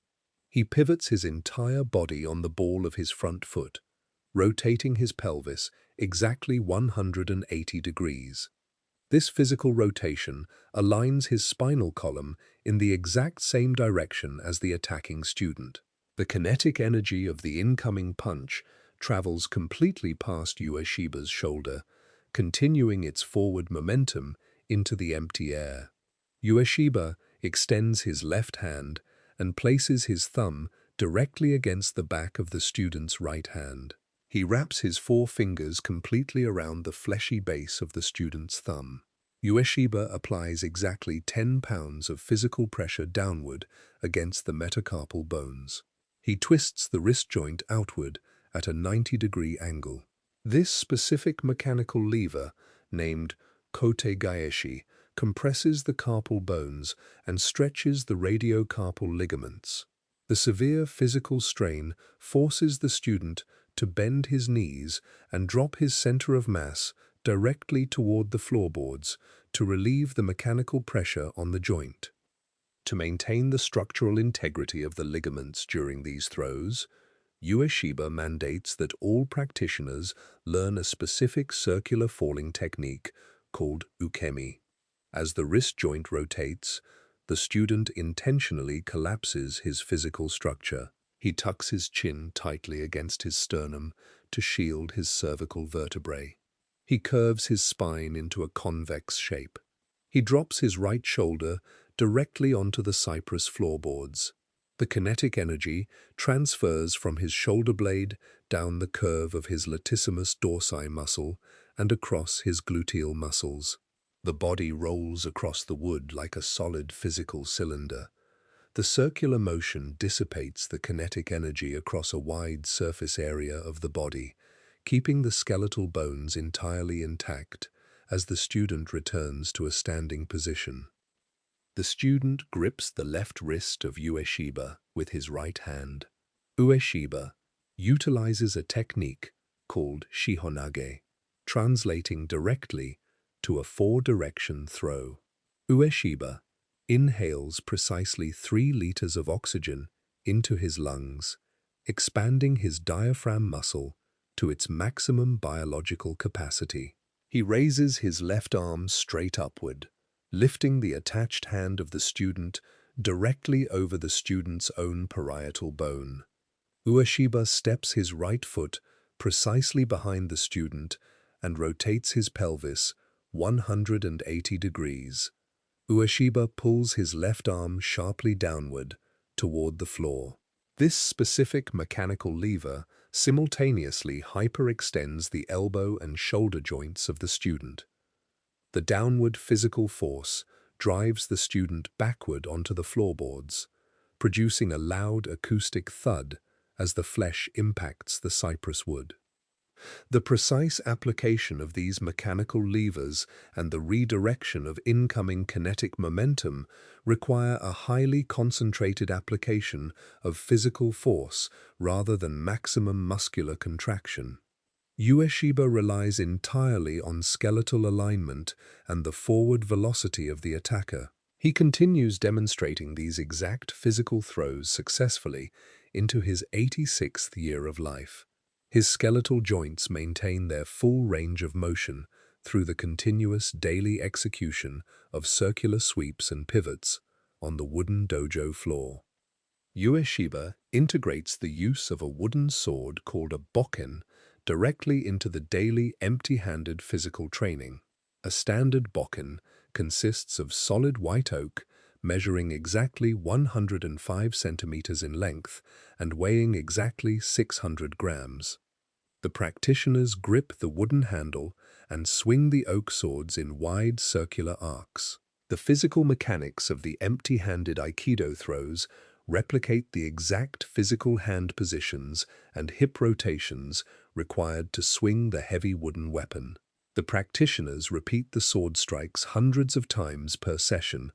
He pivots his entire body on the ball of his front foot, rotating his pelvis exactly 180 degrees. This physical rotation aligns his spinal column in the exact same direction as the attacking student. The kinetic energy of the incoming punch travels completely past Ueshiba's shoulder, continuing its forward momentum into the empty air. Ueshiba extends his left hand and places his thumb directly against the back of the student's right hand. He wraps his 4 fingers completely around the fleshy base of the student's thumb. Ueshiba applies exactly 10 pounds of physical pressure downward against the metacarpal bones. He twists the wrist joint outward at a 90-degree angle. This specific mechanical lever, named kote gaeshi, compresses the carpal bones and stretches the radiocarpal ligaments. The severe physical strain forces the student to bend his knees and drop his center of mass directly toward the floorboards to relieve the mechanical pressure on the joint. To maintain the structural integrity of the ligaments during these throws, Ueshiba mandates that all practitioners learn a specific circular falling technique called ukemi. As the wrist joint rotates, the student intentionally collapses his physical structure. He tucks his chin tightly against his sternum to shield his cervical vertebrae. He curves his spine into a convex shape. He drops his right shoulder directly onto the cypress floorboards. The kinetic energy transfers from his shoulder blade down the curve of his latissimus dorsi muscle and across his gluteal muscles. The body rolls across the wood like a solid physical cylinder. The circular motion dissipates the kinetic energy across a wide surface area of the body, keeping the skeletal bones entirely intact as the student returns to a standing position. The student grips the left wrist of Ueshiba with his right hand. Ueshiba utilizes a technique called shihonage, translating directly to a four-direction throw. Ueshiba inhales precisely 3 liters of oxygen into his lungs, expanding his diaphragm muscle to its maximum biological capacity. He raises his left arm straight upward, lifting the attached hand of the student directly over the student's own parietal bone. Ueshiba steps his right foot precisely behind the student and rotates his pelvis 180 degrees. Ueshiba pulls his left arm sharply downward toward the floor. This specific mechanical lever simultaneously hyperextends the elbow and shoulder joints of the student. The downward physical force drives the student backward onto the floorboards, producing a loud acoustic thud as the flesh impacts the cypress wood. The precise application of these mechanical levers and the redirection of incoming kinetic momentum require a highly concentrated application of physical force rather than maximum muscular contraction. Ueshiba relies entirely on skeletal alignment and the forward velocity of the attacker. He continues demonstrating these exact physical throws successfully into his 86th year of life. His skeletal joints maintain their full range of motion through the continuous daily execution of circular sweeps and pivots on the wooden dojo floor. Ueshiba integrates the use of a wooden sword called a bokken directly into the daily empty-handed physical training. A standard bokken consists of solid white oak measuring exactly 105 centimeters in length and weighing exactly 600 grams. The practitioners grip the wooden handle and swing the oak swords in wide circular arcs. The physical mechanics of the empty-handed Aikido throws replicate the exact physical hand positions and hip rotations required to swing the heavy wooden weapon. The practitioners repeat the sword strikes hundreds of times per session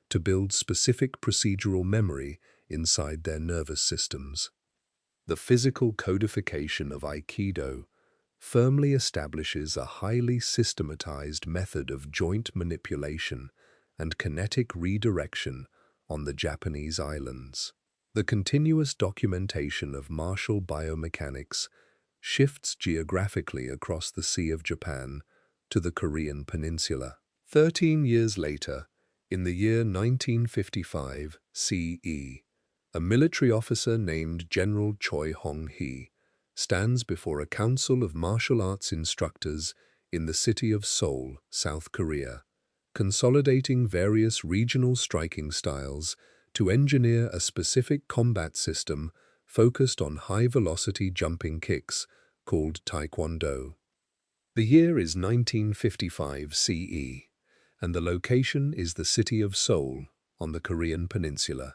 to build specific procedural memory inside their nervous systems. The physical codification of Aikido firmly establishes a highly systematized method of joint manipulation and kinetic redirection on the Japanese islands. The continuous documentation of martial biomechanics shifts geographically across the Sea of Japan to the Korean peninsula. 13 years later, in the year 1955 CE, a military officer named General Choi Hong-hee stands before a council of martial arts instructors in the city of Seoul, South Korea, consolidating various regional striking styles to engineer a specific combat system focused on high-velocity jumping kicks called Taekwondo. The year is 1955 CE, and the location is the city of Seoul on the Korean peninsula.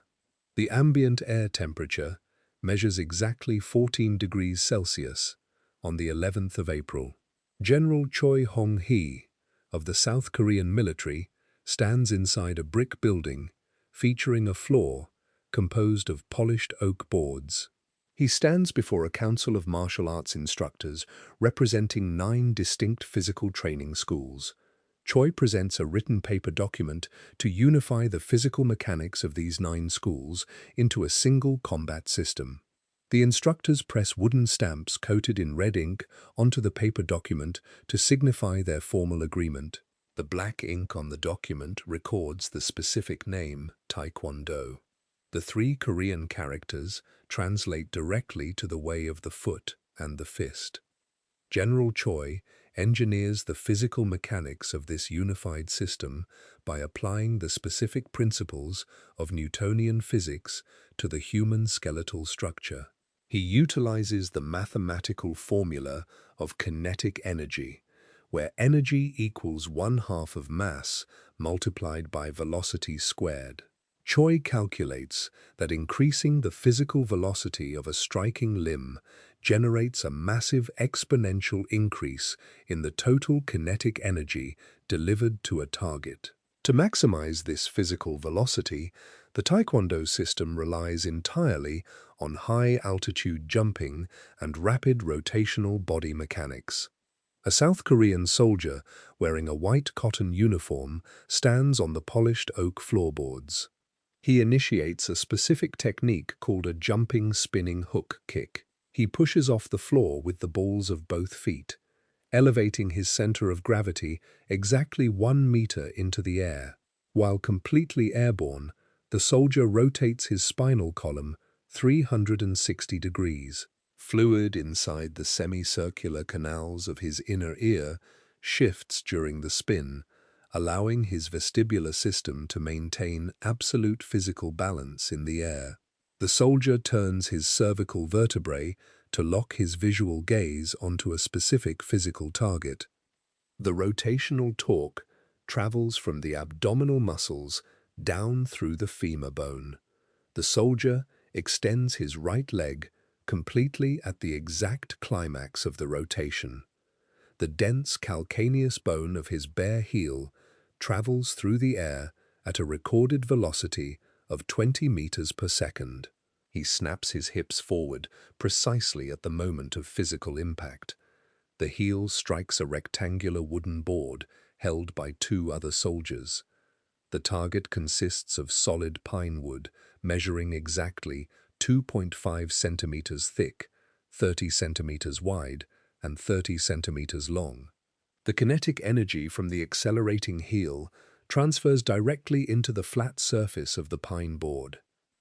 The ambient air temperature measures exactly 14 degrees Celsius on the 11th of April. General Choi Hong-hee of the South Korean military stands inside a brick building featuring a floor composed of polished oak boards. He stands before a council of martial arts instructors representing 9 distinct physical training schools. Choi presents a written paper document to unify the physical mechanics of these 9 schools into a single combat system. The instructors press wooden stamps coated in red ink onto the paper document to signify their formal agreement. The black ink on the document records the specific name, Taekwondo. The three Korean characters translate directly to the way of the foot and the fist. General Choi engineers the physical mechanics of this unified system by applying the specific principles of Newtonian physics to the human skeletal structure. He utilizes the mathematical formula of kinetic energy, where energy equals 1/2 of mass multiplied by velocity squared. Choi calculates that increasing the physical velocity of a striking limb generates a massive exponential increase in the total kinetic energy delivered to a target. To maximize this physical velocity, the Taekwondo system relies entirely on high-altitude jumping and rapid rotational body mechanics. A South Korean soldier wearing a white cotton uniform stands on the polished oak floorboards. He initiates a specific technique called a jumping spinning hook kick. He pushes off the floor with the balls of both feet, elevating his center of gravity exactly 1 meter into the air. While completely airborne, the soldier rotates his spinal column 360 degrees. Fluid inside the semicircular canals of his inner ear shifts during the spin, allowing his vestibular system to maintain absolute physical balance in the air. The soldier turns his cervical vertebrae to lock his visual gaze onto a specific physical target. The rotational torque travels from the abdominal muscles down through the femur bone. The soldier extends his right leg completely at the exact climax of the rotation. The dense calcaneus bone of his bare heel travels through the air at a recorded velocity of 20 meters per second. He snaps his hips forward precisely at the moment of physical impact. The heel strikes a rectangular wooden board held by two other soldiers. The target consists of solid pine wood, measuring exactly 2.5 centimeters thick, 30 centimeters wide, and 30 centimeters long. The kinetic energy from the accelerating heel transfers directly into the flat surface of the pine board.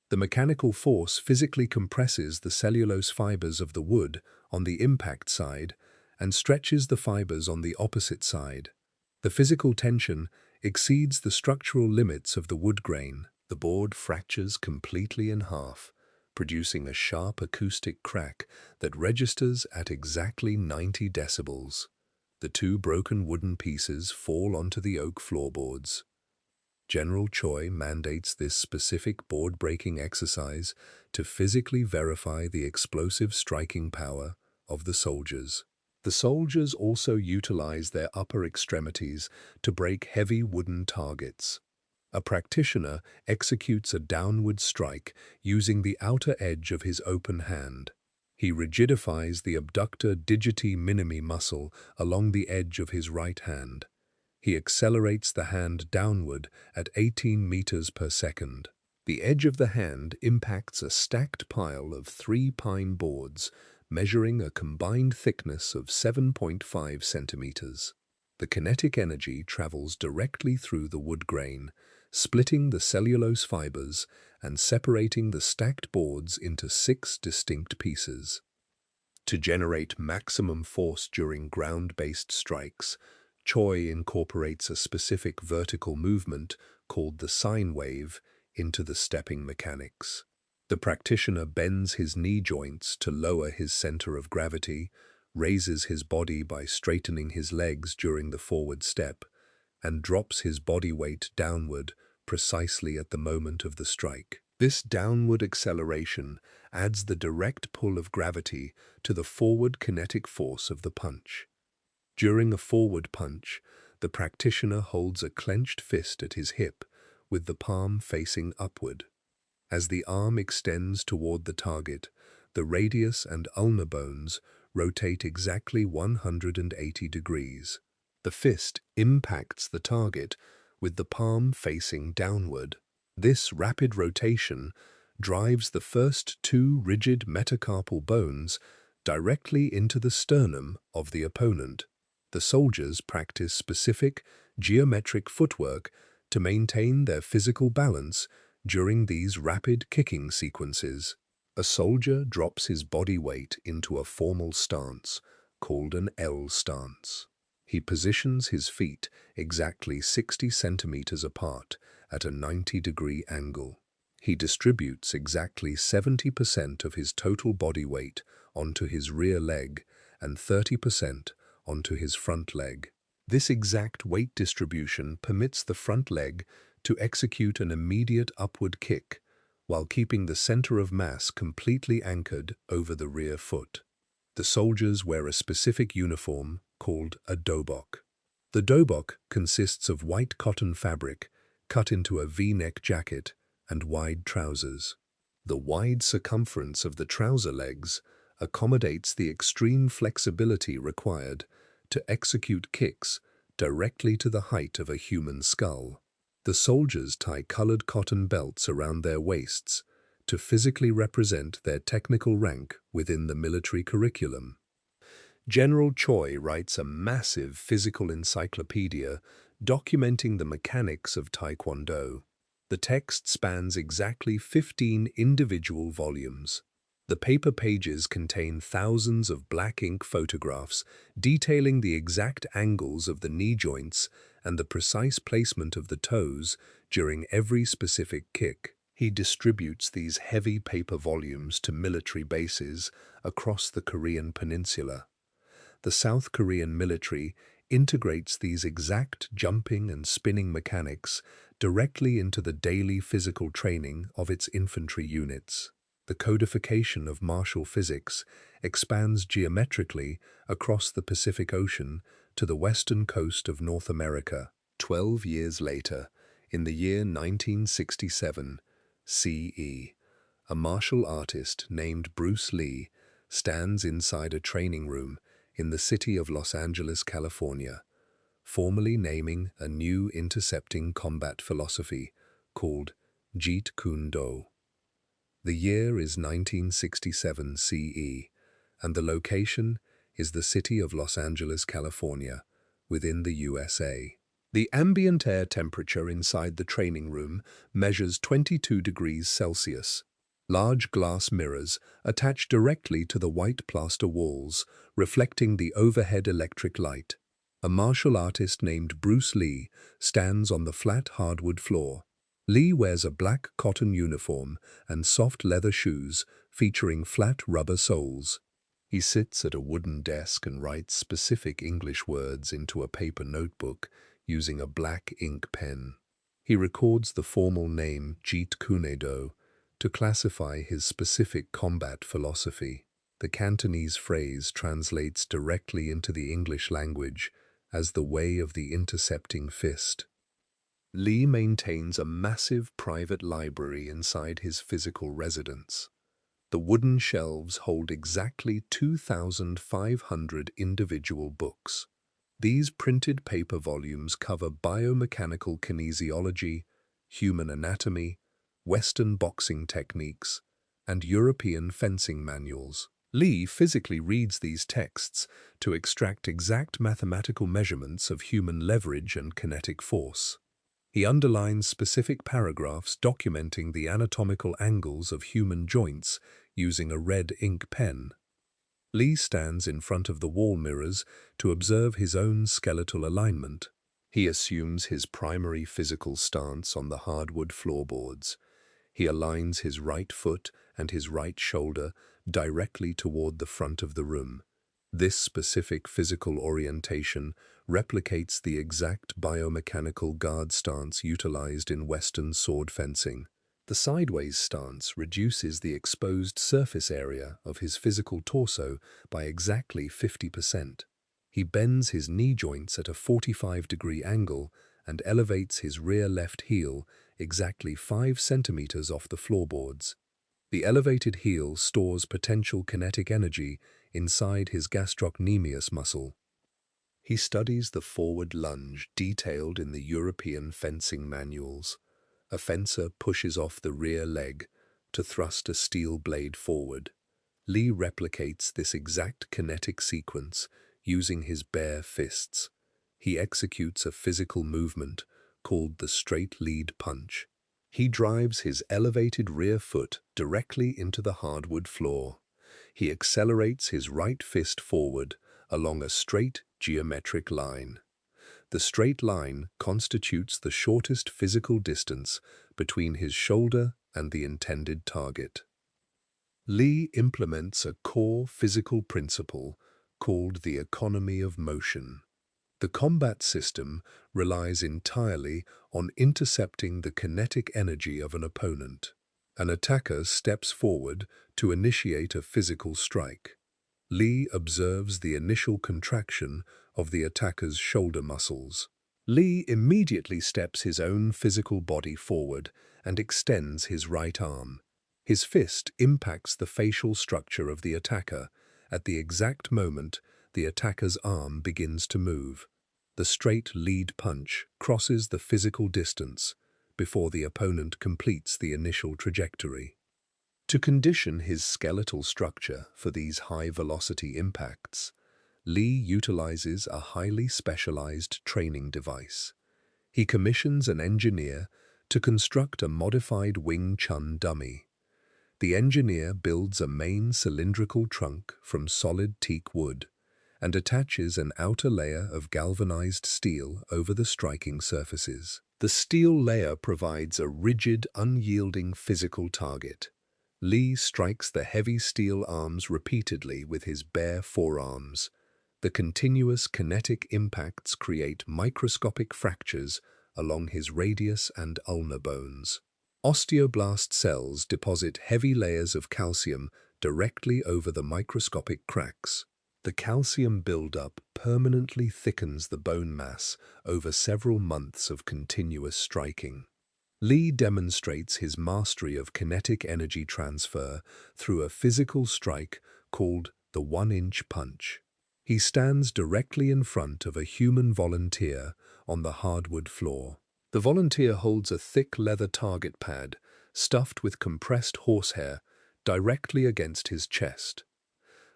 The mechanical force physically compresses the cellulose fibers of the wood on the impact side and stretches the fibers on the opposite side. The physical tension exceeds the structural limits of the wood grain. The board fractures completely in half, producing a sharp acoustic crack that registers at exactly 90 decibels. The two broken wooden pieces fall onto the oak floorboards. General Choi mandates this specific board-breaking exercise to physically verify the explosive striking power of the soldiers. The soldiers also utilize their upper extremities to break heavy wooden targets. A practitioner executes a downward strike using the outer edge of his open hand. He rigidifies the abductor digiti minimi muscle along the edge of his right hand. He accelerates the hand downward at 18 meters per second. The edge of the hand impacts a stacked pile of 3 pine boards, measuring a combined thickness of 7.5 centimeters. The kinetic energy travels directly through the wood grain, splitting the cellulose fibers and separating the stacked boards into 6 distinct pieces. To generate maximum force during ground-based strikes, Choi incorporates a specific vertical movement called the sine wave into the stepping mechanics. The practitioner bends his knee joints to lower his center of gravity, raises his body by straightening his legs during the forward step, and drops his body weight downward precisely at the moment of the strike. This downward acceleration adds the direct pull of gravity to the forward kinetic force of the punch. During a forward punch, the practitioner holds a clenched fist at his hip, with the palm facing upward. As the arm extends toward the target, the radius and ulnar bones rotate exactly 180 degrees. The fist impacts the target with the palm facing downward. This rapid rotation drives the first 2 rigid metacarpal bones directly into the sternum of the opponent. The soldiers practice specific geometric footwork to maintain their physical balance during these rapid kicking sequences. A soldier drops his body weight into a formal stance, called an L stance. He positions his feet exactly 60 centimeters apart at a 90-degree angle. He distributes exactly 70% of his total body weight onto his rear leg and 30% onto his front leg. This exact weight distribution permits the front leg to execute an immediate upward kick while keeping the center of mass completely anchored over the rear foot. The soldiers wear a specific uniform called a dobok. The dobok consists of white cotton fabric cut into a V-neck jacket and wide trousers. The wide circumference of the trouser legs accommodates the extreme flexibility required to execute kicks directly to the height of a human skull. The soldiers tie colored cotton belts around their waists to physically represent their technical rank within the military curriculum. General Choi writes a massive physical encyclopedia documenting the mechanics of Taekwondo. The text spans exactly 15 individual volumes. The paper pages contain thousands of black ink photographs detailing the exact angles of the knee joints and the precise placement of the toes during every specific kick. He distributes these heavy paper volumes to military bases across the Korean peninsula. The South Korean military integrates these exact jumping and spinning mechanics directly into the daily physical training of its infantry units. The codification of martial physics expands geometrically across the Pacific Ocean to the western coast of North America. 12 years later, in the year 1967 CE, a martial artist named Bruce Lee stands inside a training room in the city of Los Angeles, California, formally naming a new intercepting combat philosophy called Jeet Kune Do. The year is 1967 CE, and the location is the city of Los Angeles, California, within the USA. The ambient air temperature inside the training room measures 22 degrees Celsius. Large glass mirrors attach directly to the white plaster walls, reflecting the overhead electric light. A martial artist named Bruce Lee stands on the flat hardwood floor. Lee wears a black cotton uniform and soft leather shoes featuring flat rubber soles. He sits at a wooden desk and writes specific English words into a paper notebook using a black ink pen. He records the formal name Jeet Kune Do to classify his specific combat philosophy. The Cantonese phrase translates directly into the English language as the way of the intercepting fist. Lee maintains a massive private library inside his physical residence. The wooden shelves hold exactly 2,500 individual books. These printed paper volumes cover biomechanical kinesiology, human anatomy, Western boxing techniques, and European fencing manuals. Lee physically reads these texts to extract exact mathematical measurements of human leverage and kinetic force. He underlines specific paragraphs documenting the anatomical angles of human joints using a red ink pen. Lee stands in front of the wall mirrors to observe his own skeletal alignment. He assumes his primary physical stance on the hardwood floorboards. He aligns his right foot and his right shoulder directly toward the front of the room. This specific physical orientation replicates the exact biomechanical guard stance utilized in Western sword fencing. The sideways stance reduces the exposed surface area of his physical torso by exactly 50%. He bends his knee joints at a 45-degree angle and elevates his rear left heel exactly 5 centimeters off the floorboards. The elevated heel stores potential kinetic energy inside his gastrocnemius muscle. He studies the forward lunge detailed in the European fencing manuals. A fencer pushes off the rear leg to thrust a steel blade forward. Lee replicates this exact kinetic sequence using his bare fists. he executes a physical movement called the straight lead punch. He drives his elevated rear foot directly into the hardwood floor. He accelerates his right fist forward along a straight geometric line. The straight line constitutes the shortest physical distance between his shoulder and the intended target. Lee implements a core physical principle called the economy of motion. The combat system relies entirely on intercepting the kinetic energy of an opponent. An attacker steps forward to initiate a physical strike. Lee observes the initial contraction of the attacker's shoulder muscles. Lee immediately steps his own physical body forward and extends his right arm. His fist impacts the facial structure of the attacker. At the exact moment, the attacker's arm begins to move. The straight lead punch crosses the physical distance before the opponent completes the initial trajectory. To condition his skeletal structure for these high-velocity impacts, Lee utilizes a highly specialized training device. He commissions an engineer to construct a modified Wing Chun dummy. The engineer builds a main cylindrical trunk from solid teak wood and attaches an outer layer of galvanized steel over the striking surfaces. The steel layer provides a rigid, unyielding physical target. Lee strikes the heavy steel arms repeatedly with his bare forearms. The continuous kinetic impacts create microscopic fractures along his radius and ulnar bones. Osteoblast cells deposit heavy layers of calcium directly over the microscopic cracks. The calcium buildup permanently thickens the bone mass over several months of continuous striking. Lee demonstrates his mastery of kinetic energy transfer through a physical strike called the one-inch punch. He stands directly in front of a human volunteer on the hardwood floor. The volunteer holds a thick leather target pad stuffed with compressed horsehair directly against his chest.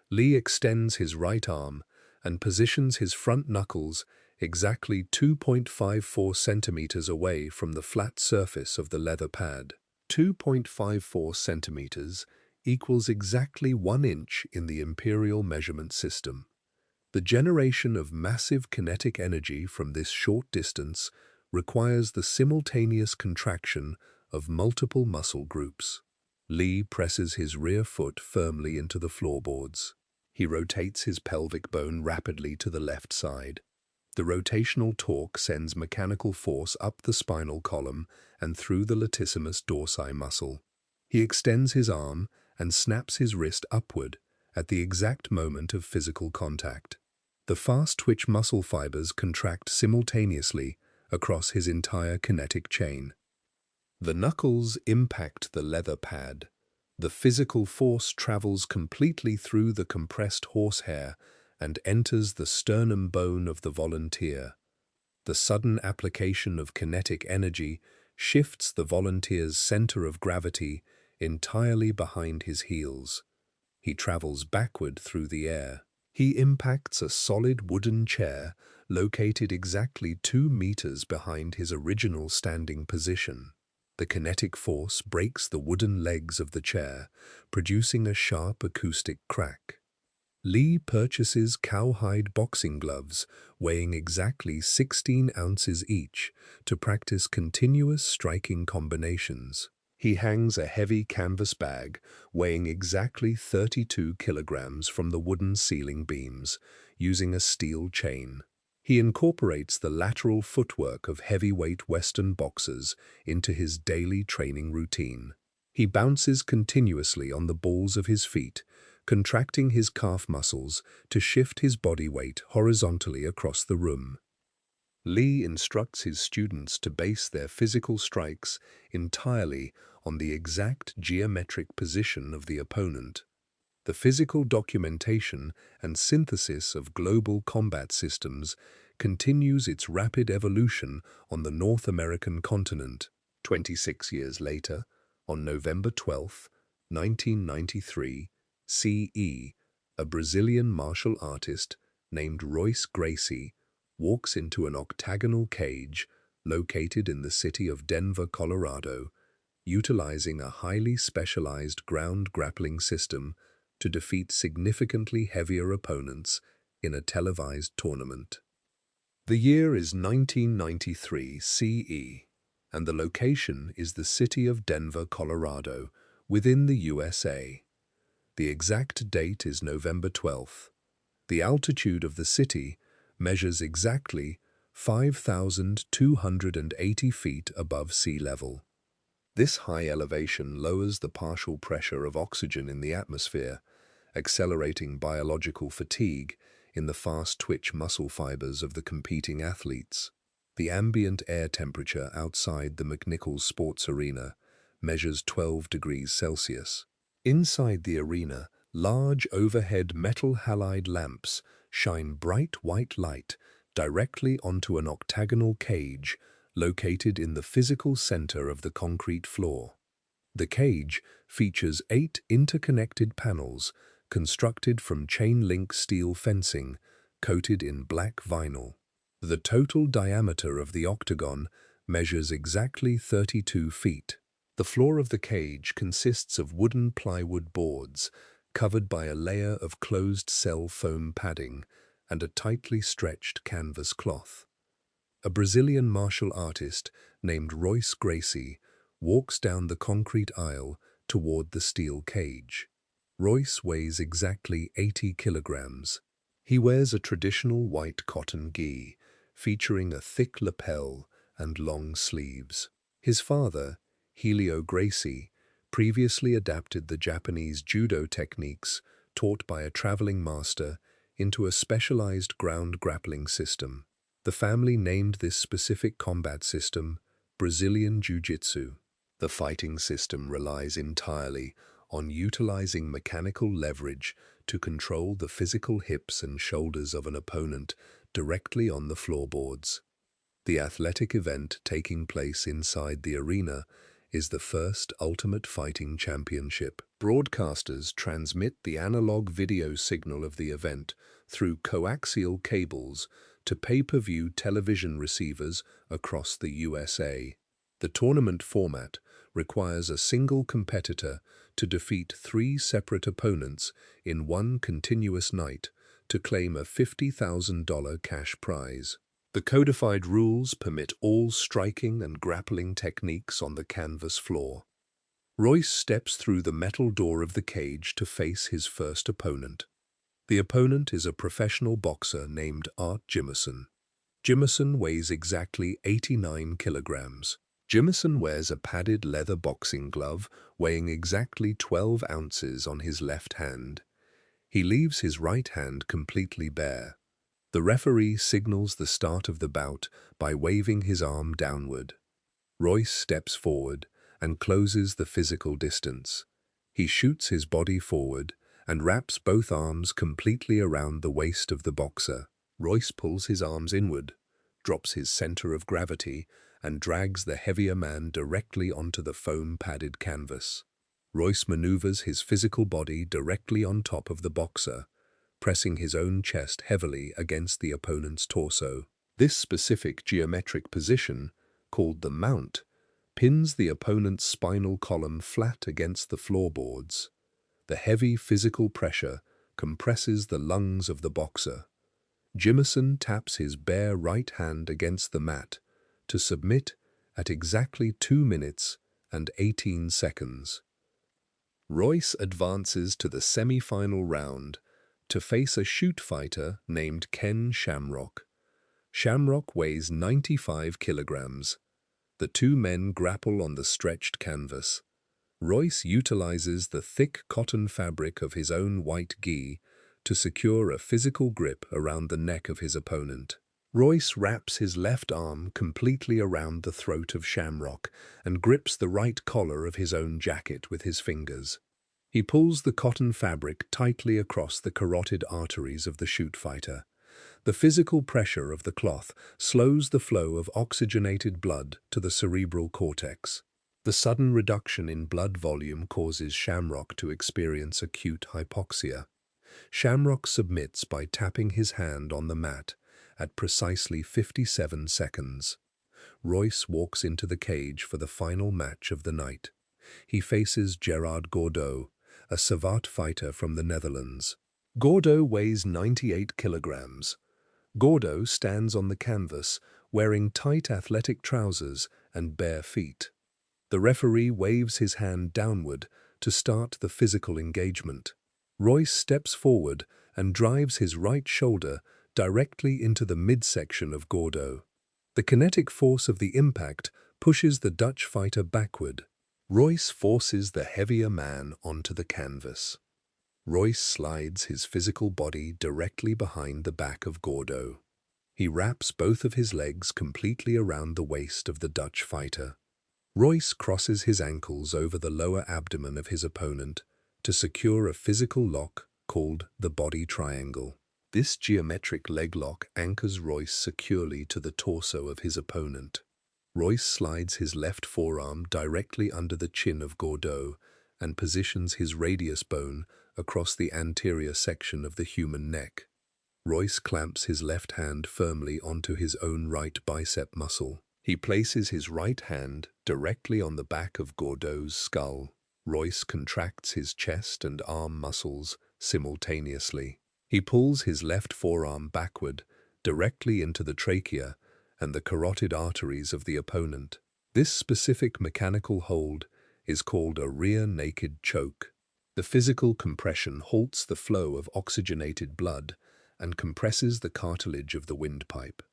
Lee extends his right arm and positions his front knuckles exactly 2.54 centimeters away from the flat surface of the leather pad. 2.54 centimeters equals exactly 1 inch in the imperial measurement system. The generation of massive kinetic energy from this short distance requires the simultaneous contraction of multiple muscle groups. Lee presses his rear foot firmly into the floorboards. He rotates his pelvic bone rapidly to the left side. The rotational torque sends mechanical force up the spinal column and through the latissimus dorsi muscle. He extends his arm and snaps his wrist upward at the exact moment of physical contact. The fast-twitch muscle fibers contract simultaneously across his entire kinetic chain. The knuckles impact the leather pad. The physical force travels completely through the compressed horsehair and enters the sternum bone of the volunteer. The sudden application of kinetic energy shifts the volunteer's center of gravity entirely behind his heels. He travels backward through the air. He impacts a solid wooden chair located exactly 2 meters behind his original standing position. The kinetic force breaks the wooden legs of the chair, producing a sharp acoustic crack. Lee purchases cowhide boxing gloves weighing exactly 16 ounces each to practice continuous striking combinations. He hangs a heavy canvas bag weighing exactly 32 kilograms from the wooden ceiling beams, using a steel chain. He incorporates the lateral footwork of heavyweight Western boxers into his daily training routine. He bounces continuously on the balls of his feet, contracting his calf muscles to shift his body weight horizontally across the room. Lee instructs his students to base their physical strikes entirely on the exact geometric position of the opponent. The physical documentation and synthesis of global combat systems continues its rapid evolution on the North American continent. 26 years later, on November 12, 1993, CE, a Brazilian martial artist named Royce Gracie walks into an octagonal cage located in the city of Denver, Colorado, utilizing a highly specialized ground grappling system to defeat significantly heavier opponents in a televised tournament. The year is 1993 CE, and the location is the city of Denver, Colorado, within the USA. The exact date is November 12th. The altitude of the city measures exactly 5,280 feet above sea level. This high elevation lowers the partial pressure of oxygen in the atmosphere, accelerating biological fatigue in the fast-twitch muscle fibers of the competing athletes. The ambient air temperature outside the McNichols Sports Arena measures 12 degrees Celsius. Inside the arena, large overhead metal halide lamps shine bright white light directly onto an octagonal cage located in the physical center of the concrete floor. The cage features 8 interconnected panels constructed from chain-link steel fencing coated in black vinyl. The total diameter of the octagon measures exactly 32 feet. The floor of the cage consists of wooden plywood boards covered by a layer of closed-cell foam padding and a tightly stretched canvas cloth. A Brazilian martial artist named Royce Gracie walks down the concrete aisle toward the steel cage. Royce weighs exactly 80 kilograms. He wears a traditional white cotton gi, featuring a thick lapel and long sleeves. His father, Helio Gracie, previously adapted the Japanese judo techniques taught by a traveling master into a specialized ground grappling system. The family named this specific combat system Brazilian Jiu-Jitsu. The fighting system relies entirely on utilizing mechanical leverage to control the physical hips and shoulders of an opponent directly on the floorboards. The athletic event taking place inside the arena is the first Ultimate Fighting Championship. Broadcasters transmit the analog video signal of the event through coaxial cables to pay-per-view television receivers across the USA. The tournament format requires a single competitor to defeat 3 separate opponents in one continuous night to claim a $50,000 cash prize. The codified rules permit all striking and grappling techniques on the canvas floor. Royce steps through the metal door of the cage to face his first opponent. The opponent is a professional boxer named Art Jimmerson. Jimmerson weighs exactly 89 kilograms. Jimmerson wears a padded leather boxing glove weighing exactly 12 ounces on his left hand. He leaves his right hand completely bare. The referee signals the start of the bout by waving his arm downward. Royce steps forward and closes the physical distance. He shoots his body forward and wraps both arms completely around the waist of the boxer. Royce pulls his arms inward, drops his center of gravity, and drags the heavier man directly onto the foam-padded canvas. Royce maneuvers his physical body directly on top of the boxer, pressing his own chest heavily against the opponent's torso. This specific geometric position, called the mount, pins the opponent's spinal column flat against the floorboards. The heavy physical pressure compresses the lungs of the boxer. Jimmerson taps his bare right hand against the mat to submit at exactly 2 minutes and 18 seconds. Royce advances to the semi-final round to face a shoot fighter named Ken Shamrock. Shamrock weighs 95 kilograms. The 2 men grapple on the stretched canvas. Royce utilizes the thick cotton fabric of his own white gi to secure a physical grip around the neck of his opponent. Royce wraps his left arm completely around the throat of Shamrock and grips the right collar of his own jacket with his fingers. He pulls the cotton fabric tightly across the carotid arteries of the shoot fighter. The physical pressure of the cloth slows the flow of oxygenated blood to the cerebral cortex. The sudden reduction in blood volume causes Shamrock to experience acute hypoxia. Shamrock submits by tapping his hand on the mat at precisely 57 seconds. Royce walks into the cage for the final match of the night. He faces Gerard Gordeau, a savate fighter from the Netherlands. Gordeau weighs 98 kilograms. Gordeau stands on the canvas, wearing tight athletic trousers and bare feet. The referee waves his hand downward to start the physical engagement. Royce steps forward and drives his right shoulder directly into the midsection of Gordeau. The kinetic force of the impact pushes the Dutch fighter backward. Royce forces the heavier man onto the canvas. Royce slides his physical body directly behind the back of Gordeau. He wraps both of his legs completely around the waist of the Dutch fighter. Royce crosses his ankles over the lower abdomen of his opponent to secure a physical lock called the body triangle. This geometric leg lock anchors Royce securely to the torso of his opponent. Royce slides his left forearm directly under the chin of Gordeau and positions his radius bone across the anterior section of the human neck. Royce clamps his left hand firmly onto his own right bicep muscle. He places his right hand directly on the back of Gordeau's skull. Royce contracts his chest and arm muscles simultaneously. He pulls his left forearm backward, directly into the trachea and the carotid arteries of the opponent. This specific mechanical hold is called a rear naked choke. The physical compression halts the flow of oxygenated blood and compresses the cartilage of the windpipe.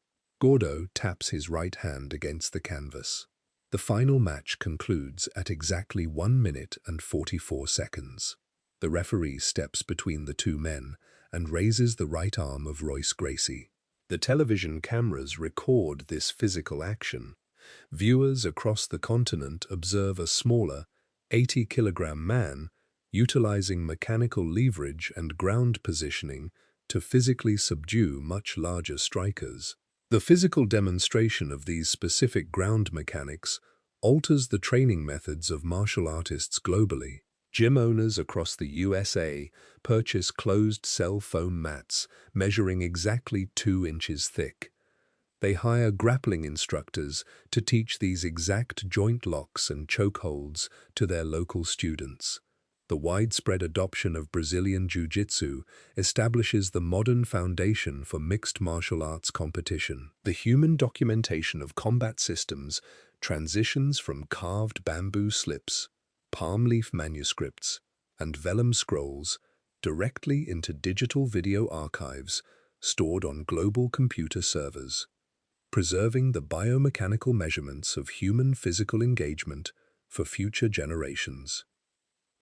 Gordeau taps his right hand against the canvas. The final match concludes at exactly 1 minute and 44 seconds. The referee steps between the two men and raises the right arm of Royce Gracie. The television cameras record this physical action. Viewers across the continent observe a smaller, 80-kilogram man utilizing mechanical leverage and ground positioning to physically subdue much larger strikers. The physical demonstration of these specific ground mechanics alters the training methods of martial artists globally. Gym owners across the USA purchase closed-cell foam mats measuring exactly 2 inches thick. They hire grappling instructors to teach these exact joint locks and chokeholds to their local students. The widespread adoption of Brazilian Jiu-Jitsu establishes the modern foundation for mixed martial arts competition. The human documentation of combat systems transitions from carved bamboo slips, palm leaf manuscripts, and vellum scrolls directly into digital video archives stored on global computer servers, preserving the biomechanical measurements of human physical engagement for future generations.